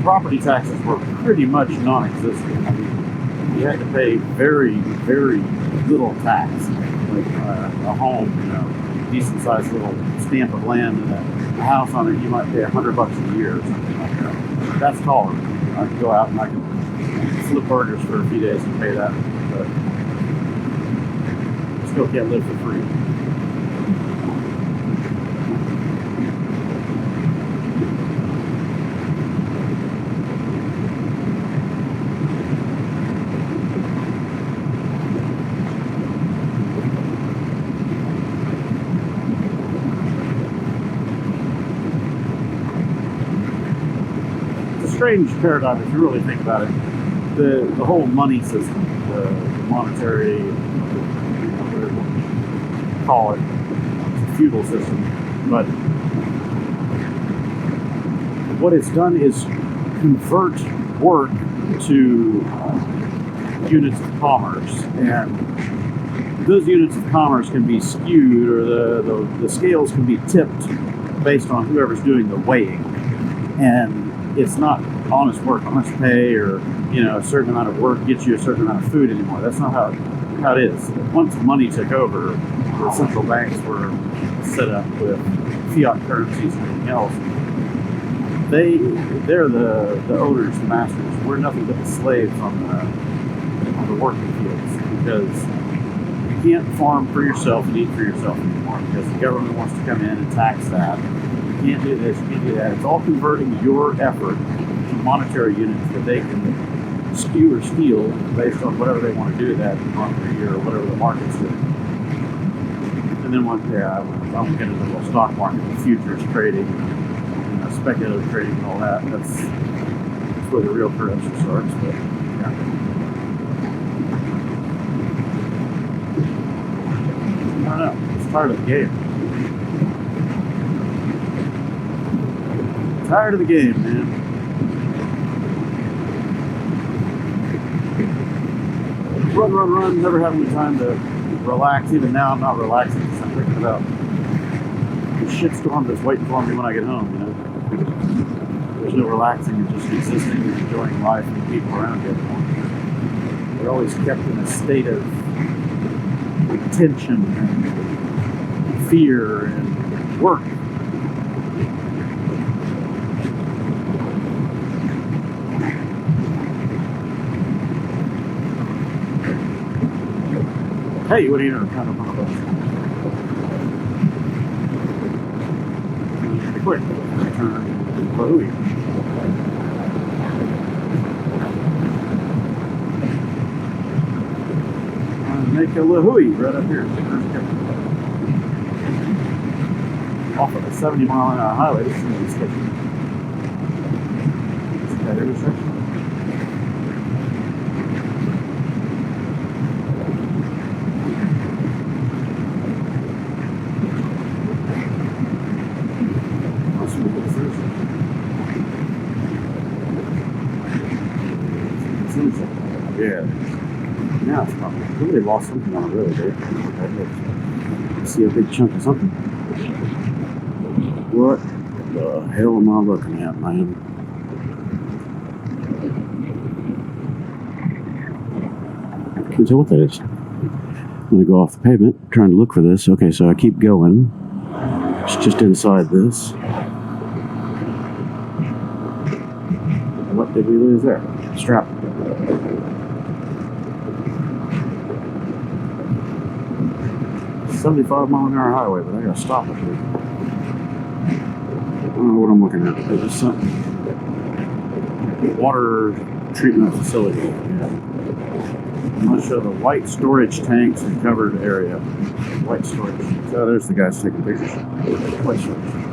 S7: property taxes were pretty much non-existent. I mean, you had to pay very, very little tax, like a home, you know, decent-sized little stamp of land and a house on it. You might pay $100 a year or something like that. That's tolerable. I can go out and I can flip burgers for a few days and pay that, but still can't live for free. Strange paradigm if you really think about it. The whole money system, the monetary, whatever you call it, it's a feudal system. But what it's done is convert work to units of commerce, and those units of commerce can be skewed, or the scales can be tipped based on whoever's doing the weighing. And it's not honest work, honest pay, or, you know, a certain amount of work gets you a certain amount of food anymore. That's not how it is. Once money took over, the central banks were set up with fiat currencies and everything else. They're the owners, the masters. We're nothing but the slaves on the working fields, because you can't farm for yourself and eat for yourself anymore, because the government wants to come in and tax that. You can't do this, you can't do that. It's all converting your effort to monetary units that they can skew or steal based on whatever they want to do that month or year, or whatever the market's doing. And then one day I'm going to get into the stock market, the futures trading, speculative trading and all that. That's where the real corruption starts. But yeah. I don't know. It's tired of the game. Tired of the game, man. run, never having the time to relax. Even now, I'm not relaxing because I'm thinking about the shitstorm that's waiting for me when I get home, you know. There's no relaxing and just existing and enjoying life and the people around you. We're always kept in a state of tension and fear and work. Hey, what are you doing? Kind of be quick. Turn. Wahooey. Make a lahooey right up here. Off of a 70-mile-an-hour highway. This is going to be sketchy. Is that intersection? Yeah. Now it's probably really lost something on the road, dude. See a big chunk of something. What the hell am I looking at, man? Can't tell what that is. I'm gonna go off the pavement, trying to look for this. Okay, so I keep going. It's just inside this. What did we lose there? Strap. 75-mile-an-hour highway, but I gotta stop it here. I don't know what I'm looking at. There's just something. Water treatment facility. Yeah. I'm gonna show the white storage tanks and covered area. White storage. So there's the guys taking pictures. White storage tanks.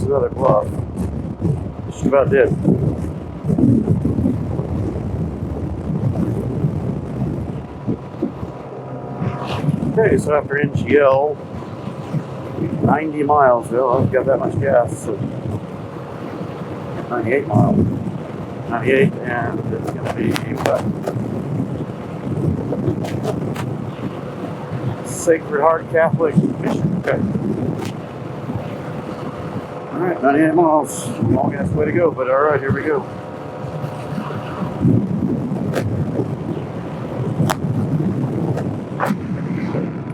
S7: Another glove. Just about did. Okay, so after NGL, 90 miles, well, I've got that much gas, so 98 miles. 98, and it's going to be what? Sacred Heart Catholic Mission. Okay. Alright, 98 miles. Long ass way to go, but alright, here we go.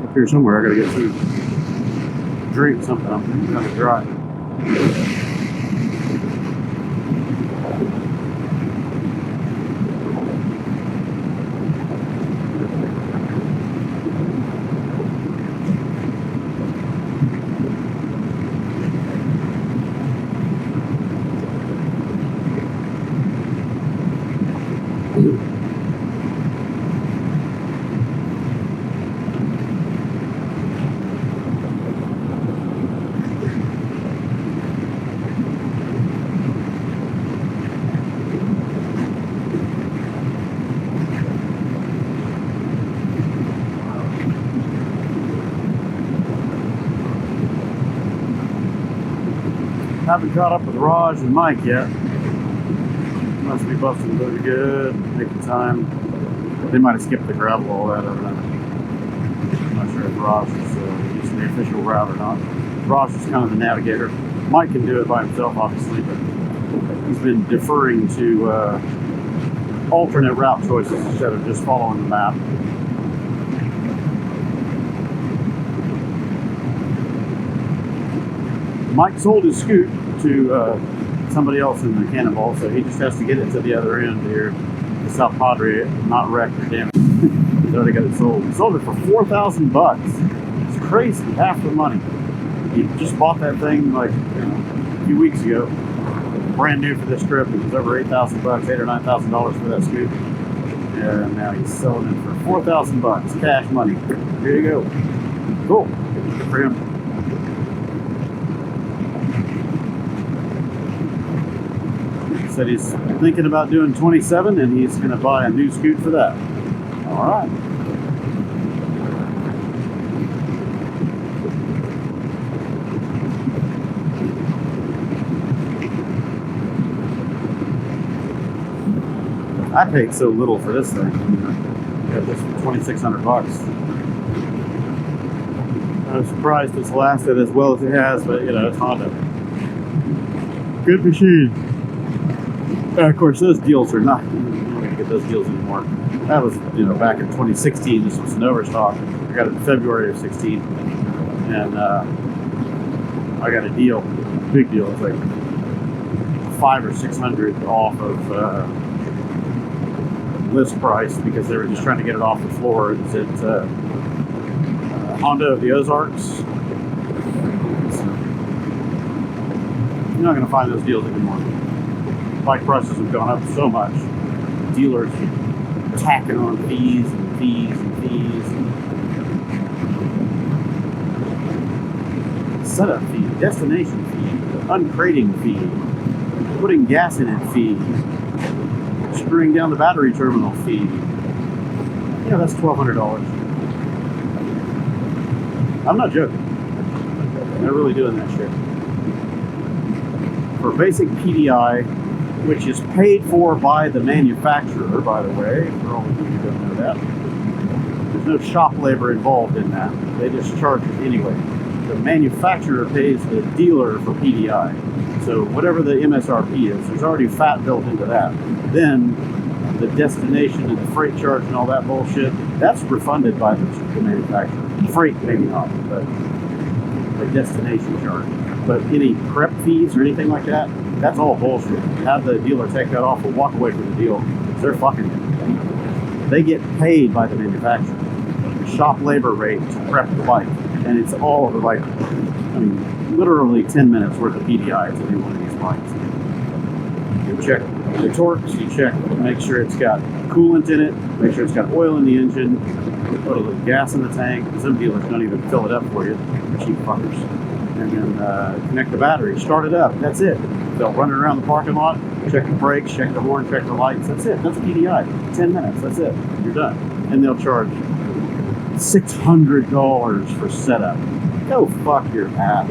S7: Up here somewhere, I gotta get food. Drink something, I'm kind of dry. Haven't caught up with Raj and Mike yet. Must be busting really good, making time. They might have skipped the gravel, all that, I don't know. I'm not sure if Raj is using the official route or not. Raj is kind of the navigator. Mike can do it by himself, obviously, but he's been deferring to alternate route choices instead of just following the map. Mike sold his scoot to somebody else in the Cannonball, so he just has to get it to the other end here, the South Padre, not wrecked or damaged. He's already got it sold. He sold it for $4,000. It's crazy, half the money. He just bought that thing like a few weeks ago, brand new for this trip. It was over $8,000, $8,000 or $9,000 for that scoot, and now he's selling it for $4,000, cash money. Here you go. Cool. Good for him. Said he's thinking about doing 27, and he's going to buy a new scoot for that. All right. I paid so little for this thing. I got this for $2,600. I'm surprised it's lasted as well as it has, but you know, it's Honda. Good machine. Of course, those deals are not. You're not going to get those deals anymore. That was, you know, back in 2016. This was an overstock. I got it in February of 16, and I got a deal, big deal. It's like $500 or $600 off of list price because they were just trying to get it off the floor. It's at Honda of the Ozarks. You're not going to find those deals anymore. Bike prices have gone up so much. Dealers are tacking on fees and fees and fees. Setup fee, destination fee, uncrating fee, putting gas in it fee, screwing down the battery terminal fee. Yeah, that's $1,200. I'm not joking. They're really doing that shit. For basic PDI, which is paid for by the manufacturer, by the way, for all of you who don't know that. There's no shop labor involved in that. They just charge it anyway. The manufacturer pays the dealer for PDI. So whatever the MSRP is, there's already fat built into that. Then the destination and the freight charge and all that bullshit, that's refunded by the manufacturer. Freight maybe not, but the destination charge. But any prep fees or anything like that, that's all bullshit. Have the dealer take that off or walk away from the deal. They're fucking it. They get paid by the manufacturer. Shop labor rate to prep the bike. And it's all like, I mean, literally 10 minutes worth of PDI to do one of these bikes. You check the torques, you check, make sure it's got coolant in it, make sure it's got oil in the engine, put a little gas in the tank. Some dealers don't even fill it up for you. Cheap fuckers. And then connect the battery, start it up. That's it. They'll run it around the parking lot, check the brakes, check the horn, check the lights. That's it. That's PDI. 10 minutes. That's it. You're done. And they'll charge $600 for setup. Go fuck your ass.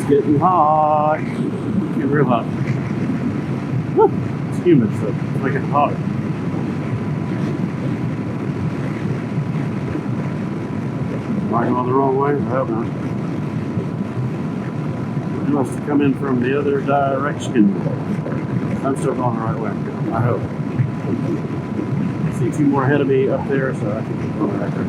S7: Getting hot. Getting real hot. Woo. It's humid, so it's making it hotter. Am I going the wrong way? I hope not. It must have come in from the other direction. I'm still going the right way. I hope. I see two more ahead of me up there, so I can keep going right there.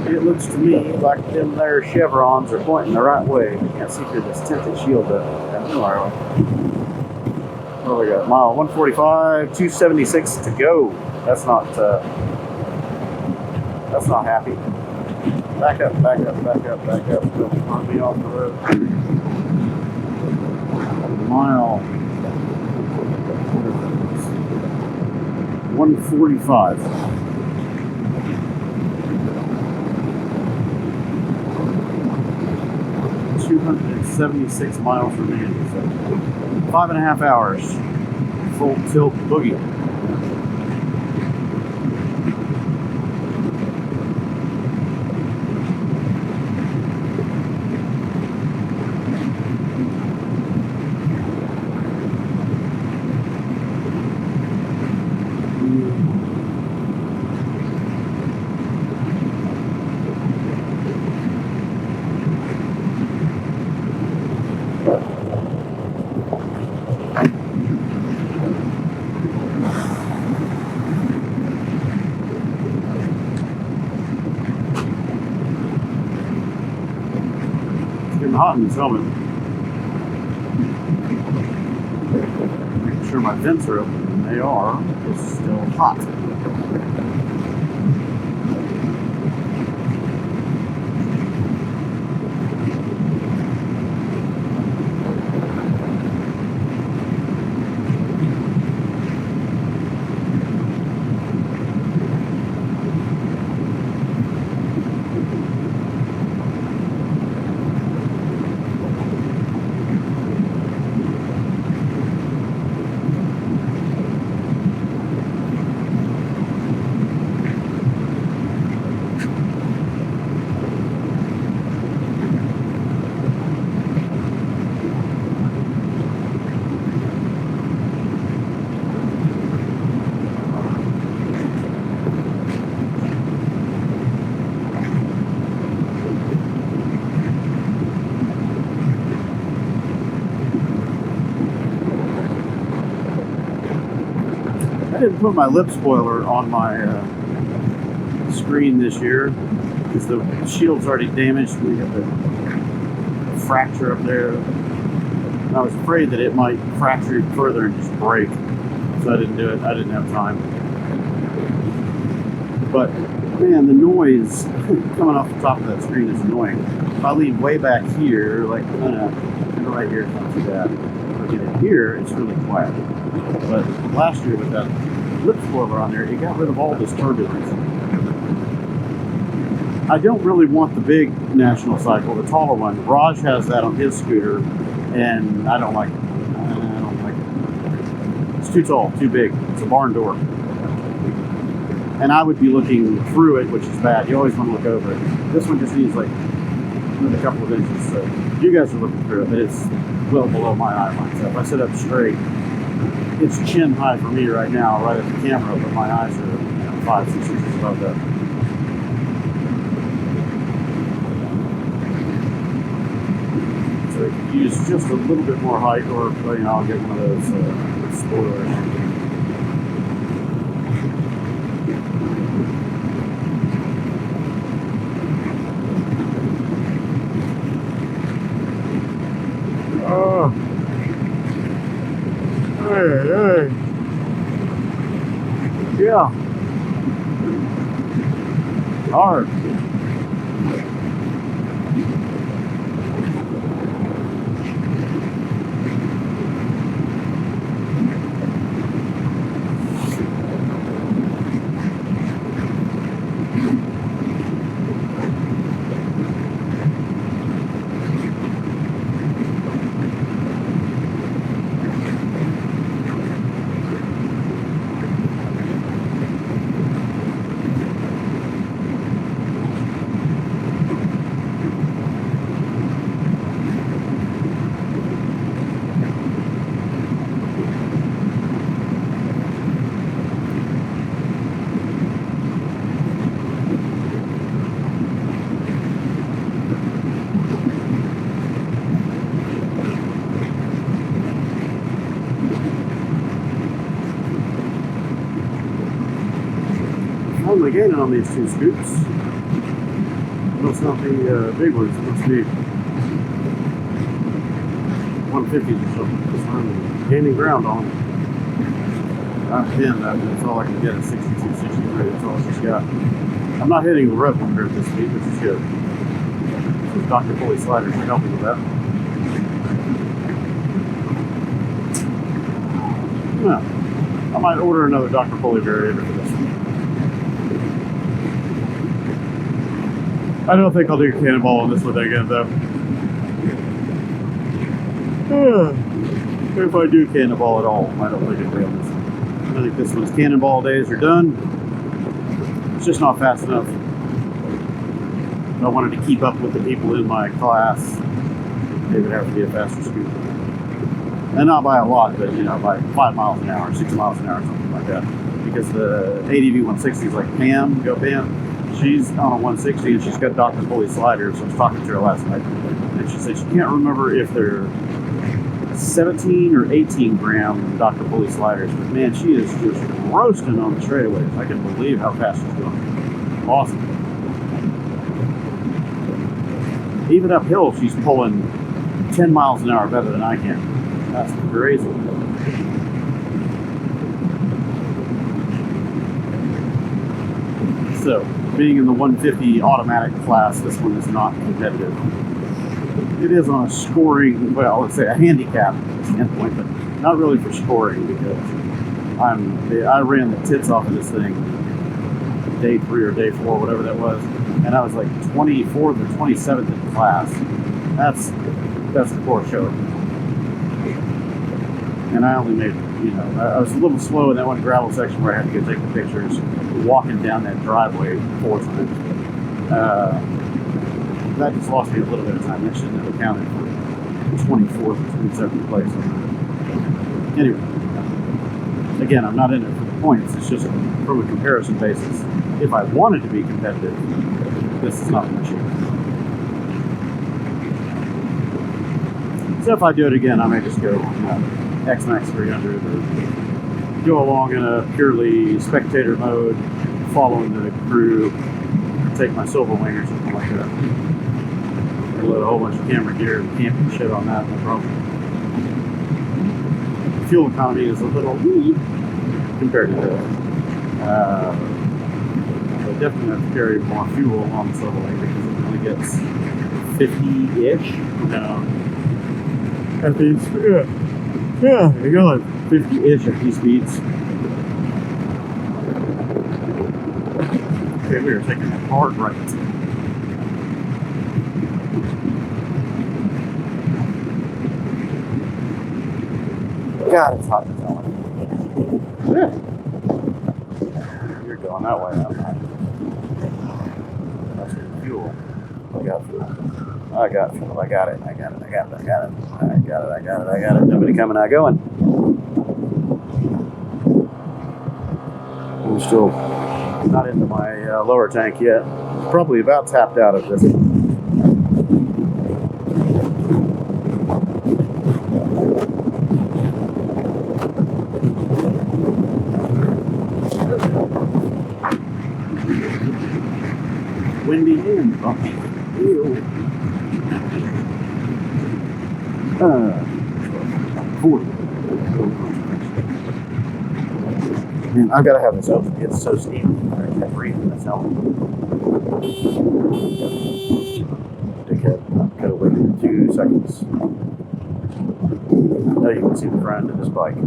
S7: It looks to me like them there chevrons are pointing the right way. You can't see through this tinted shield though. What do we got? Mile 145, 276 to go. That's not happy. Back up, back up, back up, back up. Don't run me off the road. Mile 145. 276 miles remaining, so 5.5 hours. Full tilt boogie. hot in this helmet. Making sure my vents are open, and they are. It's still hot. I didn't put my lip spoiler on my screen this year because the shield's already damaged. We got the fracture up there. And I was afraid that it might fracture further and just break, so I didn't do it. I didn't have time. But man, the noise coming off the top of that screen is annoying. If I lean way back here, like right here, it's not too bad. If I get in here, it's really quiet. But last year with that lip spoiler on there, it got rid of all this turbulence. I don't really want the big National Cycle, the taller one. Raj has that on his scooter, and I don't like it. I don't like it. It's too tall, too big. It's a barn door. And I would be looking through it, which is bad. You always want to look over it. This one just needs like a couple of inches. So you guys are looking through it, but it's well below my eye line. So if I sit up straight, it's chin high for me right now, right at the camera, but my eyes are 5-6 inches above that. So I could use just a little bit more height, or I'll get one of those spoilers. Oh. Hey. Yeah. Hard. I'm gaining on these two scoops. Must not be big ones. It must be 150s or something. Just I'm gaining ground on them. Not 10, that's all I can get at 62, 63. That's all she's got. I'm not hitting the red one here this week, which is good. Those Dr. Pulley sliders are helping with that. Yeah. I might order another Dr. Pulley variator for this one. I don't think I'll do Cannonball on this one again, though. If I do Cannonball at all, I don't think it'll be on this one. I think this one's Cannonball days are done. It's just not fast enough. If I wanted to keep up with the people in my class, it would have to be a faster scooter. And not by a lot, but by 5 miles an hour, 6 miles an hour, something like that. Because the ADV 160 is like Pam, she's on a 160 and she's got Dr. Pulley sliders. So I was talking to her last night, and she said she can't remember if they're 17 or 18 gram Dr. Pulley sliders, but man, she is just roasting on the straightaways. I can believe how fast she's going. Awesome. Even uphill, she's pulling 10 miles an hour better than I can. That's crazy. So, being in the 150 automatic class, this one is not competitive. It is on a scoring, well, let's say a handicap standpoint, but not really for scoring because I ran the tits off of this thing day 3 or day 4, whatever that was, and I was like 24th or 27th in class. That's the core showing. And I only made, I was a little slow in that one gravel section where I had to go take the pictures, walking down that driveway 4 times. That just lost me a little bit of time. That shouldn't have accounted for 24th or 27th place. Anyway, again, I'm not in it for the points. It's just from a comparison basis. If I wanted to be competitive, this is not the machine. So if I do it again, I may just go X-Max 300 or go along in a purely spectator mode, following the crew, take my silver wing or something like that. Or load a whole bunch of camera gear and camping shit on that, no problem. Fuel economy is a little weak compared to this. So definitely have to carry more fuel on the silver wing because it only gets 50-ish. At these, yeah, you go like 50-ish at these speeds. Okay, we are taking a hard right. God, it's hot as hell. Yeah. You're going that way, I'm not. That's good fuel. I got fuel. I got fuel. I got it. Nobody coming, not going. I'm still not into my lower tank yet. Probably about tapped out of this. Windy and bumpy. Ew. 40. Man, I've got to have this open. It's so steamy. I can't breathe in this helmet. Dickhead. Could have waited 2 seconds. Now you can see the front of this bike.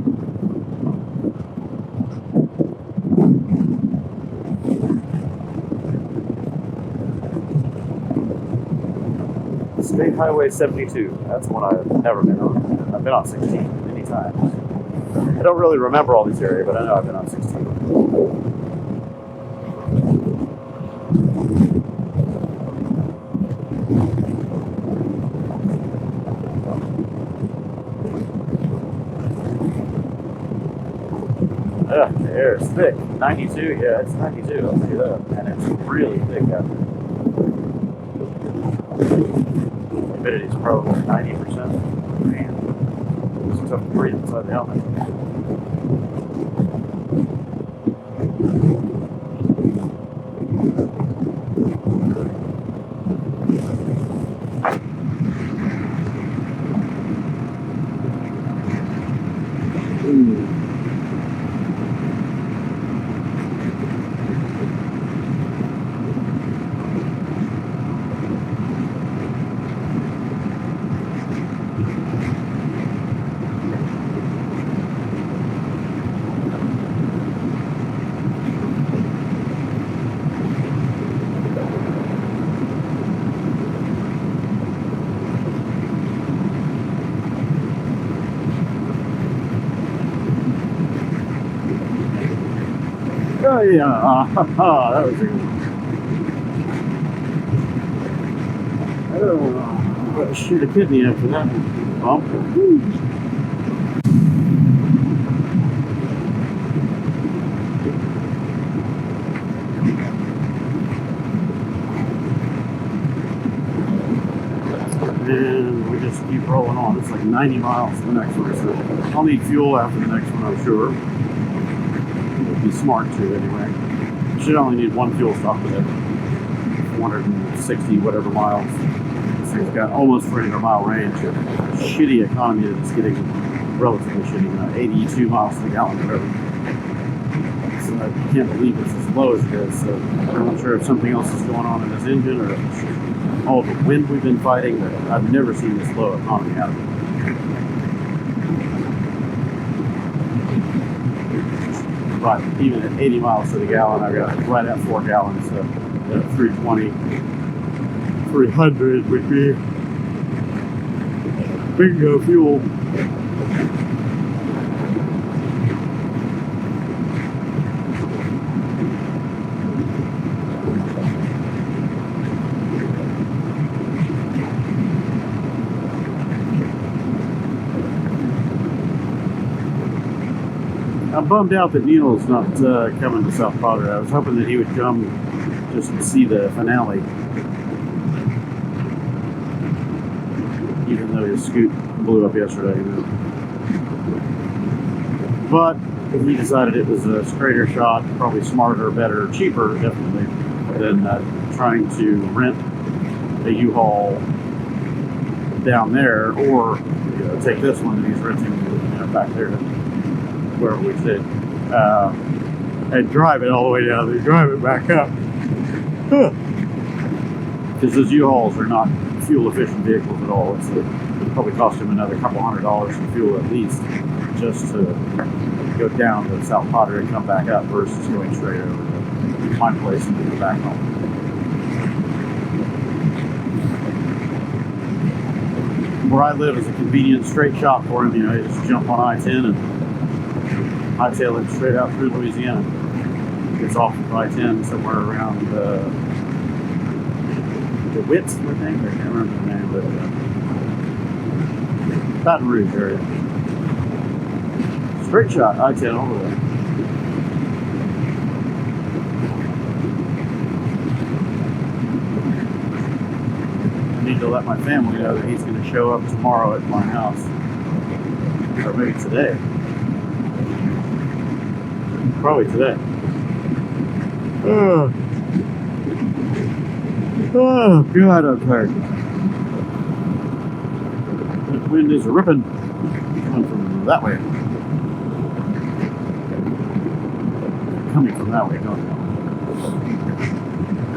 S7: State Highway 72. That's one I've never been on. I've been on 16 many times. I don't really remember all this area, but I know I've been on 16. The air is thick. 92, yeah, it's 92. I'll tell you that. And it's really thick out there. Humidity is probably 90%. Man, it's tough to breathe inside the helmet. Oh yeah, that was good. I don't know. I'm going to shoot a kidney after that bump. And we just keep rolling on. It's like 90 miles to the next one. So I'll need fuel after the next one, I'm sure. Be smart to anyway. Should only need one fuel stop with it. 460 whatever miles. thing's got almost 300 mile range. Shitty economy that's getting relatively shitty, 82 miles to the gallon, whatever. So I can't believe it's as low as it is. So I'm not sure if something else is going on in this engine or if it's all the wind we've been fighting, but I've never seen this low economy out of it. But even at 80 miles to the gallon, I've got right at 4 gallons, so at 320, 300 would be bingo fuel. I'm bummed out that Neil's not coming to South Padre. I was hoping that he would come just to see the finale. Even though his scoot blew up yesterday. But he decided it was a straighter shot, probably smarter, better, cheaper, definitely, than trying to rent a U-Haul down there, or take this one that he's renting back there where we sit, and drive it all the way down there, drive it back up. Because those U-Hauls are not fuel-efficient vehicles at all. It'll probably cost him another couple $100 in fuel at least, just to go down to South Padre and come back up versus going straight over to my place and then back home. Where I live is a convenient straight shot for him. You just jump on I-10 and hightail it straight out through Louisiana. Gets off of I-10 somewhere around the Wits, I think. I can't remember the name, but Baton Rouge area. Straight shot, I-10 all the way. I need to let my family know that he's going to show up tomorrow at my house. Or maybe today. Probably today. Oh, God, I'm tired. The wind is ripping. Coming from that way. Coming from that way, going down.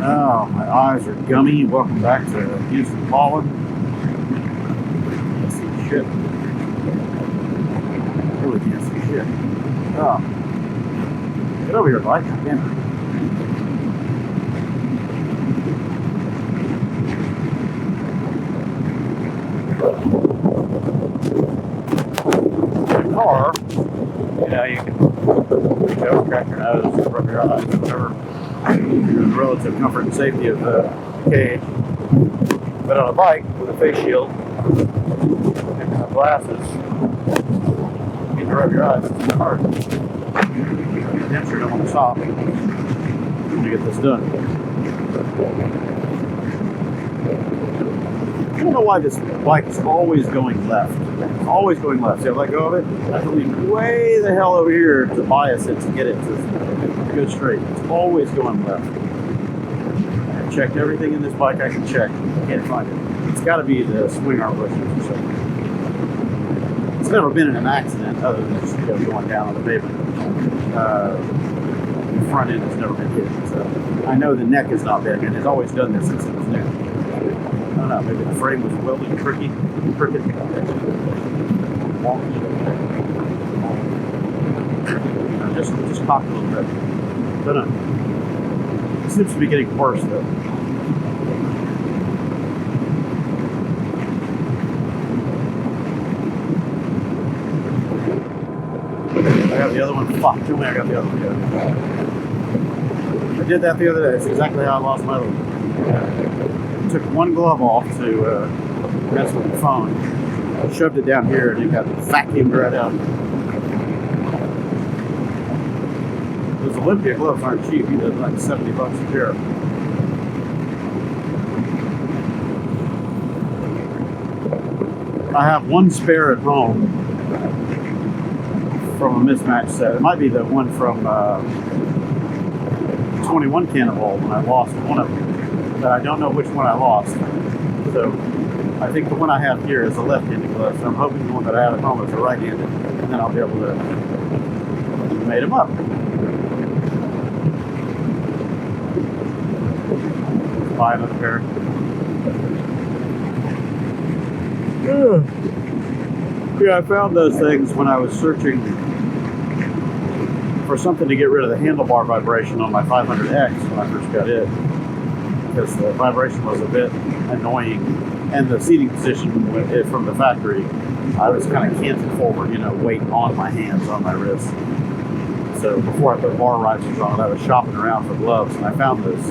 S7: Oh, my eyes are gummy. Welcome back to Houston Pollen. Can't see shit. Really can't see shit. Oh. Get over here, bike. Damn it. Car, you can crack your nose, rub your eyes, whatever. The relative comfort and safety of the cage. But on a bike with a face shield and glasses, you can rub your eyes. It's hard. Damn sure don't want to stop when you get this done. I don't know why this bike is always going left. It's always going left. See, if I let go of it, I have to leave way the hell over here to bias it to get it to go straight. It's always going left. I've checked everything in this bike I can check. I can't find it. It's got to be the swing arm bushings or something. It's never been in an accident other than just going down on the pavement. The front end has never been hit. So I know the neck has not been, and it's always done this since it was new. I don't know, maybe the frame was welded crooked. Just cocked a little bit. Don't know. It seems to be getting worse though. I got the other one. Fuck, tell me I got the other one. I did that the other day. It's exactly how I lost my other one. Took one glove off to mess with the phone. I shoved it down here and it got vacuumed right out. Those Olympia gloves aren't cheap either, like $70 a pair. I have one spare at home from a mismatched set. It might be the one from 21 Cannonball when I lost one of them. But I don't know which one I lost. So I think the one I have here is a left-handed glove, so I'm hoping the one that I have at home is a right-handed, and then I'll be able to mate them up. Buy another pair. Yeah, I found those things when I was searching for something to get rid of the handlebar vibration on my 500X when I first got it, because the vibration was a bit annoying, and the seating position from the factory, I was kind of canted forward, you know, weight on my hands, on my wrists. So before I put bar risers on it, I was shopping around for gloves, and I found those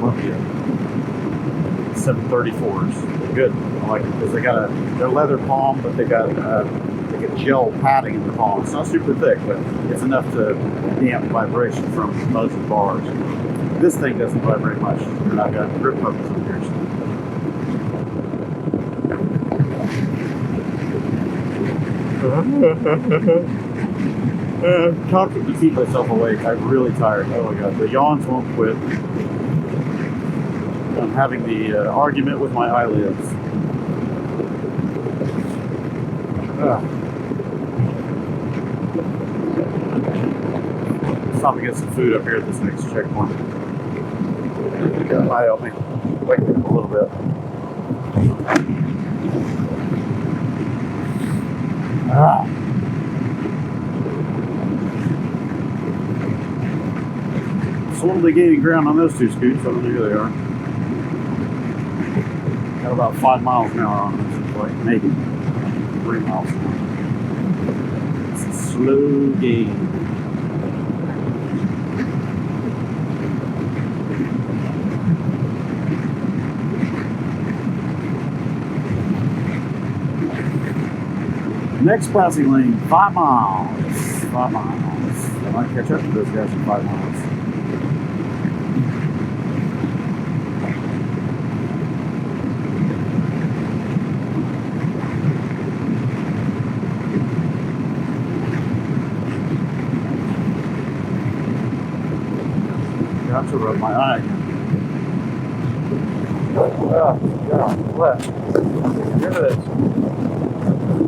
S7: Olympia 734s. They're good. I like them because they're leather palm, but they got like a gel padding in the palm. It's not super thick, but it's enough to damp vibration from most of the bars. This thing doesn't vibrate much, and I've got grip buckles in here. I'm talking to keep myself awake. I'm really tired. Oh my god, the yawns won't quit. I'm having the argument with my eyelids. Stop and get some food up here at this next checkpoint. That might help me wake up a little bit. Slowly gaining ground on those two scoots. I don't know who they are. Got about 5 miles an hour on this, like maybe 3 miles an hour. It's a slow gain. Next passing lane, 5 miles. 5 miles. I might catch up to those guys in 5 miles. Got to rub my eye again. Oh, God, what? Look at this.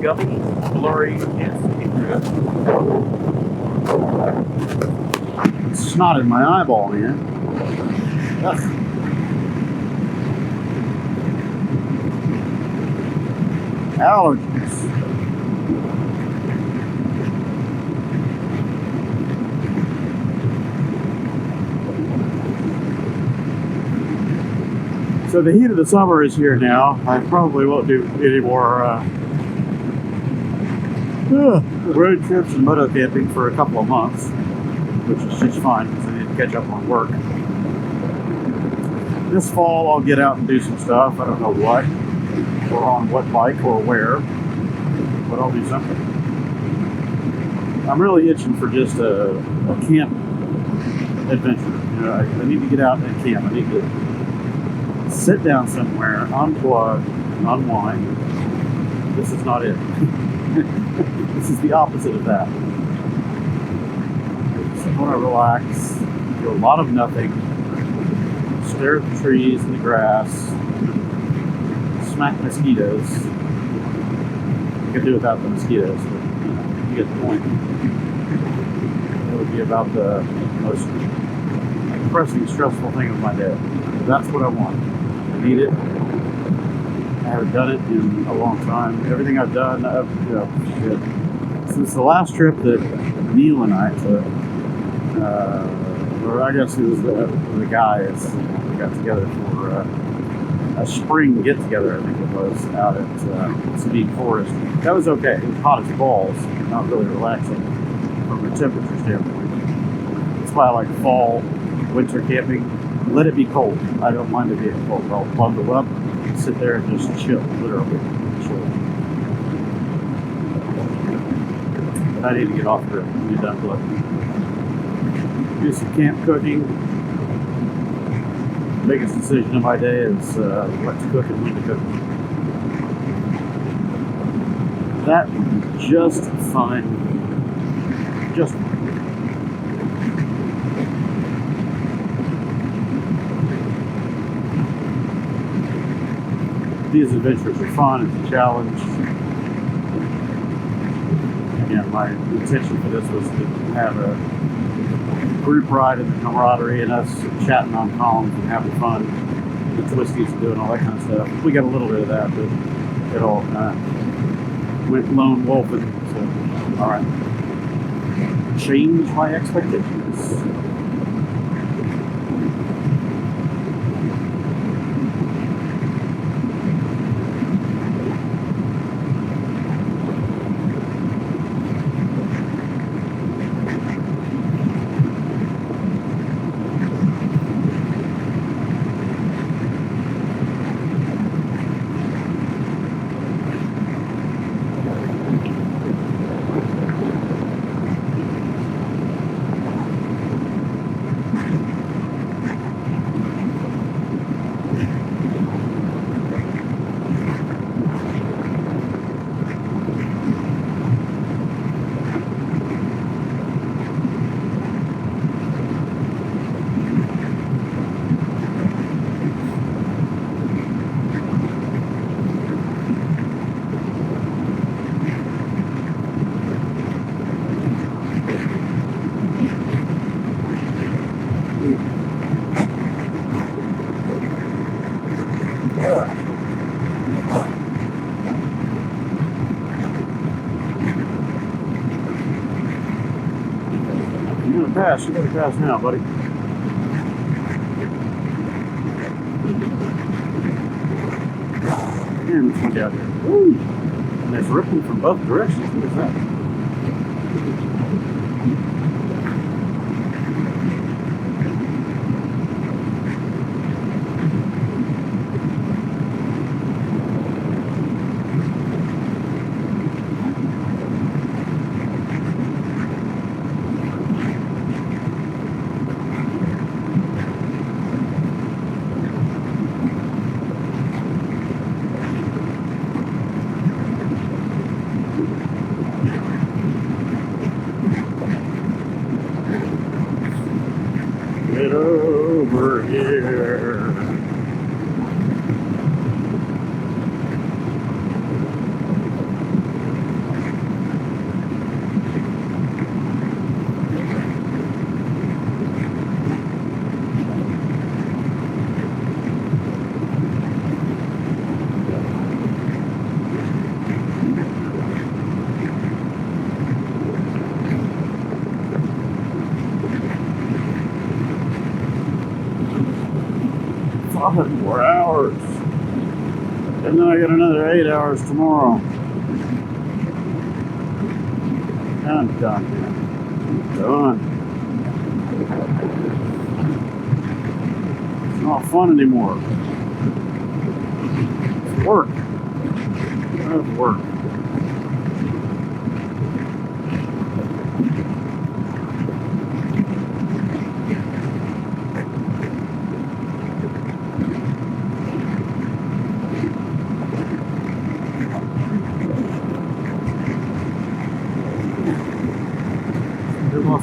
S7: Gummy, blurry, can't see through it. It's snot in my eyeball, man. Ugh. Allergies. So the heat of the summer is here now. I probably won't do any more road trips and moto camping for a couple of months, which is just fine because I need to catch up on work. This fall I'll get out and do some stuff. I don't know what, or on what bike or where, but I'll do something. I'm really itching for just a camp adventure. You know, I need to get out and camp. I need to sit down somewhere, unplug, unwind. This is not it. This is the opposite of that. Just want to relax, do a lot of nothing, stare at the trees and the grass, smack mosquitoes. I could do without the mosquitoes, but you get the point. It would be about the most depressing, stressful thing of my day. That's what I want. I need it. I haven't done it in a long time. Everything I've done, since the last trip that Neil and I took, or I guess it was the guys, we got together for a spring get-together, I think it was, out at Sabine Forest. That was okay. It was hot as balls, not really relaxing from a temperature standpoint. That's why I like fall, winter camping. Let it be cold. I don't mind it being cold. I'll bundle up, sit there and just chill, literally chill. But I need to get off here and be done looking. Do some camp cooking. The biggest decision of my day is what to cook and when to cook. That just fine. Just fine. these adventures are fun. It's a challenge. Again, my intention for this was to have a group ride and the camaraderie and us chatting on comms and having fun, the twisties and doing all that kind of stuff. We got a little bit of that, but it all went lone wolfing. So, all right, change my expectations. You gotta pass now, buddy. Damn, it's out here. Woo! And it's ripping from both directions. What is that? Get over here. More hours, and then I got another 8 hours tomorrow. I'm done, man. I'm done. It's not fun anymore. It's work. It's work.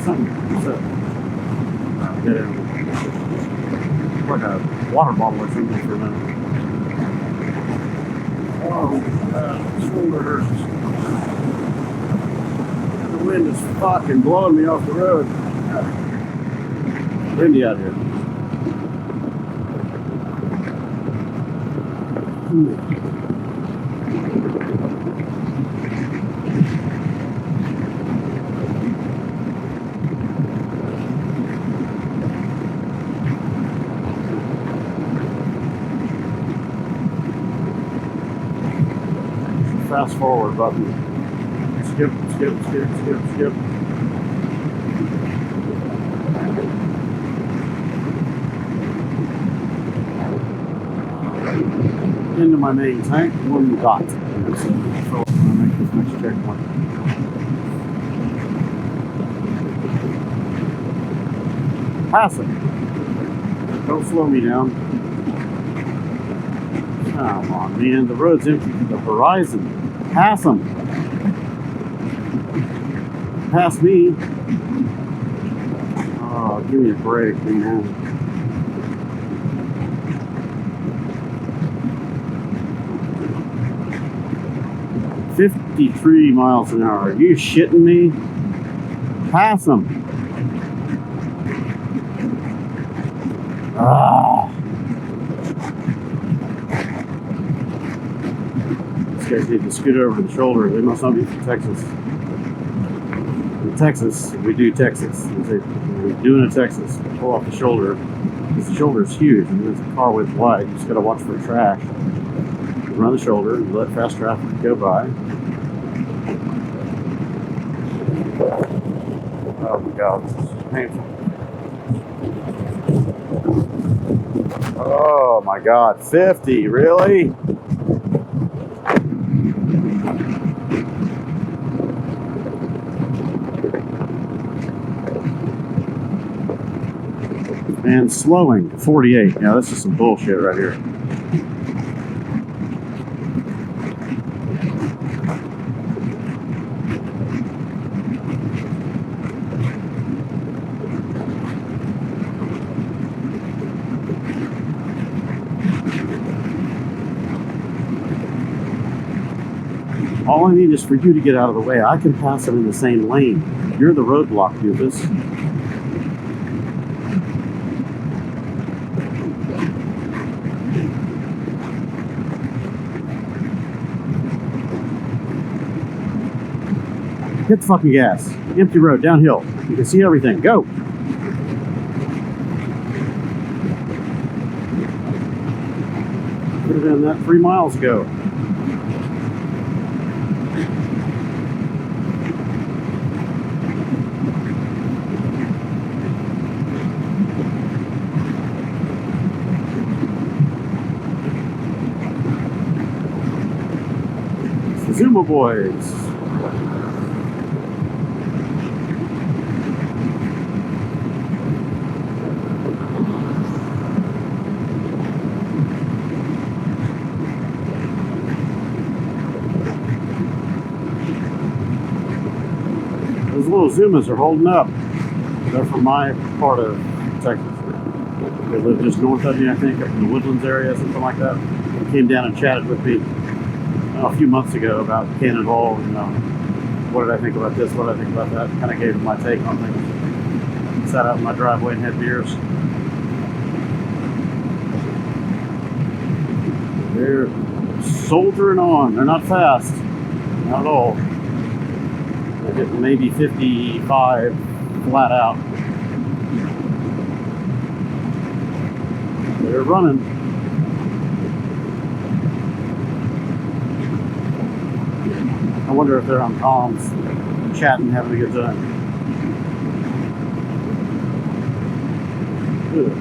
S7: Something. Get in. Like a water bottle or something for a minute. Oh, shoulder hurts. The wind is fucking blowing me off the road. Windy out here. Fast forward button. Skip, skip, skip, skip, skip. Into my main tank, 1 dot. So I'm gonna make this next checkpoint. Passing. Don't slow me down. Come on, man. The road's empty to the horizon. Pass them. Pass me. Oh, give me a break, man. 53 miles an hour. Are you shitting me? Pass them. Ah. These guys need to scoot over the shoulder. They must not be from Texas. In Texas, we do Texas. We're doing a Texas. Pull off the shoulder. Because the shoulder is huge and there's a car width wide. You just got to watch for trash. You run the shoulder and let fast traffic go by. Oh my God, this is painful. Oh my God, 50, really? And slowing to 48. Yeah, this is some bullshit right here. All I need is for you to get out of the way. I can pass them in the same lane. You're the roadblock, doofus. Hit the fucking gas. Empty road, downhill. You can see everything. Go! Could have done that 3 miles ago. It's the Zuma boys. Those little Zumas are holding up. They're from my part of Texas. They live just north of me, I think, up in the Woodlands area, something like that. They came down and chatted with me a few months ago about Cannonball and what did I think about this, what did I think about that. Kind of gave them my take on things. Sat out in my driveway and had beers. They're soldiering on. They're not fast. Not at all. They're getting maybe 55 flat out. They're running. I wonder if they're on comms, chatting, having a good time. Ugh.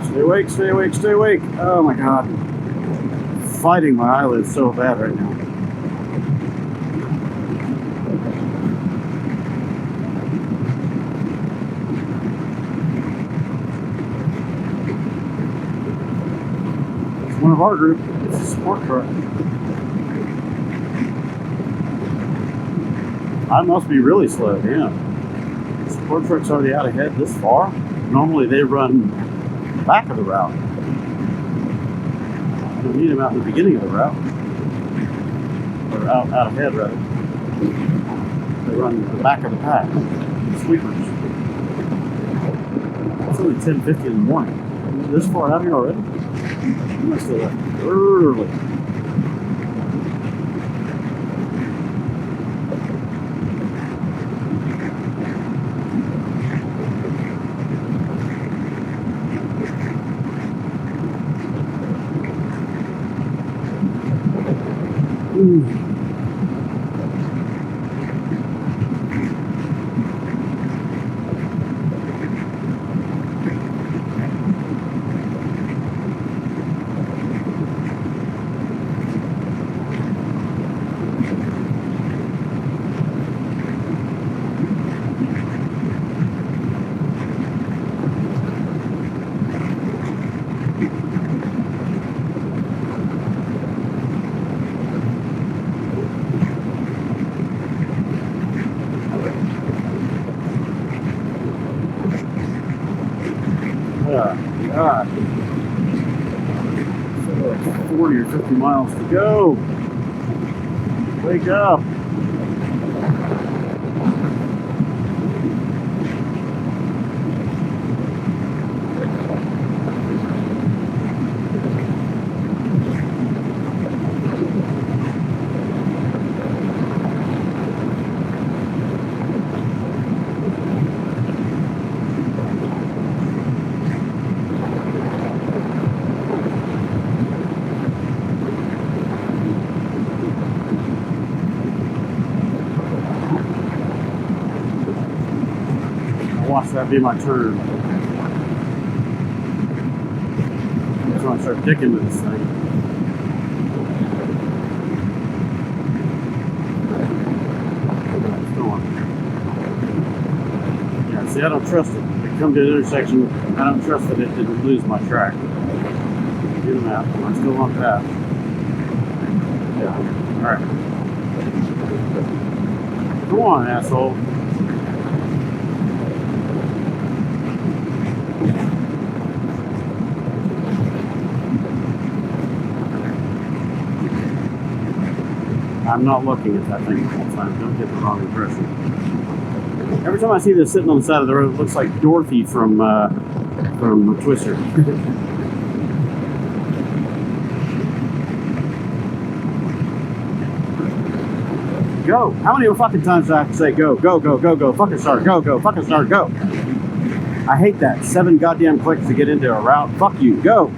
S7: Stay awake, stay awake, stay awake. Oh my God. Fighting my eyelids so bad right now. It's one of our group. It's a support truck. I must be really slow, damn. Support truck's already out ahead this far. Normally they run back of the route. I don't need them out in the beginning of the route. Or out ahead, rather. They run the back of the pack. Sweepers. It's only 10:50 in the morning. This far out here already? You must have left early. God. So like 40 or 50 miles to go. Wake up. Watch that be my turn. That's when I start dicking with this thing. It's going. Yeah, see, I don't trust it. I come to an intersection, I don't trust that it didn't lose my track. Get them out. I'm still on path. Yeah. Alright. Come on, asshole. I'm not looking at that thing the whole time. Don't get the wrong impression. Every time I see this sitting on the side of the road, it looks like Dorothy from Twister. Go! How many fucking times do I have to say go, go, go, go, go, fucking start, go, go, fucking start, go? I hate that. 7 goddamn clicks to get into a route. Fuck you, go!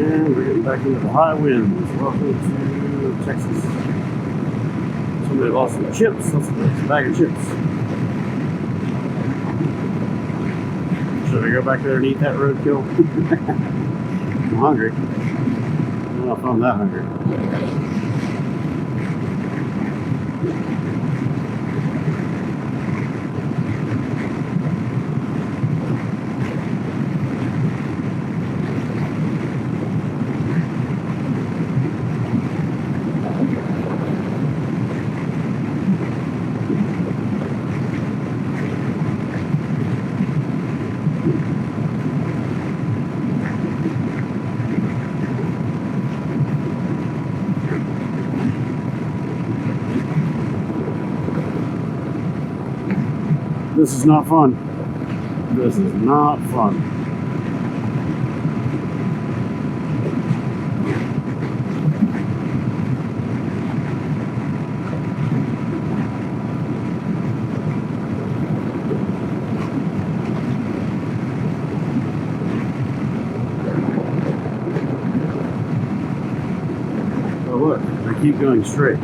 S7: And we're getting back into the high winds. Welcome to Texas. Somebody lost some chips. That's a bag of chips. Should I go back there and eat that roadkill? I'm hungry. I don't know if I'm that hungry. This is not fun. This is not fun. Oh look, I keep going straight.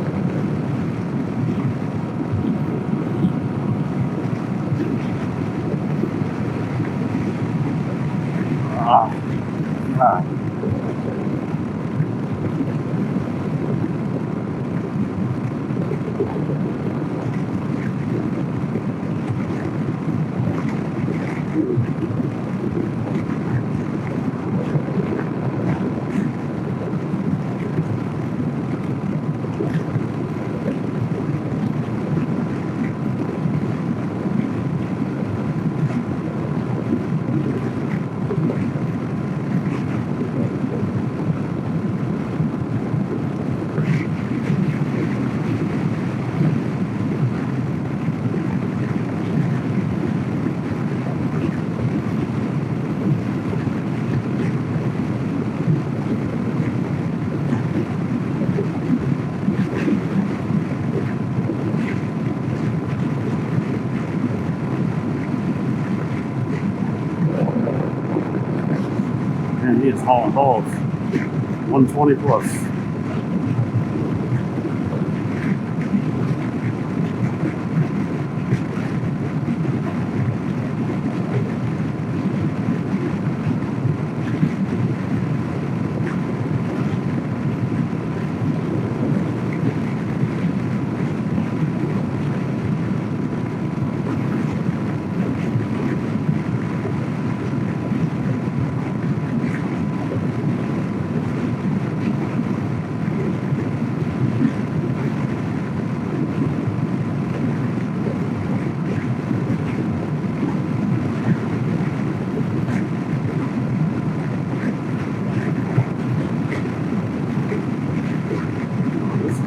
S7: hauling balls. 120 plus.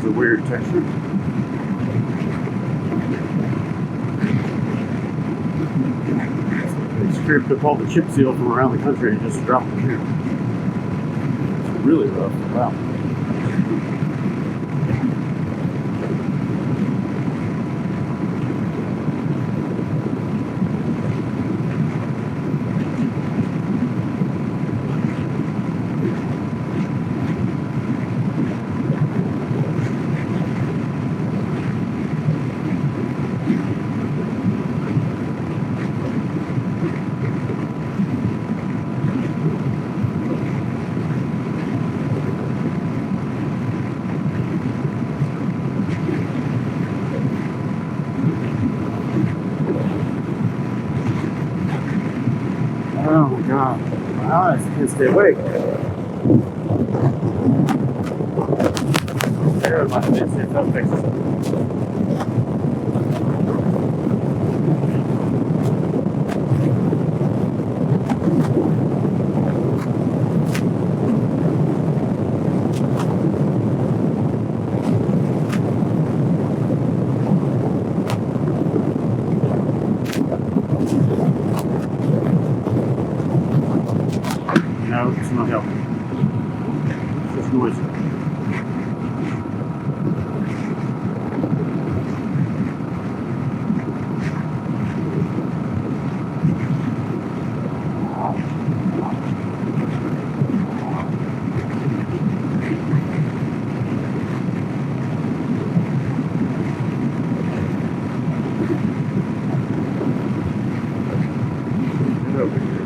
S7: Weird texture. They scraped up all the chip seal from around the country and just dropped them here. It's really rough. Wow. Oh my god, my eyes can't stay awake. There, my face, it felt fixed. No, it's not helping. It's just noisy. Get over here.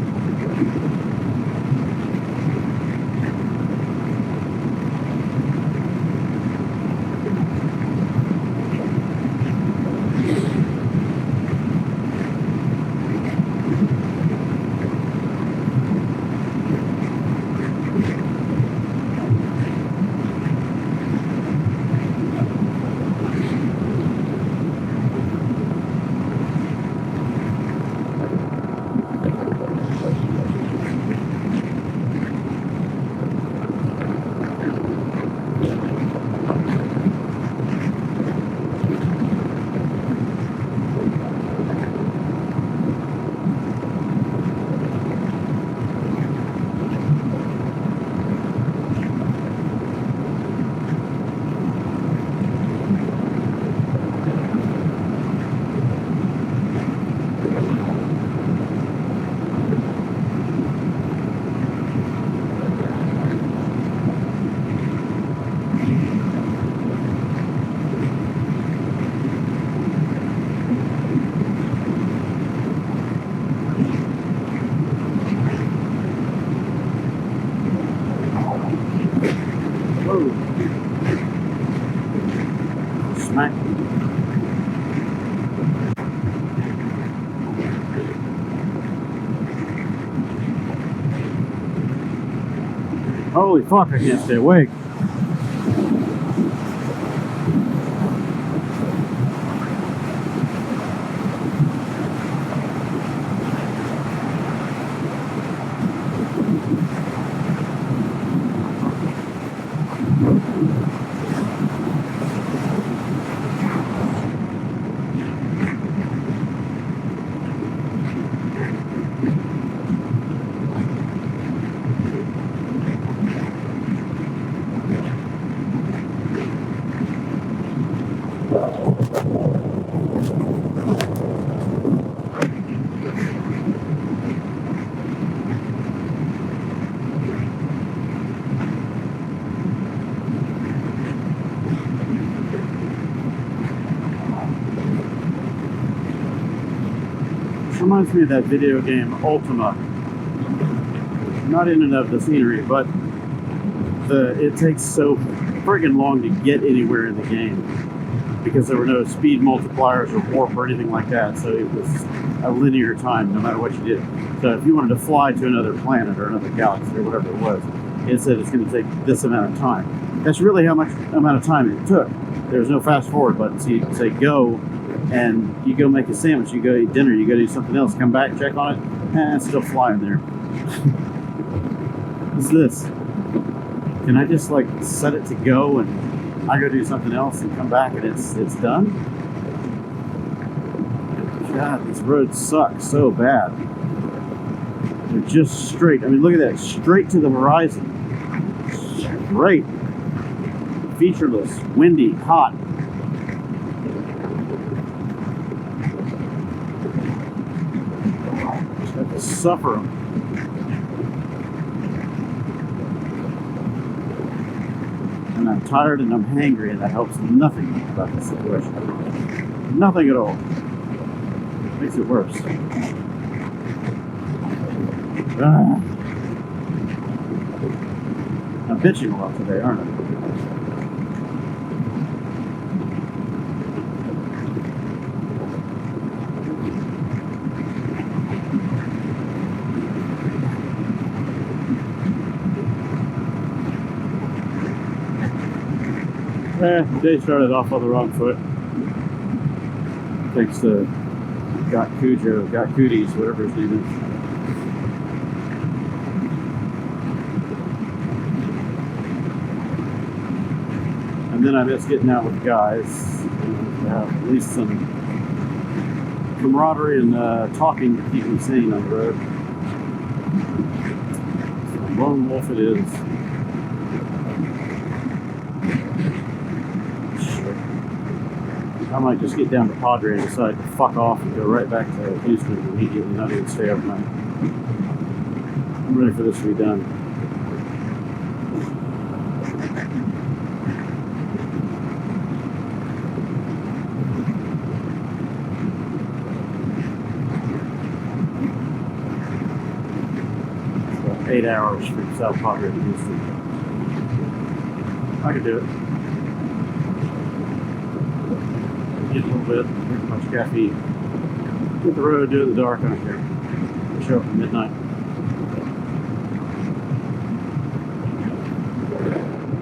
S7: Smack. Holy fuck, I can't stay awake. reminds me of that video game Ultima. Not in and of the scenery, but it takes so friggin' long to get anywhere in the game because there were no speed multipliers or warp or anything like that, so it was a linear time no matter what you did. So if you wanted to fly to another planet or another galaxy or whatever it was, it said it's going to take this amount of time. That's really how much amount of time it took. There's no fast forward button, so you say go, and you go make a sandwich, you go eat dinner, you go do something else, come back, check on it, and it's still flying there. What's this? Can I just like set it to go and I go do something else and come back and it's done? God, these roads suck so bad. They're just straight. I mean, look at that, straight to the horizon. Straight. Featureless, windy, hot. Just have to suffer them. And I'm tired and I'm hangry, and that helps nothing about the situation. Nothing at all. Makes it worse. I'm bitching a lot today, aren't I? The day started off on the wrong foot. Thanks to Got Cooties, whatever his name is. And then I miss getting out with guys. Have at least some camaraderie and talking to keep me sane on the road. So lone wolf it is. I might just get down to Padre and decide to fuck off and go right back to Houston immediately, not even stay overnight. I'm ready for this to be done. It's about 8 hours from South Padre to Houston. I could do it. Get a little bit, drink a bunch of caffeine. Hit the road, do it in the dark, I don't care. Show up at midnight.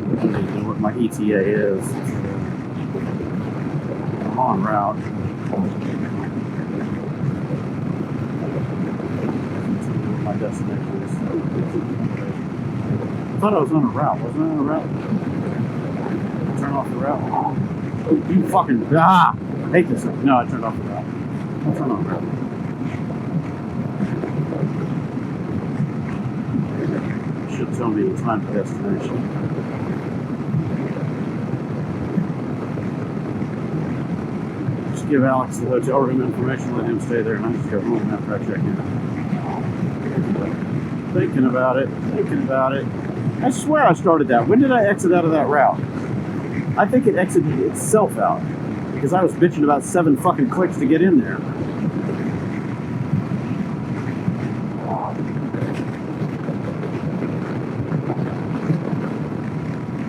S7: I don't even know what my ETA is. I'm on route. My destination is. I thought I was on a route. Wasn't I on a route? Turn off the route. You fucking I hate this thing. No, I turned off the route. I'll turn on the route. Should tell me the time for destination. Just give Alex the hotel room information, let him stay there, and I just go home after I check in. Thinking about it. I swear I started that. When did I exit out of that route? I think it exited itself out because I was bitching about 7 fucking clicks to get in there.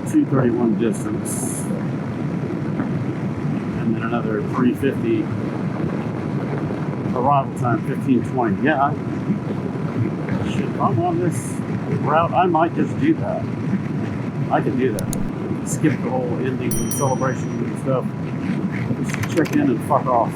S7: $231 distance, and then another 350 arrival time, 15:20. Yeah, shit. If I'm on this route, I might just do that. I can do that. Skip the whole ending and celebration and stuff. Just check in and fuck off.